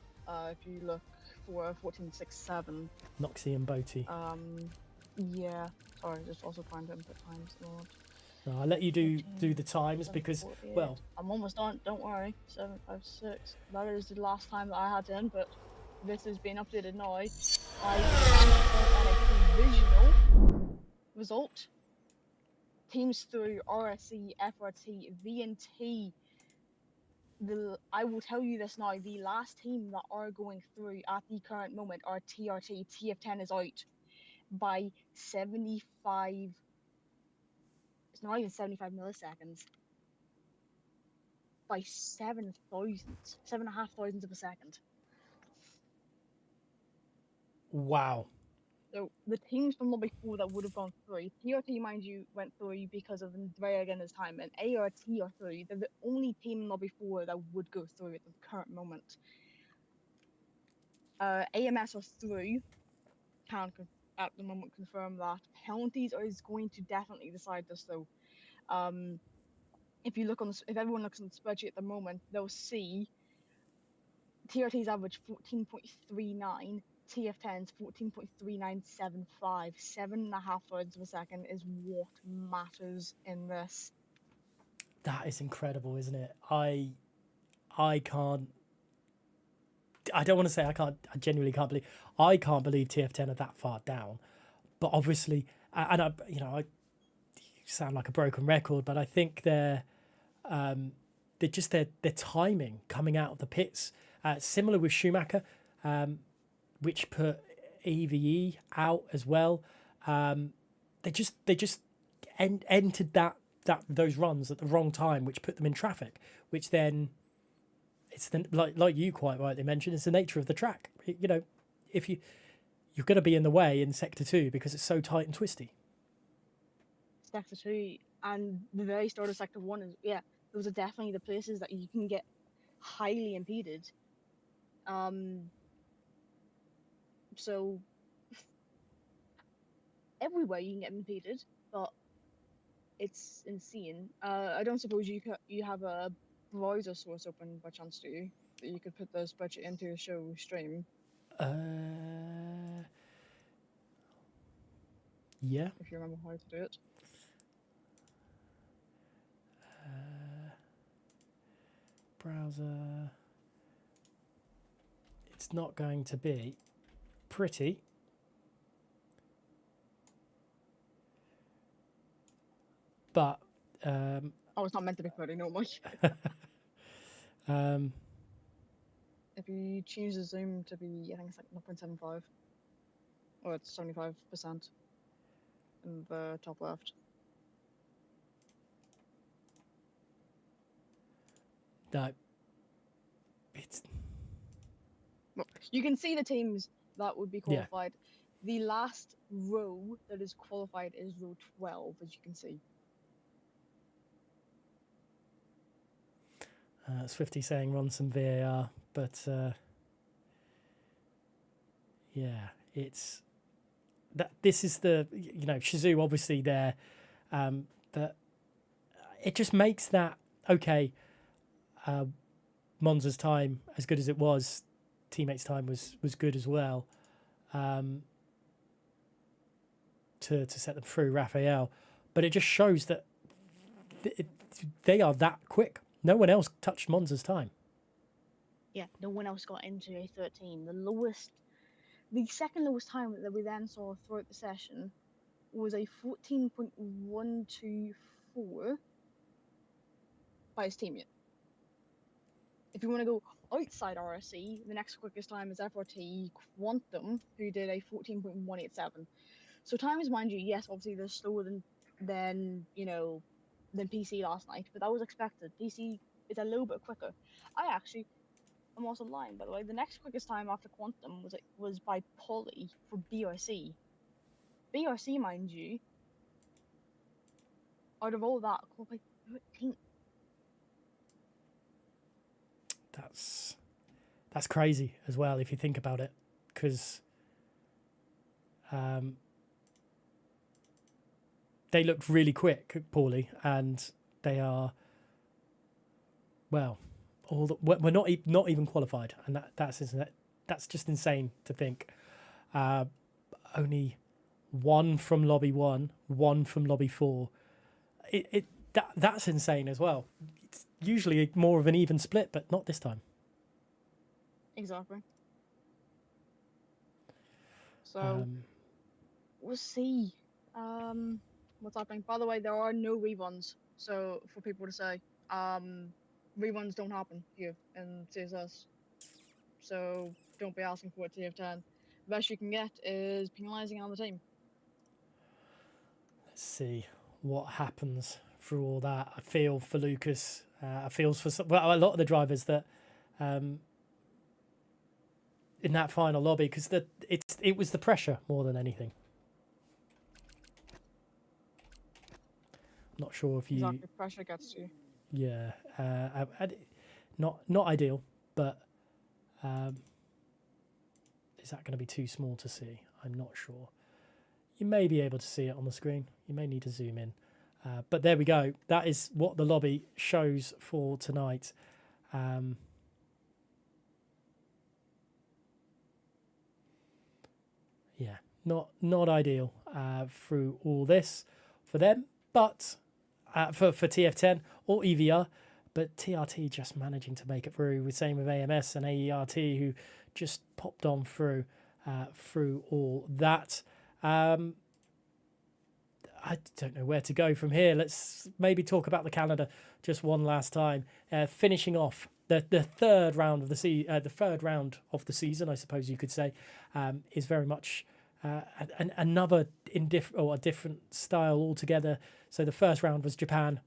If you look for 14.67. Noxie and Boaty. Yeah. Sorry, just also trying to input times. Lord. No, I'll let you do the times because, well... I'm almost done, don't worry. 7.56. That is the last time that I had to input. This has been updated now. I had a provisional result. Teams through RSC, FRT, VNT. I will tell you this now, the last team that are going through at the current moment are TRT. TF10 is out by 75. It's not even 75 milliseconds. By 7,500 of a second. Wow. So the teams from Lobby 4 that would have gone through, TRT, mind you, went through because of Andrea again this time, and ART are through. They're the only team in Lobby 4 that would go through at the current moment. AMS are through. Can't at the moment confirm that. Penalties is going to definitely decide this though. If everyone looks on the spreadsheet at the moment, they'll see TRT's average 14.39. TF10's 14.3975. 7.5 thirds of a second is what matters in this. That is incredible, isn't it? I can't... I don't want to say I can't... I genuinely can't believe... I can't believe TF10 are that far down. But obviously... And I sound like a broken record, but I think they're just their timing coming out of the pits. Similar with Schumacher, which put EVE out as well. They just entered those runs at the wrong time, which put them in traffic. Which then, it's like you quite rightly mentioned, it's the nature of the track. If you're going to be in the way in sector 2 because it's so tight and twisty. Sector 2 and the very start of sector 1 is those are definitely the places that you can get highly impeded. So everywhere you can get impeded, but it's insane. I don't suppose you have a browser source open by chance, do you? That you could put the spreadsheet into your show stream. Yeah. If you remember how to do it. Browser. It's not going to be pretty. But it's not meant to be pretty, no much. If you choose a zoom to be, I think it's like 0.75, or it's 75% in the top left. No, it's... Well, you can see the teams that would be qualified. Yeah. The last row that is qualified is row 12, as you can see. Swifty saying run some VAR, but yeah, it's that. This is the Shizou obviously there, but it just makes that okay. Monza's time, as good as it was, teammates' time was good as well. To set them through Raphael, but it just shows that they are that quick. No one else touched Monza's time. Yeah, no one else got into a 13. The second lowest time that we then saw throughout the session was a 14.124 by his teammate. if you want to go outside RSC, the next quickest time is FRT Quantum, who did a 14.187. So times, mind you, yes, obviously they're slower than than PC last night, but that was expected. PC is a little bit quicker. I'm also lying, by the way. The next quickest time after Quantum was by Polly for BRC. BRC, mind you, out of all that, qualified 13th. That's crazy as well if you think about it, because they looked really quick, Paulie, and they are we're not even qualified, and that's just insane to think. Only one from lobby 1, one from lobby 4. That's insane as well. It's usually more of an even split, but not this time. Exactly. So we'll see what's happening. By the way, there are no reruns, so for people to say reruns don't happen here in CSS, so don't be asking for it TF10. The best you can get is penalising on the team. Let's see what happens through all that. I feel for Lucas. I feel for a lot of the drivers that in that final lobby, because it was the pressure more than anything. Not sure if you. Exactly, pressure gets you. Yeah, not ideal, but is that going to be too small to see? I'm not sure. You may be able to see it on the screen. You may need to zoom in. But there we go. That is what the lobby shows for tonight. Yeah, not ideal through all this for them, but for TF10 or EVR, but TRT just managing to make it through. We're same with AMS and AERT, who just popped on through all that. I don't know where to go from here. Let's maybe talk about the calendar just one last time. Finishing off the third round of the season, I suppose you could say, is very much another a different style altogether. So the first round was Japan,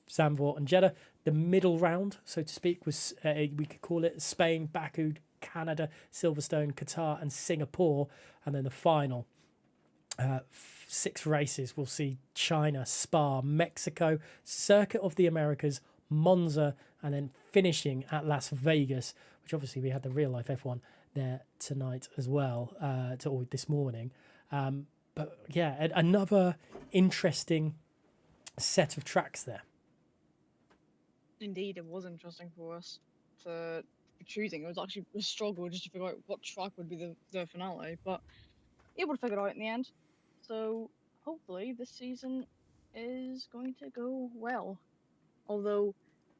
Zandvoort and Jeddah. The middle round, so to speak, was we could call it Spain, Baku, Canada, Silverstone, Qatar and Singapore. And then the final 6 races will see China, Spa, Mexico, Circuit of the Americas, Monza, and then finishing at Las Vegas, which obviously we had the real life F1 there tonight as well, or this morning. But yeah, another interesting set of tracks there. Indeed, it was interesting for us for choosing. It was actually a struggle just to figure out what track would be the finale, but able to figure it out in the end. So hopefully this season is going to go well. Although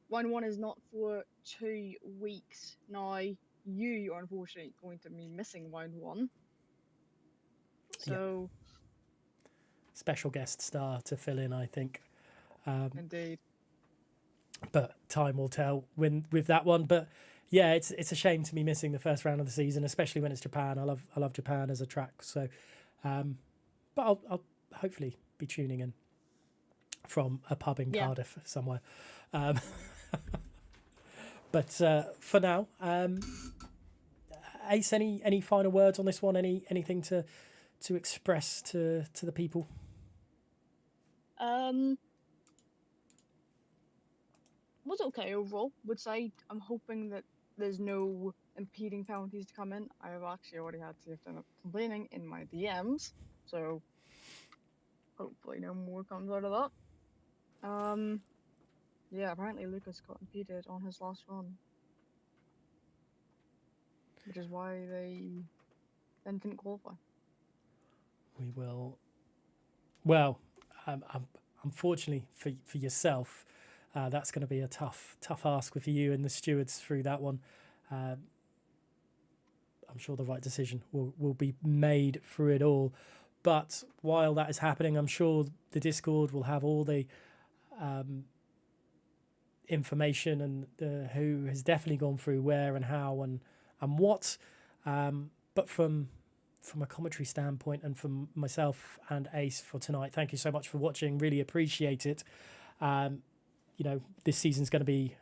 round 1 is not for 2 weeks. Now you are unfortunately going to be missing round 1. So special guest star to fill in, I think. Indeed. But time will tell with that one. But yeah, it's a shame to be missing the first round of the season, especially when it's Japan. I love Japan as a track. So, but I'll hopefully be tuning in from a pub in Cardiff somewhere. But for now, Ace, any final words on this one? Anything to express to the people? Was okay overall. Would say I'm hoping that there's no impeding penalties to come in. I have actually already had TF10 complaining in my DMs, so hopefully no more comes out of that. Yeah, apparently Lucas got impeded on his last run, which is why they then didn't qualify. We will. Well, unfortunately for yourself, that's going to be a tough ask for you and the stewards through that one. I'm sure the right decision will be made through it all. But while that is happening, I'm sure the Discord will have all the information and who has definitely gone through where and how and what. But from a commentary standpoint and from myself and Ace for tonight, thank you so much for watching. Really appreciate it. This season's going to be.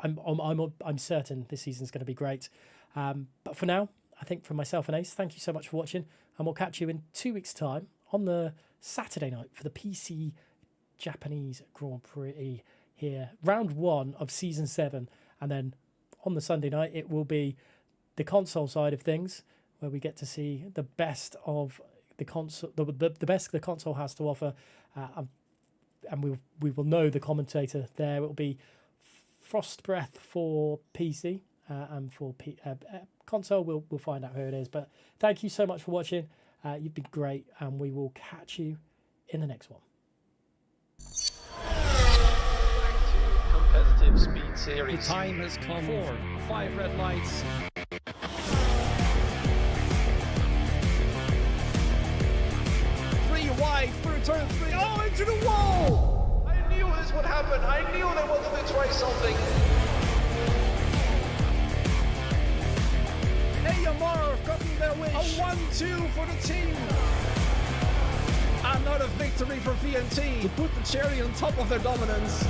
I'm certain this season's going to be great. But for now, I think from myself and Ace, thank you so much for watching, and we'll catch you in 2 weeks' time on the Saturday night for the PC Japanese Grand Prix here, round 1 of season 7, and then on the Sunday night it will be the console side of things, where we get to see the best of the console, the best the console has to offer, and we will know the commentator there. It will be Frost Breath for PC, and for console we'll find out who it is. But thank you so much for watching. You've been great, and we will catch you in the next one. Competitive speed series. The time has come for 5 red lights. 3 wide through turn 3. Oh, into the wall! I knew this would happen. I knew they wanted to try something. Yamara have gotten their wish. A 1-2 for the team. Another victory for VNT to put the cherry on top of their dominance.